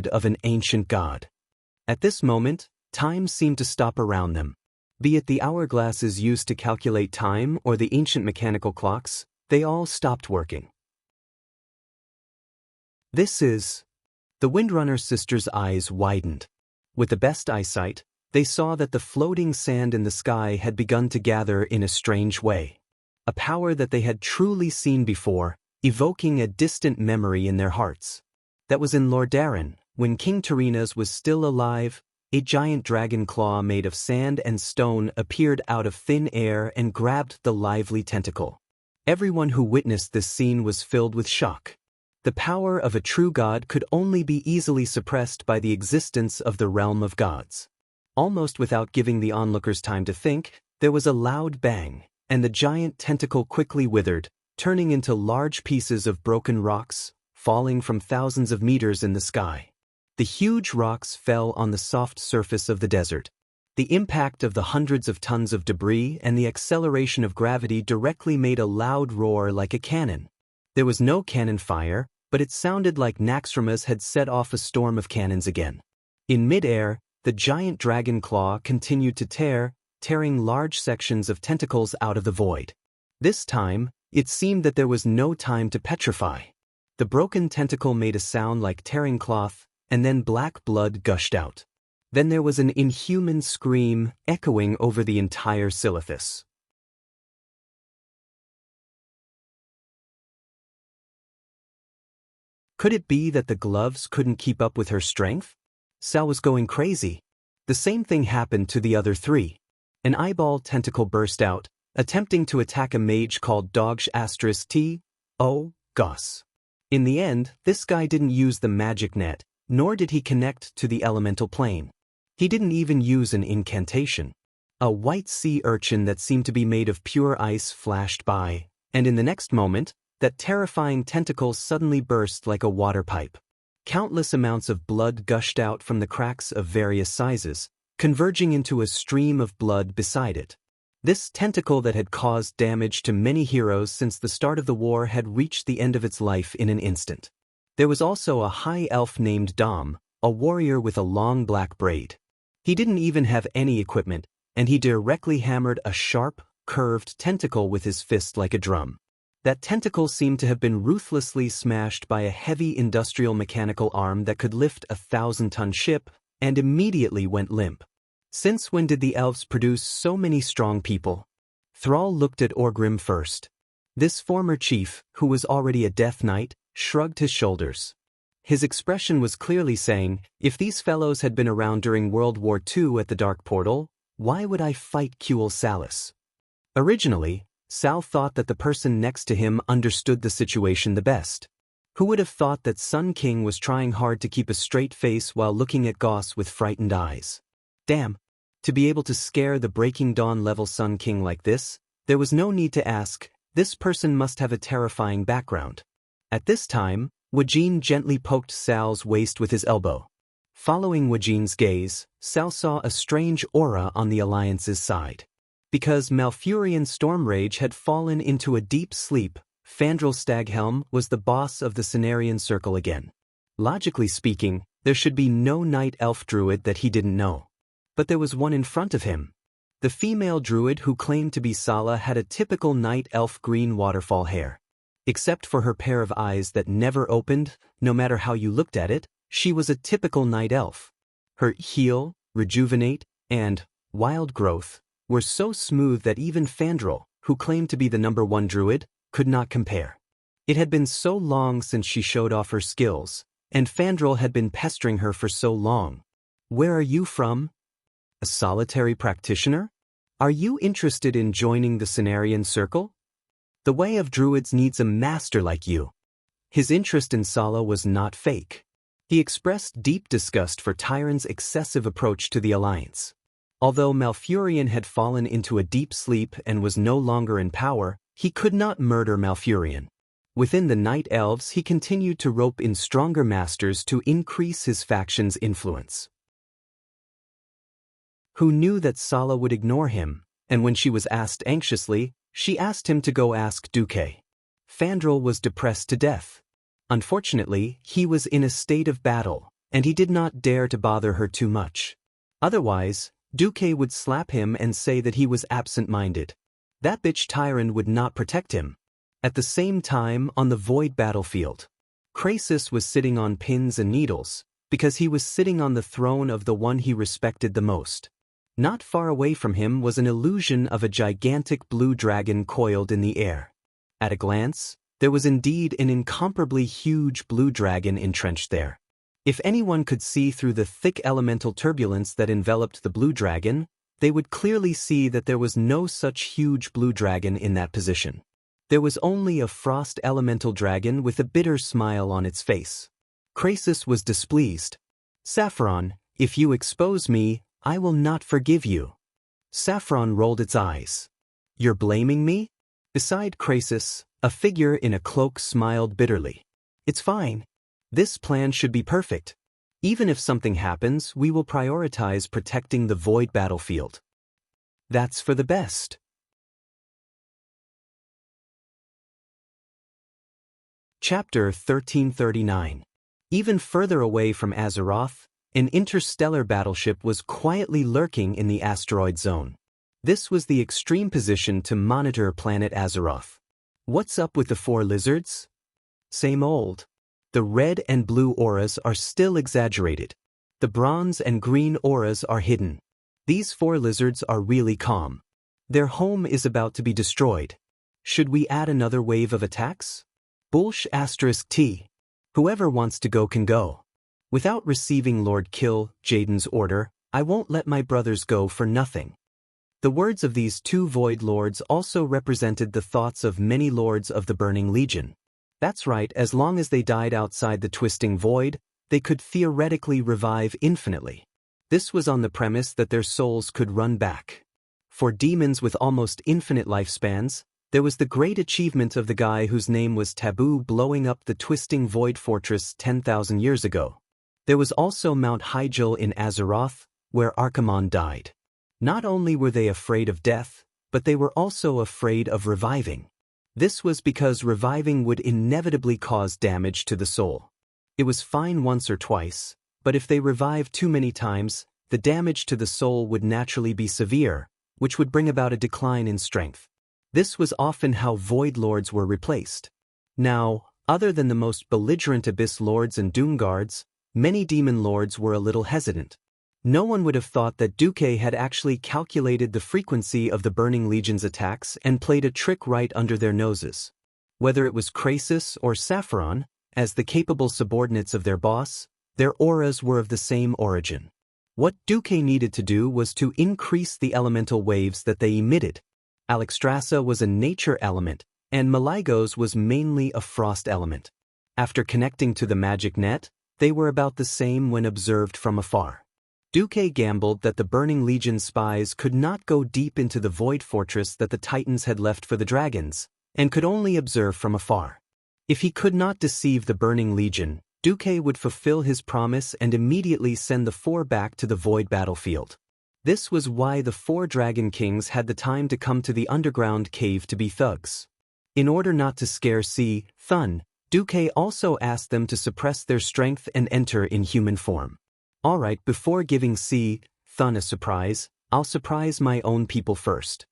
[SPEAKER 1] of an ancient god. At this moment, time seemed to stop around them. Be it the hourglasses used to calculate time or the ancient mechanical clocks, they all stopped working. This is... The Windrunner sisters' eyes widened. With the best eyesight, they saw that the floating sand in the sky had begun to gather in a strange way. A power that they had truly seen before, evoking a distant memory in their hearts. That was in Lordaeron, when King Tyrrhena's was still alive, a giant dragon claw made of sand and stone appeared out of thin air and grabbed the lively tentacle. Everyone who witnessed this scene was filled with shock. The power of a true god could only be easily suppressed by the existence of the realm of gods. Almost without giving the onlookers time to think, there was a loud bang, and the giant tentacle quickly withered, turning into large pieces of broken rocks, falling from thousands of meters in the sky. The huge rocks fell on the soft surface of the desert. The impact of the hundreds of tons of debris and the acceleration of gravity directly made a loud roar like a cannon. There was no cannon fire, but it sounded like Naxxramas had set off a storm of cannons again. In mid-air, the giant dragon claw continued to tearing large sections of tentacles out of the void. This time, it seemed that there was no time to petrify. The broken tentacle made a sound like tearing cloth, and then black blood gushed out. Then there was an inhuman scream echoing over the entire Silithus. Could it be that the gloves couldn't keep up with her strength? Sal was going crazy. The same thing happened to the other 3. An eyeball tentacle burst out, attempting to attack a mage called Dogsh *T. O. Goss. In the end, this guy didn't use the magic net, nor did he connect to the elemental plane. He didn't even use an incantation. A white sea urchin that seemed to be made of pure ice flashed by, and in the next moment, that terrifying tentacle suddenly burst like a water pipe. Countless amounts of blood gushed out from the cracks of various sizes, converging into a stream of blood beside it. This tentacle that had caused damage to many heroes since the start of the war had reached the end of its life in an instant. There was also a high elf named Dom, a warrior with a long black braid. He didn't even have any equipment, and he directly hammered a sharp, curved tentacle with his fist like a drum. That tentacle seemed to have been ruthlessly smashed by a heavy industrial mechanical arm that could lift a 1,000-ton ship, and immediately went limp. Since when did the elves produce so many strong people? Thrall looked at Orgrim first. This former chief, who was already a Death Knight, shrugged his shoulders. His expression was clearly saying, if these fellows had been around during World War II at the Dark Portal, why would I fight Kuel Salis? Originally, Sal thought that the person next to him understood the situation the best. Who would have thought that Sun King was trying hard to keep a straight face while looking at Goss with frightened eyes? Damn, to be able to scare the Breaking Dawn level Sun King like this, there was no need to ask, this person must have a terrifying background. At this time, Wajin gently poked Sal's waist with his elbow. Following Wajin's gaze, Sal saw a strange aura on the Alliance's side. Because Malfurion Stormrage had fallen into a deep sleep, Fandral Staghelm was the boss of the Cenarian Circle again. Logically speaking, there should be no Night Elf Druid that he didn't know. But there was one in front of him. The female Druid who claimed to be Sala had a typical Night Elf green waterfall hair. Except for her pair of eyes that never opened, no matter how you looked at it, she was a typical Night Elf. Her heal, rejuvenate, and wild growth were so smooth that even Fandral, who claimed to be the #1 Druid, could not compare. It had been so long since she showed off her skills, and Fandral had been pestering her for so long. Where are you from? A solitary practitioner? Are you interested in joining the Cenarian Circle? The way of Druids needs a master like you. His interest in Sala was not fake. He expressed deep disgust for Tyron's excessive approach to the Alliance. Although Malfurion had fallen into a deep sleep and was no longer in power, he could not murder Malfurion. Within the Night Elves, he continued to rope in stronger masters to increase his faction's influence. Who knew that Sala would ignore him, and when she was asked anxiously, she asked him to go ask Duque. Fandral was depressed to death. Unfortunately, he was in a state of battle, and he did not dare to bother her too much. Otherwise, Duque would slap him and say that he was absent-minded. That bitch Tyron would not protect him. At the same time, on the void battlefield, Krasis was sitting on pins and needles, because he was sitting on the throne of the one he respected the most. Not far away from him was an illusion of a gigantic blue dragon coiled in the air. At a glance, there was indeed an incomparably huge blue dragon entrenched there. If anyone could see through the thick elemental turbulence that enveloped the blue dragon, they would clearly see that there was no such huge blue dragon in that position. There was only a frost elemental dragon with a bitter smile on its face. Krasis was displeased. Saffron, if you expose me, I will not forgive you. Saffron rolled its eyes. You're blaming me? Beside Krasis, a figure in a cloak smiled bitterly. It's fine. This plan should be perfect. Even if something happens, we will prioritize protecting the void battlefield. That's for the best. Chapter 1339. Even further away from Azeroth, an interstellar battleship was quietly lurking in the asteroid zone. This was the extreme position to monitor planet Azeroth. What's up with the 4 lizards? Same old. The red and blue auras are still exaggerated. The bronze and green auras are hidden. These 4 lizards are really calm. Their home is about to be destroyed. Should we add another wave of attacks? Bullsh *T. Whoever wants to go can go. Without receiving Lord Kill Jaden's order, I won't let my brothers go for nothing. The words of these 2 Void Lords also represented the thoughts of many lords of the Burning Legion. That's right, as long as they died outside the Twisting Void, they could theoretically revive infinitely. This was on the premise that their souls could run back. For demons with almost infinite lifespans, there was the great achievement of the guy whose name was Taboo blowing up the Twisting Void Fortress 10,000 years ago. There was also Mount Hyjal in Azeroth, where Archimonde died. Not only were they afraid of death, but they were also afraid of reviving. This was because reviving would inevitably cause damage to the soul. It was fine once or twice, but if they revived too many times, the damage to the soul would naturally be severe, which would bring about a decline in strength. This was often how Void Lords were replaced. Now, other than the most belligerent Abyss Lords and Doom Guards, many Demon Lords were a little hesitant. No one would have thought that Duque had actually calculated the frequency of the Burning Legion's attacks and played a trick right under their noses. Whether it was Krasis or Sapphiron, as the capable subordinates of their boss, their auras were of the same origin. What Duque needed to do was to increase the elemental waves that they emitted. Alexstrasza was a nature element, and Maligos was mainly a frost element. After connecting to the magic net, they were about the same when observed from afar. Duque gambled that the Burning Legion spies could not go deep into the Void Fortress that the Titans had left for the dragons, and could only observe from afar. If he could not deceive the Burning Legion, Duque would fulfill his promise and immediately send the four back to the Void battlefield. This was why the four Dragon Kings had the time to come to the underground cave to be thugs. In order not to scare Thun, Duque also asked them to suppress their strength and enter in human form. Alright, before giving Thun a surprise, I'll surprise my own people first.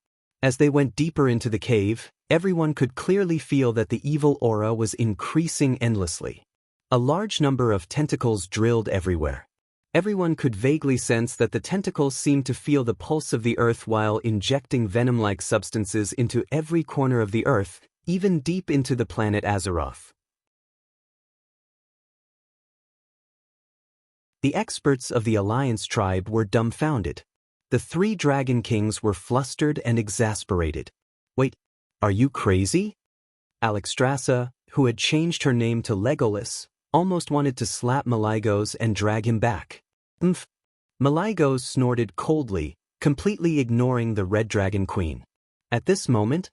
[SPEAKER 1] As they went deeper into the cave, everyone could clearly feel that the evil aura was increasing endlessly. A large number of tentacles drilled everywhere. Everyone could vaguely sense that the tentacles seemed to feel the pulse of the earth while injecting venom-like substances into every corner of the earth, even deep into the planet Azeroth. The experts of the Alliance tribe were dumbfounded. The three Dragon Kings were flustered and exasperated. Wait, are you crazy? Alexstrasza, who had changed her name to Legolas, almost wanted to slap Maligos and drag him back. Maligos snorted coldly, completely ignoring the Red Dragon Queen. At this moment,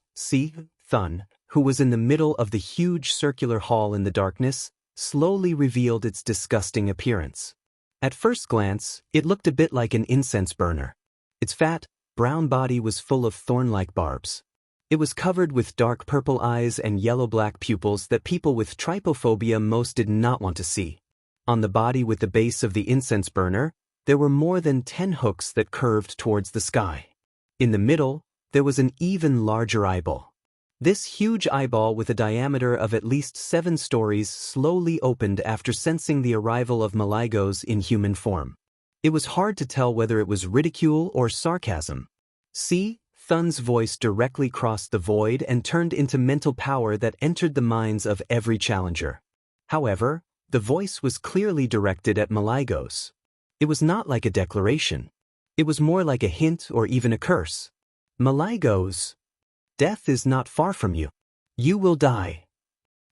[SPEAKER 1] Thun, who was in the middle of the huge circular hall in the darkness, slowly revealed its disgusting appearance. At first glance, it looked a bit like an incense burner. Its fat, brown body was full of thorn-like barbs. It was covered with dark purple eyes and yellow-black pupils that people with trypophobia most did not want to see. On the body with the base of the incense burner, there were more than 10 hooks that curved towards the sky. In the middle, there was an even larger eyeball. This huge eyeball with a diameter of at least 7 stories slowly opened after sensing the arrival of Maligos in human form. It was hard to tell whether it was ridicule or sarcasm. Thun's voice directly crossed the void and turned into mental power that entered the minds of every challenger. However, the voice was clearly directed at Maligos. It was not like a declaration. It was more like a hint or even a curse. Maligos, death is not far from you. You will die.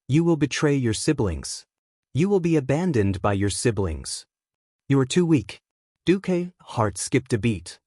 [SPEAKER 1] You will betray your siblings. You will be abandoned by your siblings. You are too weak. Duque's heart skipped a beat.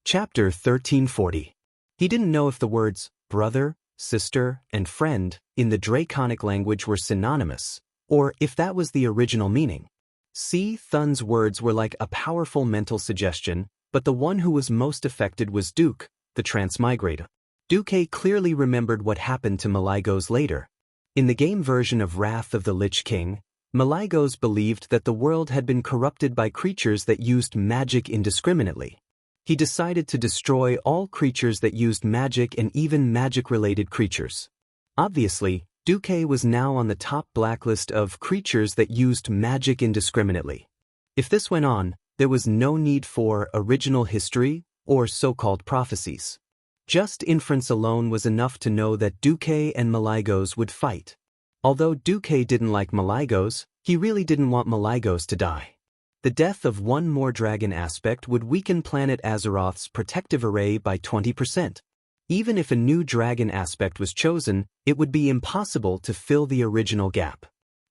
[SPEAKER 1] Chapter 1340. He didn't know if the words brother, sister, and friend in the Draconic language were synonymous, or if that was the original meaning. Thun's words were like a powerful mental suggestion, but the one who was most affected was Duke, the transmigrator. Duque clearly remembered what happened to Maligos later. In the game version of Wrath of the Lich King, Maligos believed that the world had been corrupted by creatures that used magic indiscriminately. He decided to destroy all creatures that used magic and even magic-related creatures. Obviously, Duque was now on the top blacklist of creatures that used magic indiscriminately. If this went on, there was no need for original history or so-called prophecies. Just inference alone was enough to know that Duque and Maligos would fight. Although Duque didn't like Maligos, he really didn't want Maligos to die. The death of one more dragon aspect would weaken planet Azeroth's protective array by 20%. Even if a new dragon aspect was chosen, it would be impossible to fill the original gap.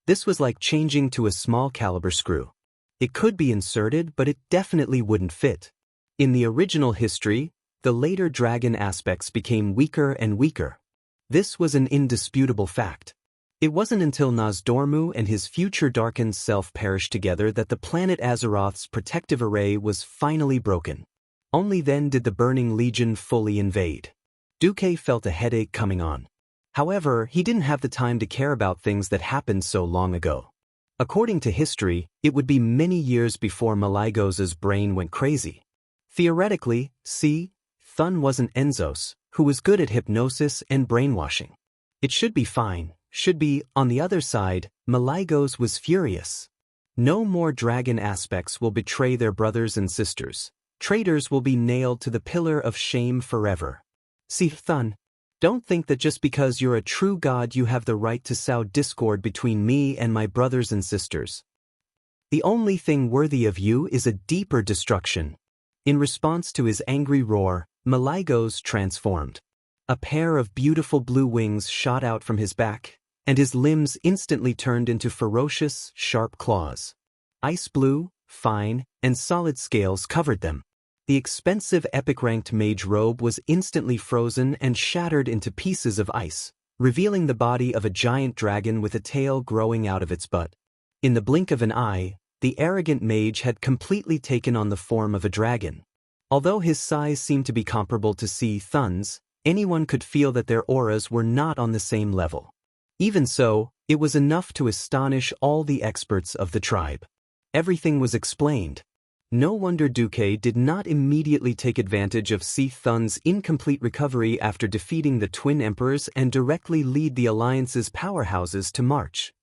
[SPEAKER 1] This was like changing to a small caliber screw. It could be inserted, but it definitely wouldn't fit. In the original history, the later dragon aspects became weaker and weaker. This was an indisputable fact. It wasn't until Nozdormu and his future darkened self perished together that the planet Azeroth's protective array was finally broken. Only then did the Burning Legion fully invade. Duque felt a headache coming on. However, he didn't have the time to care about things that happened so long ago. According to history, it would be many years before Malygos's brain went crazy. Theoretically, Thun wasn't Enzos, who was good at hypnosis and brainwashing. It should be fine, on the other side, Malygos was furious. No more dragon aspects will betray their brothers and sisters. Traitors will be nailed to the pillar of shame forever. Thun, don't think that just because you're a true god you have the right to sow discord between me and my brothers and sisters. The only thing worthy of you is a deeper destruction. In response to his angry roar, Malygos transformed. A pair of beautiful blue wings shot out from his back, and his limbs instantly turned into ferocious, sharp claws. Ice blue, fine, and solid scales covered them. The expensive epic-ranked mage robe was instantly frozen and shattered into pieces of ice, revealing the body of a giant dragon with a tail growing out of its butt. In the blink of an eye, the arrogant mage had completely taken on the form of a dragon. Although his size seemed to be comparable to Thun's, anyone could feel that their auras were not on the same level. Even so, it was enough to astonish all the experts of the tribe. Everything was explained. No wonder Duque did not immediately take advantage of Thun's incomplete recovery after defeating the twin emperors and directly lead the alliance's powerhouses to march.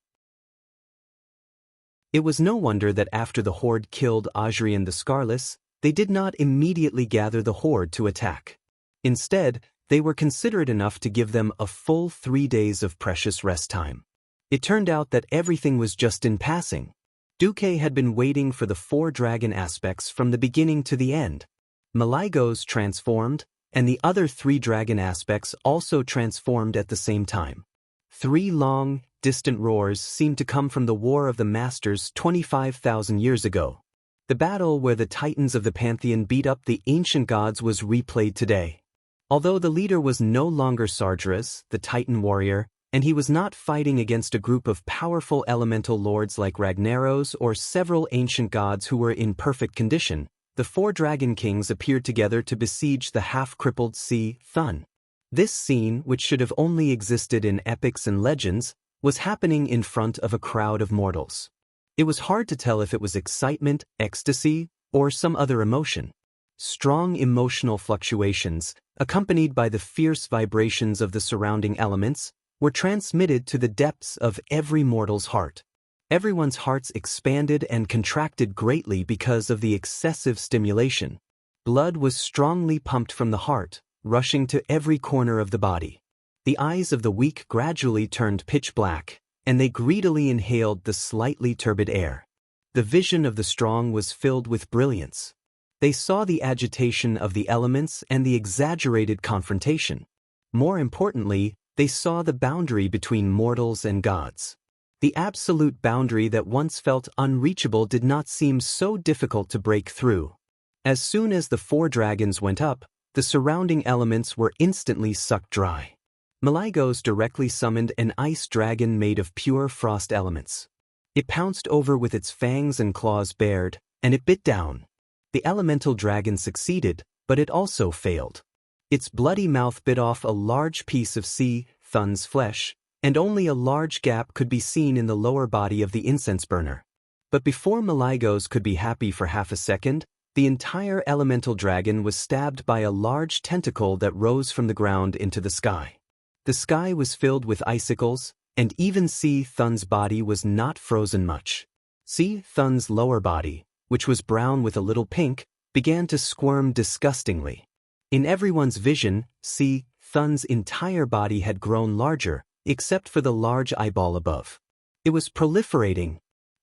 [SPEAKER 1] It was no wonder that after the horde killed Adrian the Scarless, they did not immediately gather the horde to attack. Instead, they were considerate enough to give them a full 3 days of precious rest time. It turned out that everything was just in passing. Duque had been waiting for the 4 dragon aspects from the beginning to the end. Malygos transformed, and the other 3 dragon aspects also transformed at the same time. 3 long, distant roars seemed to come from the War of the Masters 25,000 years ago. The battle where the titans of the pantheon beat up the ancient gods was replayed today. Although the leader was no longer Sargeras, the titan warrior, and he was not fighting against a group of powerful elemental lords like Ragnaros or several ancient gods who were in perfect condition, the 4 dragon kings appeared together to besiege the half-crippled Thun. This scene, which should have only existed in epics and legends, was happening in front of a crowd of mortals. It was hard to tell if it was excitement, ecstasy, or some other emotion. Strong emotional fluctuations, accompanied by the fierce vibrations of the surrounding elements, were transmitted to the depths of every mortal's heart. Everyone's hearts expanded and contracted greatly because of the excessive stimulation. Blood was strongly pumped from the heart, rushing to every corner of the body. The eyes of the weak gradually turned pitch black, and they greedily inhaled the slightly turbid air. The vision of the strong was filled with brilliance. They saw the agitation of the elements and the exaggerated confrontation. More importantly, they saw the boundary between mortals and gods. The absolute boundary that once felt unreachable did not seem so difficult to break through. As soon as the 4 dragons went up, the surrounding elements were instantly sucked dry. Malygos directly summoned an ice dragon made of pure frost elements. It pounced over with its fangs and claws bared, and it bit down. The elemental dragon succeeded, but it also failed. Its bloody mouth bit off a large piece of Thun's flesh, and only a large gap could be seen in the lower body of the incense burner. But before Malygos could be happy for half a second, the entire elemental dragon was stabbed by a large tentacle that rose from the ground into the sky. The sky was filled with icicles, and even Thun's body was not frozen much. Thun's lower body, which was brown with a little pink, began to squirm disgustingly. In everyone's vision, Thun's entire body had grown larger, except for the large eyeball above. It was proliferating.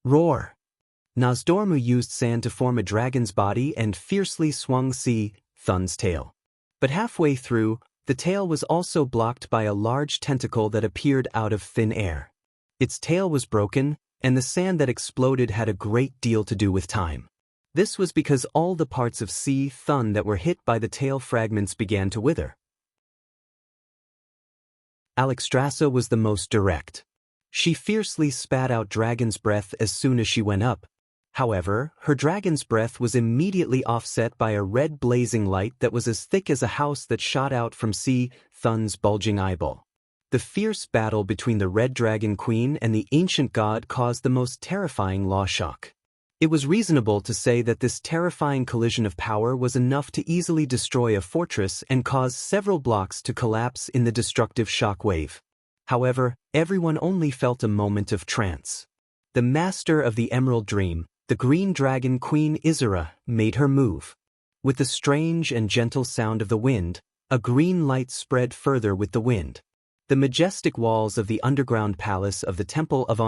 [SPEAKER 1] Roar! Nozdormu used sand to form a dragon's body and fiercely swung Thun's tail. But halfway through, the tail was also blocked by a large tentacle that appeared out of thin air. Its tail was broken, and the sand that exploded had a great deal to do with time. This was because all the parts of Thun that were hit by the tail fragments began to wither. Alexstrasza was the most direct. She fiercely spat out dragon's breath as soon as she went up. However, her dragon's breath was immediately offset by a red blazing light that was as thick as a house that shot out from Thun's bulging eyeball. The fierce battle between the Red Dragon Queen and the ancient god caused the most terrifying law shock. It was reasonable to say that this terrifying collision of power was enough to easily destroy a fortress and cause several blocks to collapse in the destructive shock wave. However, everyone only felt a moment of trance. The master of the Emerald Dream, the Green Dragon Queen Isra, made her move. With the strange and gentle sound of the wind, a green light spread further with the wind. The majestic walls of the underground palace of the Temple of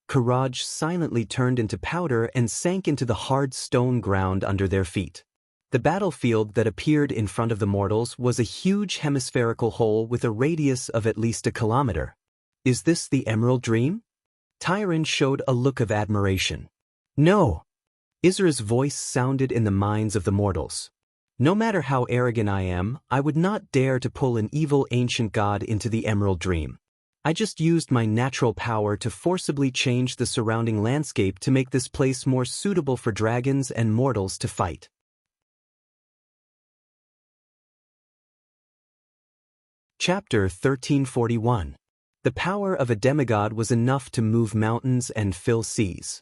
[SPEAKER 1] Courage silently turned into powder and sank into the hard stone ground under their feet. The battlefield that appeared in front of the mortals was a huge hemispherical hole with a radius of at least a kilometer. Is this the Emerald Dream? Tyron showed a look of admiration. No! Isra's voice sounded in the minds of the mortals. No matter how arrogant I am, I would not dare to pull an evil ancient god into the Emerald Dream. I just used my natural power to forcibly change the surrounding landscape to make this place more suitable for dragons and mortals to fight. Chapter 1341. The power of a demigod was enough to move mountains and fill seas.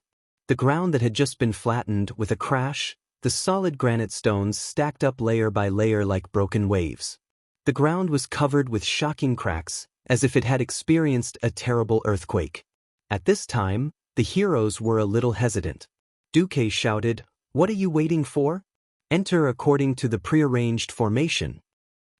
[SPEAKER 1] The ground that had just been flattened with a crash, the solid granite stones stacked up layer by layer like broken waves. The ground was covered with shocking cracks, as if it had experienced a terrible earthquake. At this time, the heroes were a little hesitant. Duque shouted, "What are you waiting for? Enter according to the prearranged formation."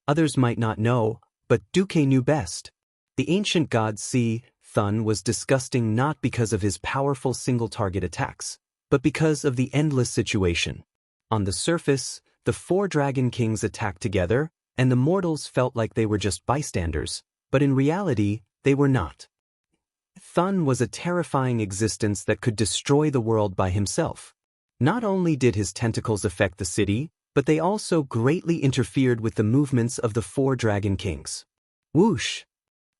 [SPEAKER 1] Others might not know, but Duque knew best. The ancient god Thun was disgusting not because of his powerful single-target attacks, but because of the endless situation. On the surface, the four dragon kings attacked together, and the mortals felt like they were just bystanders, but in reality, they were not. Thun was a terrifying existence that could destroy the world by himself. Not only did his tentacles affect the city, but they also greatly interfered with the movements of the four dragon kings. Whoosh!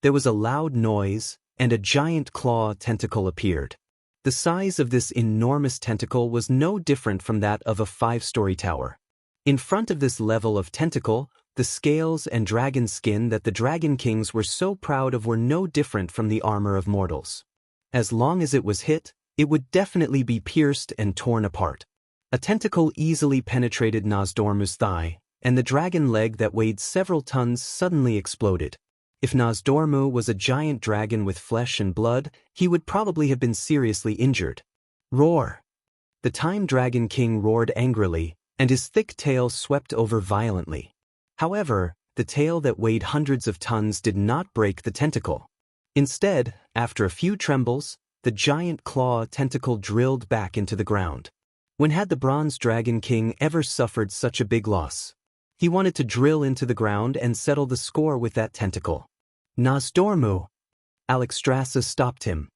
[SPEAKER 1] There was a loud noise, and a giant claw tentacle appeared. The size of this enormous tentacle was no different from that of a 5-story tower. In front of this level of tentacle, the scales and dragon skin that the dragon kings were so proud of were no different from the armor of mortals. As long as it was hit, it would definitely be pierced and torn apart. A tentacle easily penetrated Nozdormu's thigh, and the dragon leg that weighed several tons suddenly exploded. If Nozdormu was a giant dragon with flesh and blood, he would probably have been seriously injured. Roar! The Time Dragon King roared angrily, and his thick tail swept over violently. However, the tail that weighed hundreds of tons did not break the tentacle. Instead, after a few trembles, the giant claw tentacle drilled back into the ground. When had the Bronze Dragon King ever suffered such a big loss? He wanted to drill into the ground and settle the score with that tentacle. Nozdormu! Alexstrasza stopped him.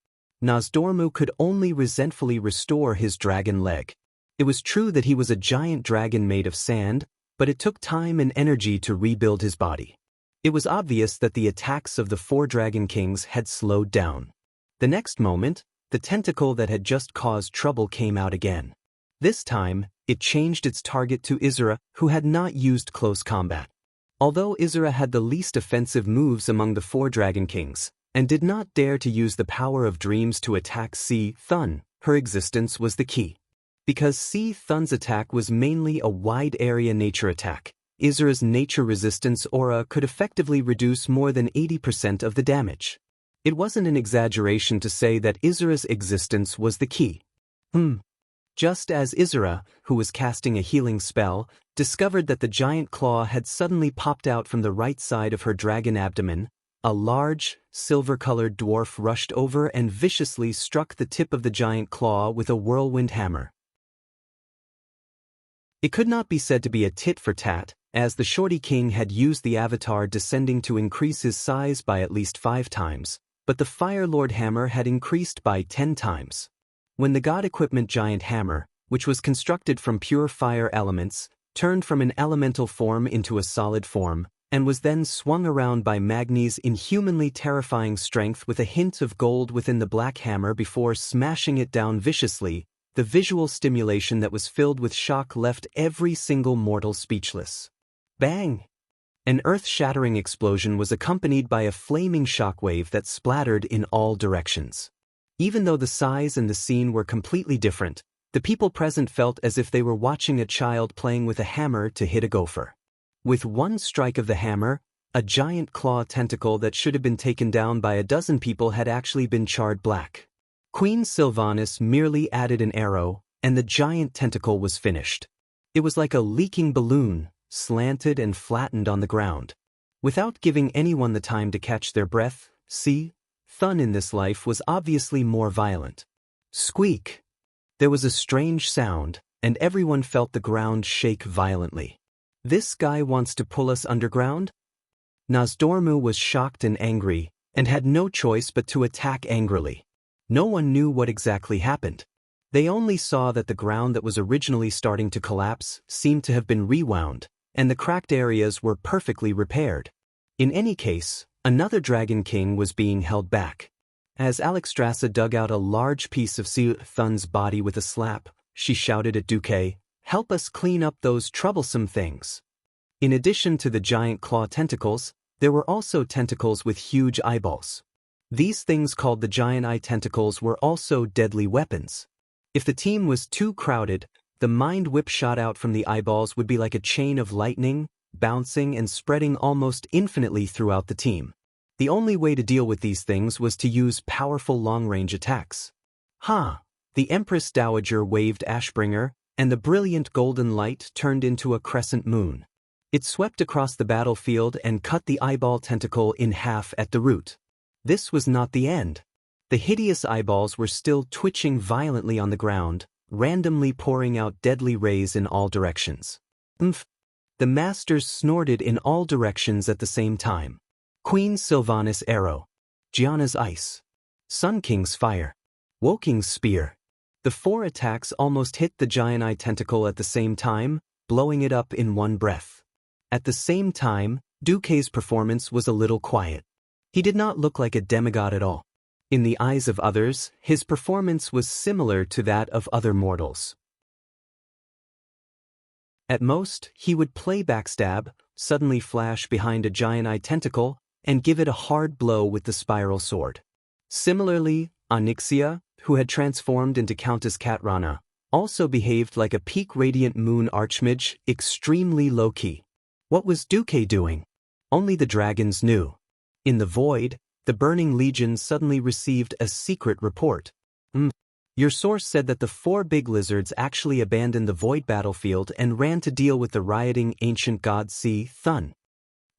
[SPEAKER 1] Nozdormu could only resentfully restore his dragon leg. It was true that he was a giant dragon made of sand, but it took time and energy to rebuild his body. It was obvious that the attacks of the four dragon kings had slowed down. The next moment, the tentacle that had just caused trouble came out again. This time, it changed its target to Isra, who had not used close combat. Although Isra had the least offensive moves among the four dragon kings, and did not dare to use the power of dreams to attack Thun, her existence was the key. Because Thun's attack was mainly a wide-area nature attack, Isra's nature resistance aura could effectively reduce more than 80% of the damage. It wasn't an exaggeration to say that Isra's existence was the key. Just as Isra, who was casting a healing spell, discovered that the giant claw had suddenly popped out from the right side of her dragon abdomen, a large, silver-colored dwarf rushed over and viciously struck the tip of the giant claw with a whirlwind hammer. It could not be said to be a tit-for-tat, as the Shorty King had used the avatar descending to increase his size by at least 5 times, but the Fire Lord hammer had increased by 10 times. When the God Equipment giant hammer, which was constructed from pure fire elements, turned from an elemental form into a solid form, and was then swung around by Magni's inhumanly terrifying strength with a hint of gold within the black hammer before smashing it down viciously, the visual stimulation that was filled with shock left every single mortal speechless. Bang! An earth-shattering explosion was accompanied by a flaming shockwave that splattered in all directions. Even though the size and the scene were completely different, the people present felt as if they were watching a child playing with a hammer to hit a gopher. With one strike of the hammer, a giant claw tentacle that should have been taken down by a dozen people had actually been charred black. Queen Sylvanas merely added an arrow, and the giant tentacle was finished. It was like a leaking balloon, slanted and flattened on the ground. Without giving anyone the time to catch their breath, Thun in this life was obviously more violent. Squeak! There was a strange sound, and everyone felt the ground shake violently. This guy wants to pull us underground? Nozdormu was shocked and angry, and had no choice but to attack angrily. No one knew what exactly happened. They only saw that the ground that was originally starting to collapse seemed to have been rewound, and the cracked areas were perfectly repaired. In any case, another Dragon King was being held back. As Alexstrasza dug out a large piece of Thun's body with a slap, she shouted at Duque, "Help us clean up those troublesome things." In addition to the giant claw tentacles, there were also tentacles with huge eyeballs. These things called the giant eye tentacles were also deadly weapons. If the team was too crowded, the mind whip shot out from the eyeballs would be like a chain of lightning, bouncing and spreading almost infinitely throughout the team. The only way to deal with these things was to use powerful long-range attacks. The Empress Dowager waved Ashbringer, and the brilliant golden light turned into a crescent moon. It swept across the battlefield and cut the eyeball tentacle in half at the root. This was not the end. The hideous eyeballs were still twitching violently on the ground, randomly pouring out deadly rays in all directions. The masters snorted in all directions at the same time. Queen Sylvanas' arrow, Gianna's ice, Sun King's fire, Woking's spear. The 4 attacks almost hit the giant eye tentacle at the same time, blowing it up in one breath. At the same time, Duque's performance was a little quiet. He did not look like a demigod at all. In the eyes of others, his performance was similar to that of other mortals. At most, he would play backstab, suddenly flash behind a giant eye tentacle, and give it a hard blow with the spiral sword. Similarly, Onyxia, who had transformed into Countess Katrana, also behaved like a peak radiant moon archmage, extremely low-key. What was Duque doing? Only the dragons knew. In the void, the Burning Legion suddenly received a secret report. Your source said that the 4 big lizards actually abandoned the void battlefield and ran to deal with the rioting ancient god Thun.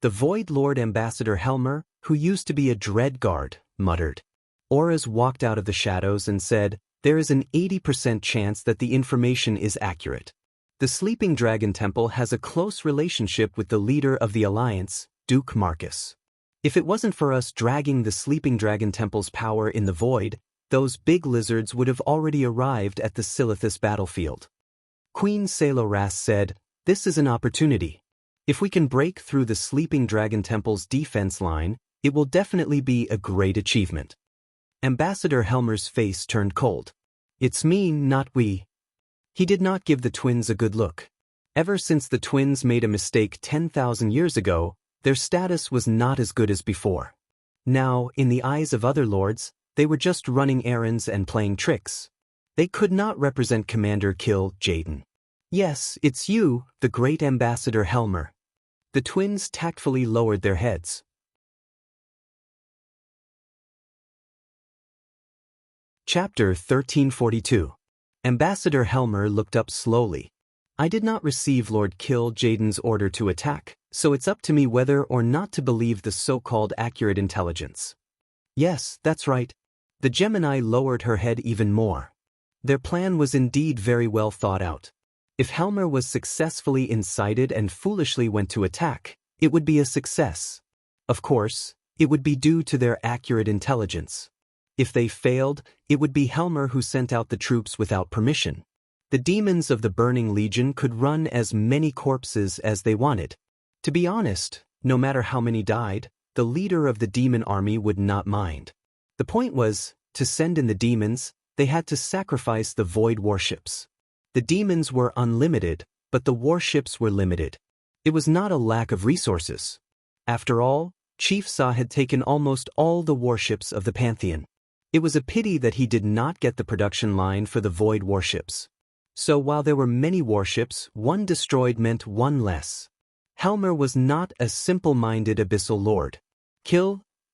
[SPEAKER 1] The Void Lord Ambassador Helmer, who used to be a dread guard, muttered. Auras walked out of the shadows and said, "There is an 80% chance that the information is accurate. The Sleeping Dragon Temple has a close relationship with the leader of the Alliance, Duke Marcus. If it wasn't for us dragging the Sleeping Dragon Temple's power in the void, those big lizards would have already arrived at the Silithus battlefield." Queen Saloras said, "This is an opportunity. If we can break through the Sleeping Dragon Temple's defense line, it will definitely be a great achievement." Ambassador Helmer's face turned cold. "It's me, not we." He did not give the twins a good look. Ever since the twins made a mistake 10,000 years ago, their status was not as good as before. Now, in the eyes of other lords, they were just running errands and playing tricks. They could not represent Commander Kill Jaden. "Yes, it's you, the great Ambassador Helmer." The twins tactfully lowered their heads. Chapter 1342. Ambassador Helmer looked up slowly. "I did not receive Lord Kill Jaden's order to attack, so it's up to me whether or not to believe the so-called accurate intelligence." "Yes, that's right." The Gemini lowered her head even more. Their plan was indeed very well thought out. If Helmer was successfully incited and foolishly went to attack, it would be a success. Of course, it would be due to their accurate intelligence. If they failed, it would be Helmer who sent out the troops without permission. The demons of the Burning Legion could run as many corpses as they wanted. To be honest, no matter how many died, the leader of the demon army would not mind. The point was, to send in the demons, they had to sacrifice the void warships. The demons were unlimited, but the warships were limited. It was not a lack of resources. After all, Chief Sa had taken almost all the warships of the Pantheon. It was a pity that he did not get the production line for the Void warships. So while there were many warships, one destroyed meant one less. Helmer was not a simple-minded abyssal lord.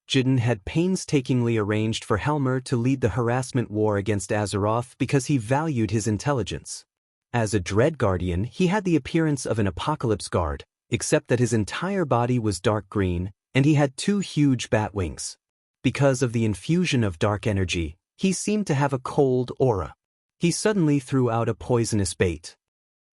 [SPEAKER 1] Jidden had painstakingly arranged for Helmer to lead the harassment war against Azeroth because he valued his intelligence. As a Dread Guardian, he had the appearance of an Apocalypse Guard, except that his entire body was dark green, and he had 2 huge bat wings. Because of the infusion of dark energy, he seemed to have a cold aura. He suddenly threw out a poisonous bait.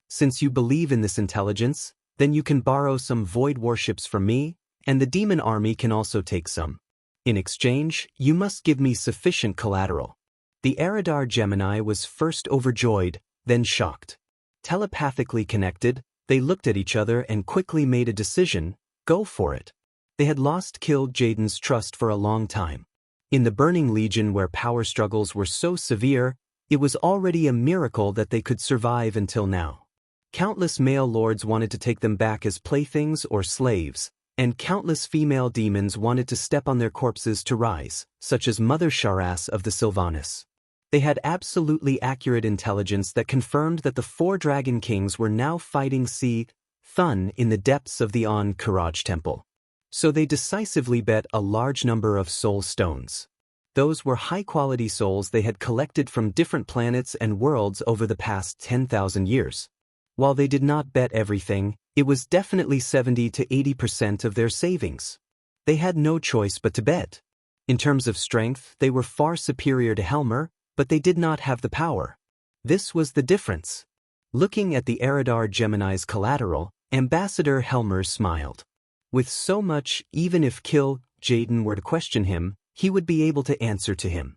[SPEAKER 1] Since you believe in this intelligence, then you can borrow some Void warships from me, and the demon army can also take some. In exchange, you must give me sufficient collateral. The Eridar Gemini was first overjoyed, then shocked. Telepathically connected, they looked at each other and quickly made a decision: go for it. They had lost Jaden's trust for a long time. In the Burning Legion, where power struggles were so severe, it was already a miracle that they could survive until now. Countless male lords wanted to take them back as playthings or slaves, and countless female demons wanted to step on their corpses to rise, such as Mother Sharas of the Sylvanas. They had absolutely accurate intelligence that confirmed that the 4 Dragon Kings were now fighting Thun in the depths of the Karaj Temple. So they decisively bet a large number of soul stones. Those were high-quality souls they had collected from different planets and worlds over the past 10,000 years. While they did not bet everything, it was definitely 70 to 80% of their savings. They had no choice but to bet. In terms of strength, they were far superior to Helmer, but they did not have the power. This was the difference. Looking at the Eridar Gemini's collateral, Ambassador Helmer smiled. With so much, even if Jaden were to question him, he would be able to answer to him.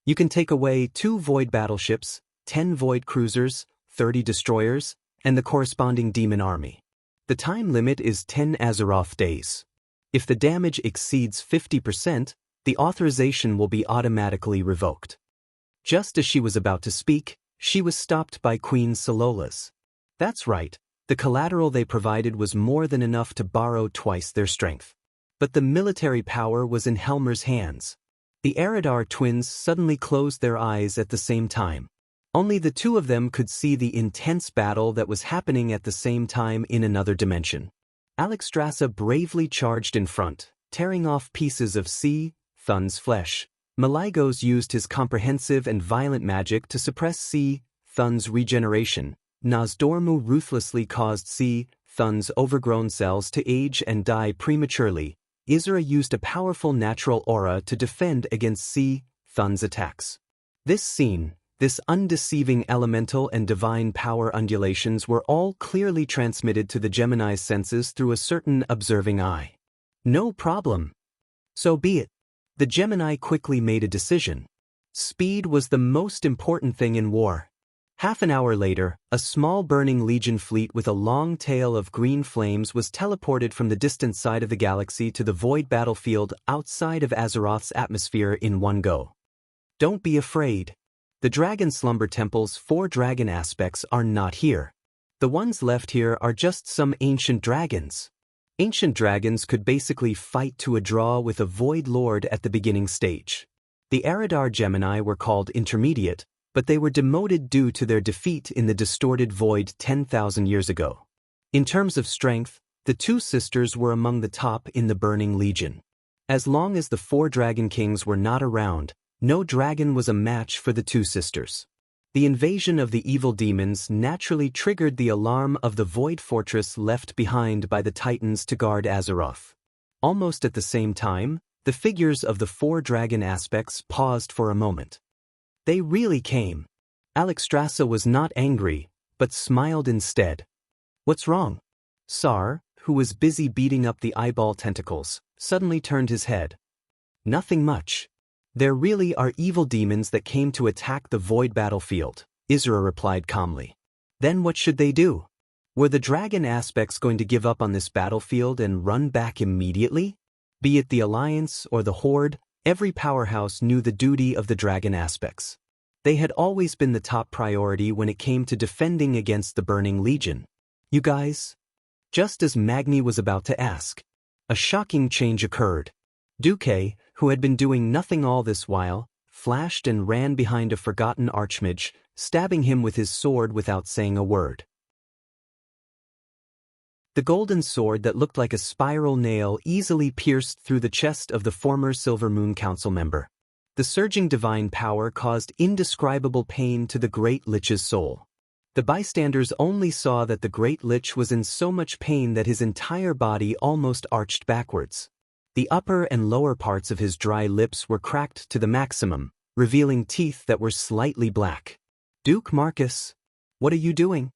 [SPEAKER 1] You can take away 2 Void battleships, 10 Void cruisers, 30 destroyers, and the corresponding demon army. The time limit is 10 Azeroth days. If the damage exceeds 50%, the authorization will be automatically revoked. Just as she was about to speak, she was stopped by Queen Salolas. That's right, the collateral they provided was more than enough to borrow twice their strength. But the military power was in Helmer's hands. The Eridar twins suddenly closed their eyes at the same time. Only the 2 of them could see the intense battle that was happening at the same time in another dimension. Alexstrasza bravely charged in front, tearing off pieces of Thun's flesh. Maligos used his comprehensive and violent magic to suppress Thun's regeneration. Nozdormu ruthlessly caused Thun's overgrown cells to age and die prematurely. Isra used a powerful natural aura to defend against Thun's attacks. This undeceiving elemental and divine power undulations were all clearly transmitted to the Gemini's senses through a certain observing eye. No problem. So be it. The Gemini quickly made a decision. Speed was the most important thing in war. Half an hour later, a small Burning Legion fleet with a long tail of green flames was teleported from the distant side of the galaxy to the Void battlefield outside of Azeroth's atmosphere in one go. Don't be afraid. The Dragon Slumber Temple's 4 dragon aspects are not here. The ones left here are just some ancient dragons. Ancient dragons could basically fight to a draw with a Void Lord at the beginning stage. The Eridar Gemini were called intermediate, but they were demoted due to their defeat in the distorted Void 10,000 years ago. In terms of strength, the 2 sisters were among the top in the Burning Legion. As long as the 4 Dragon Kings were not around, no dragon was a match for the 2 sisters. The invasion of the evil demons naturally triggered the alarm of the Void Fortress left behind by the Titans to guard Azeroth. Almost at the same time, the figures of the 4 dragon aspects paused for a moment. They really came. Alexstrasza was not angry, but smiled instead. What's wrong? Sar, who was busy beating up the eyeball tentacles, suddenly turned his head. Nothing much. There really are evil demons that came to attack the Void battlefield, Isra replied calmly. Then what should they do? Were the dragon aspects going to give up on this battlefield and run back immediately? Be it the Alliance or the Horde, every powerhouse knew the duty of the dragon aspects. They had always been the top priority when it came to defending against the Burning Legion. You guys? Just as Magni was about to ask, a shocking change occurred. Duque, who had been doing nothing all this while, flashed and ran behind a forgotten archmage, stabbing him with his sword without saying a word. The golden sword that looked like a spiral nail easily pierced through the chest of the former Silver Moon Council member. The surging divine power caused indescribable pain to the Great Lich's soul. The bystanders only saw that the Great Lich was in so much pain that his entire body almost arched backwards. The upper and lower parts of his dry lips were cracked to the maximum, revealing teeth that were slightly black. Duke Marcus, what are you doing?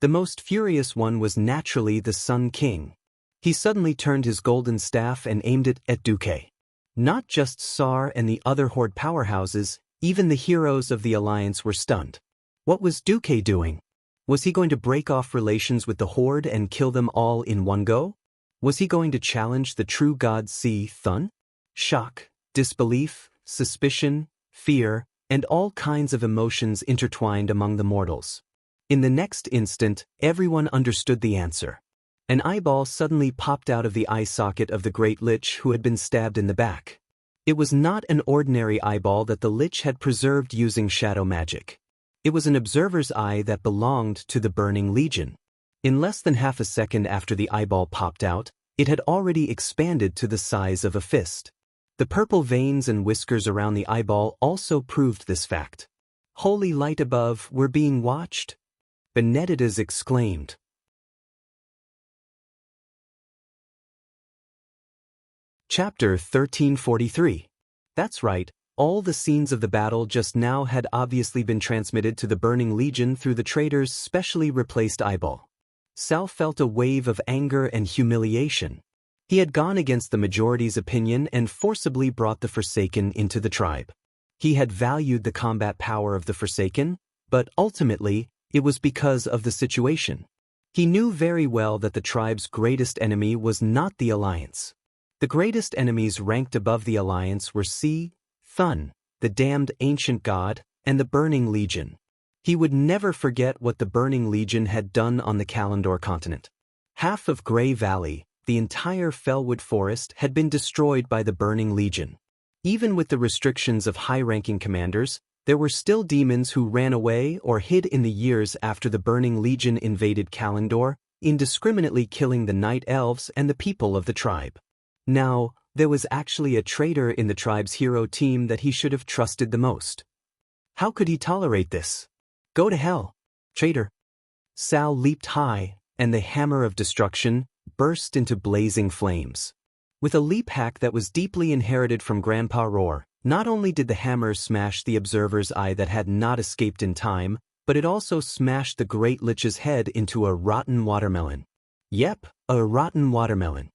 [SPEAKER 1] The most furious one was naturally the Sun King. He suddenly turned his golden staff and aimed it at Duque. Not just Sar and the other Horde powerhouses, even the heroes of the Alliance were stunned. What was Duque doing? Was he going to break off relations with the Horde and kill them all in one go? Was he going to challenge the true god Thun? Shock, disbelief, suspicion, fear, and all kinds of emotions intertwined among the mortals. In the next instant, everyone understood the answer. An eyeball suddenly popped out of the eye socket of the Great Lich who had been stabbed in the back. It was not an ordinary eyeball that the Lich had preserved using shadow magic. It was an observer's eye that belonged to the Burning Legion. In less than half a second after the eyeball popped out, it had already expanded to the size of a fist. The purple veins and whiskers around the eyeball also proved this fact. Holy light above, we're being watched? Benedictus exclaimed. Chapter 1343. That's right, all the scenes of the battle just now had obviously been transmitted to the Burning Legion through the trader's specially replaced eyeball. Sal felt a wave of anger and humiliation. He had gone against the majority's opinion and forcibly brought the Forsaken into the tribe. He had valued the combat power of the Forsaken, but ultimately, it was because of the situation. He knew very well that the tribe's greatest enemy was not the Alliance. The greatest enemies ranked above the Alliance were Thun, the damned ancient god, and the Burning Legion. He would never forget what the Burning Legion had done on the Kalandor continent. Half of Grey Valley, the entire Fellwood Forest, had been destroyed by the Burning Legion. Even with the restrictions of high-ranking commanders, there were still demons who ran away or hid in the years after the Burning Legion invaded Kalandor, indiscriminately killing the Night Elves and the people of the tribe. Now, there was actually a traitor in the tribe's hero team that he should have trusted the most. How could he tolerate this? Go to hell, traitor. Sal leaped high, and the hammer of destruction burst into blazing flames. With a leap hack that was deeply inherited from Grandpa Roar, not only did the hammer smash the observer's eye that had not escaped in time, but it also smashed the Great Lich's head into a rotten watermelon. Yep, a rotten watermelon.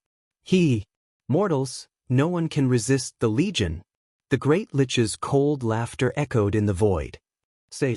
[SPEAKER 1] Mortals, no one can resist the Legion. The Great Lich's cold laughter echoed in the void. Say,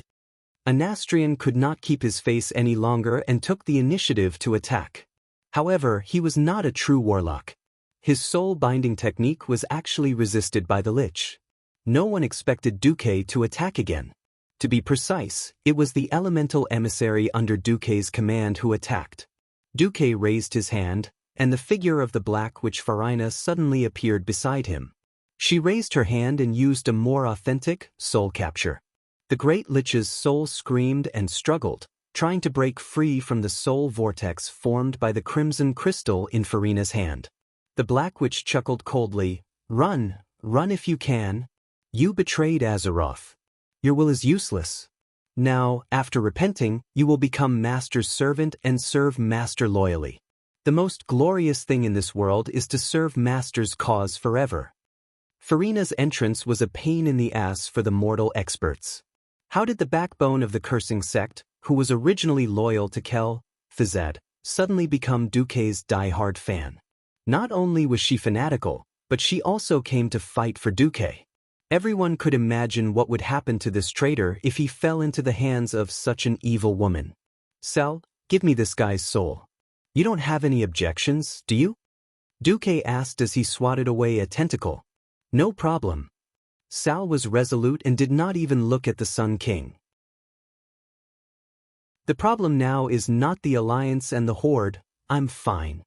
[SPEAKER 1] Anastrian could not keep his face any longer and took the initiative to attack. However, he was not a true warlock. His soul-binding technique was actually resisted by the Lich. No one expected Duque to attack again. To be precise, it was the elemental emissary under Duque's command who attacked. Duque raised his hand, and the figure of the Black Witch Farina suddenly appeared beside him. She raised her hand and used a more authentic soul capture. The Great Lich's soul screamed and struggled, trying to break free from the soul vortex formed by the crimson crystal in Farina's hand. The Black Witch chuckled coldly, "Run, run if you can. You betrayed Azeroth. Your will is useless. Now, after repenting, you will become Master's servant and serve Master loyally. The most glorious thing in this world is to serve Master's cause forever." Farina's entrance was a pain in the ass for the mortal experts. How did the backbone of the cursing sect, who was originally loyal to Kel, Fizad, suddenly become Duque's die-hard fan? Not only was she fanatical, but she also came to fight for Duque. Everyone could imagine what would happen to this traitor if he fell into the hands of such an evil woman. "Sal, give me this guy's soul. You don't have any objections, do you?" Duque asked as he swatted away a tentacle. "No problem." Sal was resolute and did not even look at the Sun King. The problem now is not the Alliance and the Horde. I'm fine.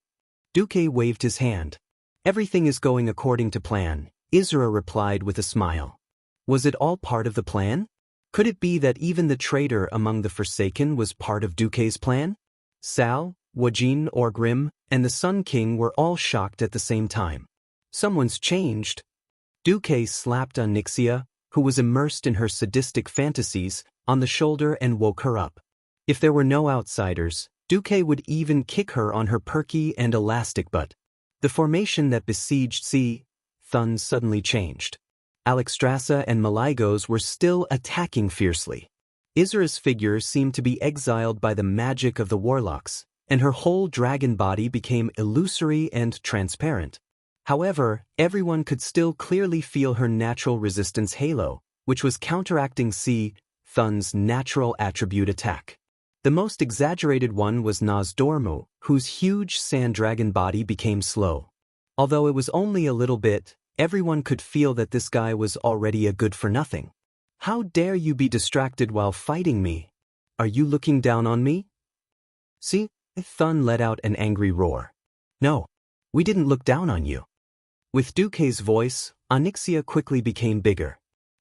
[SPEAKER 1] Duque waved his hand. Everything is going according to plan, Isra replied with a smile. Was it all part of the plan? Could it be that even the traitor among the Forsaken was part of Duque's plan? Sal, Wajin, Orgrim, and the Sun King were all shocked at the same time. Someone's changed. Duque slapped Xianxia, who was immersed in her sadistic fantasies, on the shoulder and woke her up. If there were no outsiders, Duque would even kick her on her perky and elastic butt. The formation that besieged Thun suddenly changed. Alexstrasza and Malygos were still attacking fiercely. Isra's figure seemed to be exiled by the magic of the warlocks, and her whole dragon body became illusory and transparent. However, everyone could still clearly feel her natural resistance halo, which was counteracting Thun's natural attribute attack. The most exaggerated one was Nozdormu, whose huge sand dragon body became slow. Although it was only a little bit, everyone could feel that this guy was already a good-for-nothing. How dare you be distracted while fighting me? Are you looking down on me? Thun let out an angry roar. No, we didn't look down on you. With Duque's voice, Xianxia quickly became bigger.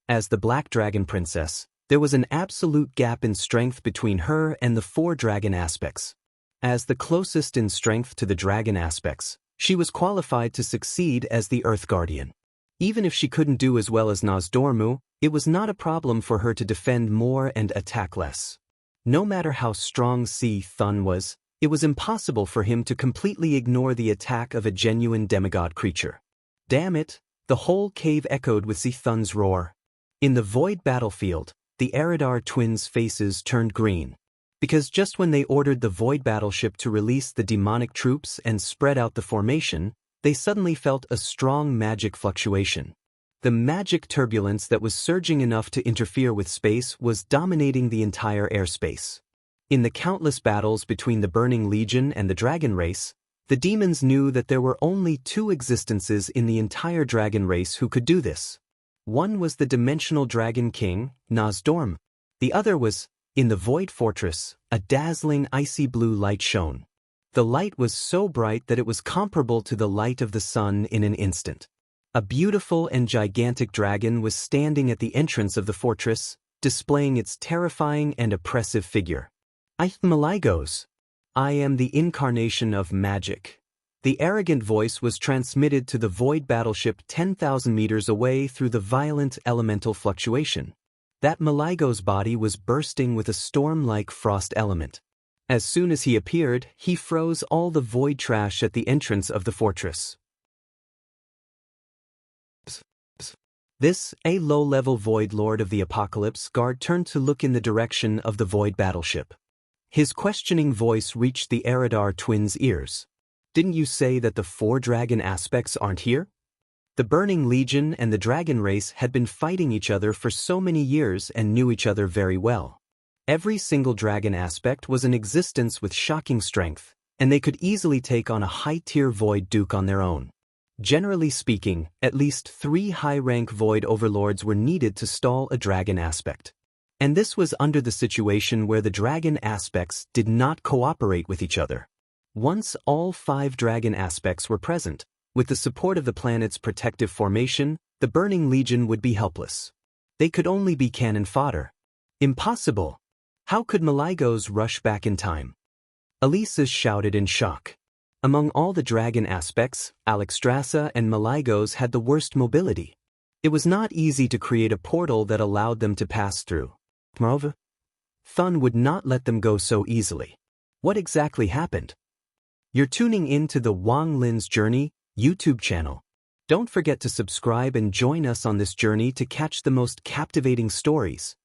[SPEAKER 1] As the Black Dragon Princess, there was an absolute gap in strength between her and the 4 dragon aspects. As the closest in strength to the dragon aspects, she was qualified to succeed as the Earth Guardian. Even if she couldn't do as well as Nozdormu, it was not a problem for her to defend more and attack less. No matter how strong Thun was, it was impossible for him to completely ignore the attack of a genuine demigod creature. Damn it, the whole cave echoed with Thun's roar. In the void battlefield, the Eridar twins' faces turned green. Because just when they ordered the void battleship to release the demonic troops and spread out the formation, they suddenly felt a strong magic fluctuation. The magic turbulence that was surging enough to interfere with space was dominating the entire airspace. In the countless battles between the Burning Legion and the dragon race, the demons knew that there were only 2 existences in the entire dragon race who could do this. One was the dimensional dragon king, Nozdorm. The other was, in the Void Fortress, a dazzling icy blue light shone. The light was so bright that it was comparable to the light of the sun in an instant. A beautiful and gigantic dragon was standing at the entrance of the fortress, displaying its terrifying and oppressive figure. Malygos. I am the incarnation of magic. The arrogant voice was transmitted to the void battleship 10,000 meters away through the violent elemental fluctuation. That Malygos body was bursting with a storm-like frost element. As soon as he appeared, he froze all the void trash at the entrance of the fortress. This, a low-level void lord of the Apocalypse Guard, turned to look in the direction of the void battleship. His questioning voice reached the Eridar twins' ears. Didn't you say that the 4 dragon aspects aren't here? The Burning Legion and the dragon race had been fighting each other for so many years and knew each other very well. Every single dragon aspect was in existence with shocking strength, and they could easily take on a high-tier void duke on their own. Generally speaking, at least 3 high-rank void overlords were needed to stall a dragon aspect. And this was under the situation where the dragon aspects did not cooperate with each other. Once all 5 dragon aspects were present, with the support of the planet's protective formation, the Burning Legion would be helpless. They could only be cannon fodder. Impossible! How could Malygos rush back in time? Alesis shouted in shock. Among all the dragon aspects, Alexstrasza and Malygos had the worst mobility. It was not easy to create a portal that allowed them to pass through. Moreover, Thun would not let them go so easily. What exactly happened? You're tuning in to the Wang Lin's Journey YouTube channel. Don't forget to subscribe and join us on this journey to catch the most captivating stories.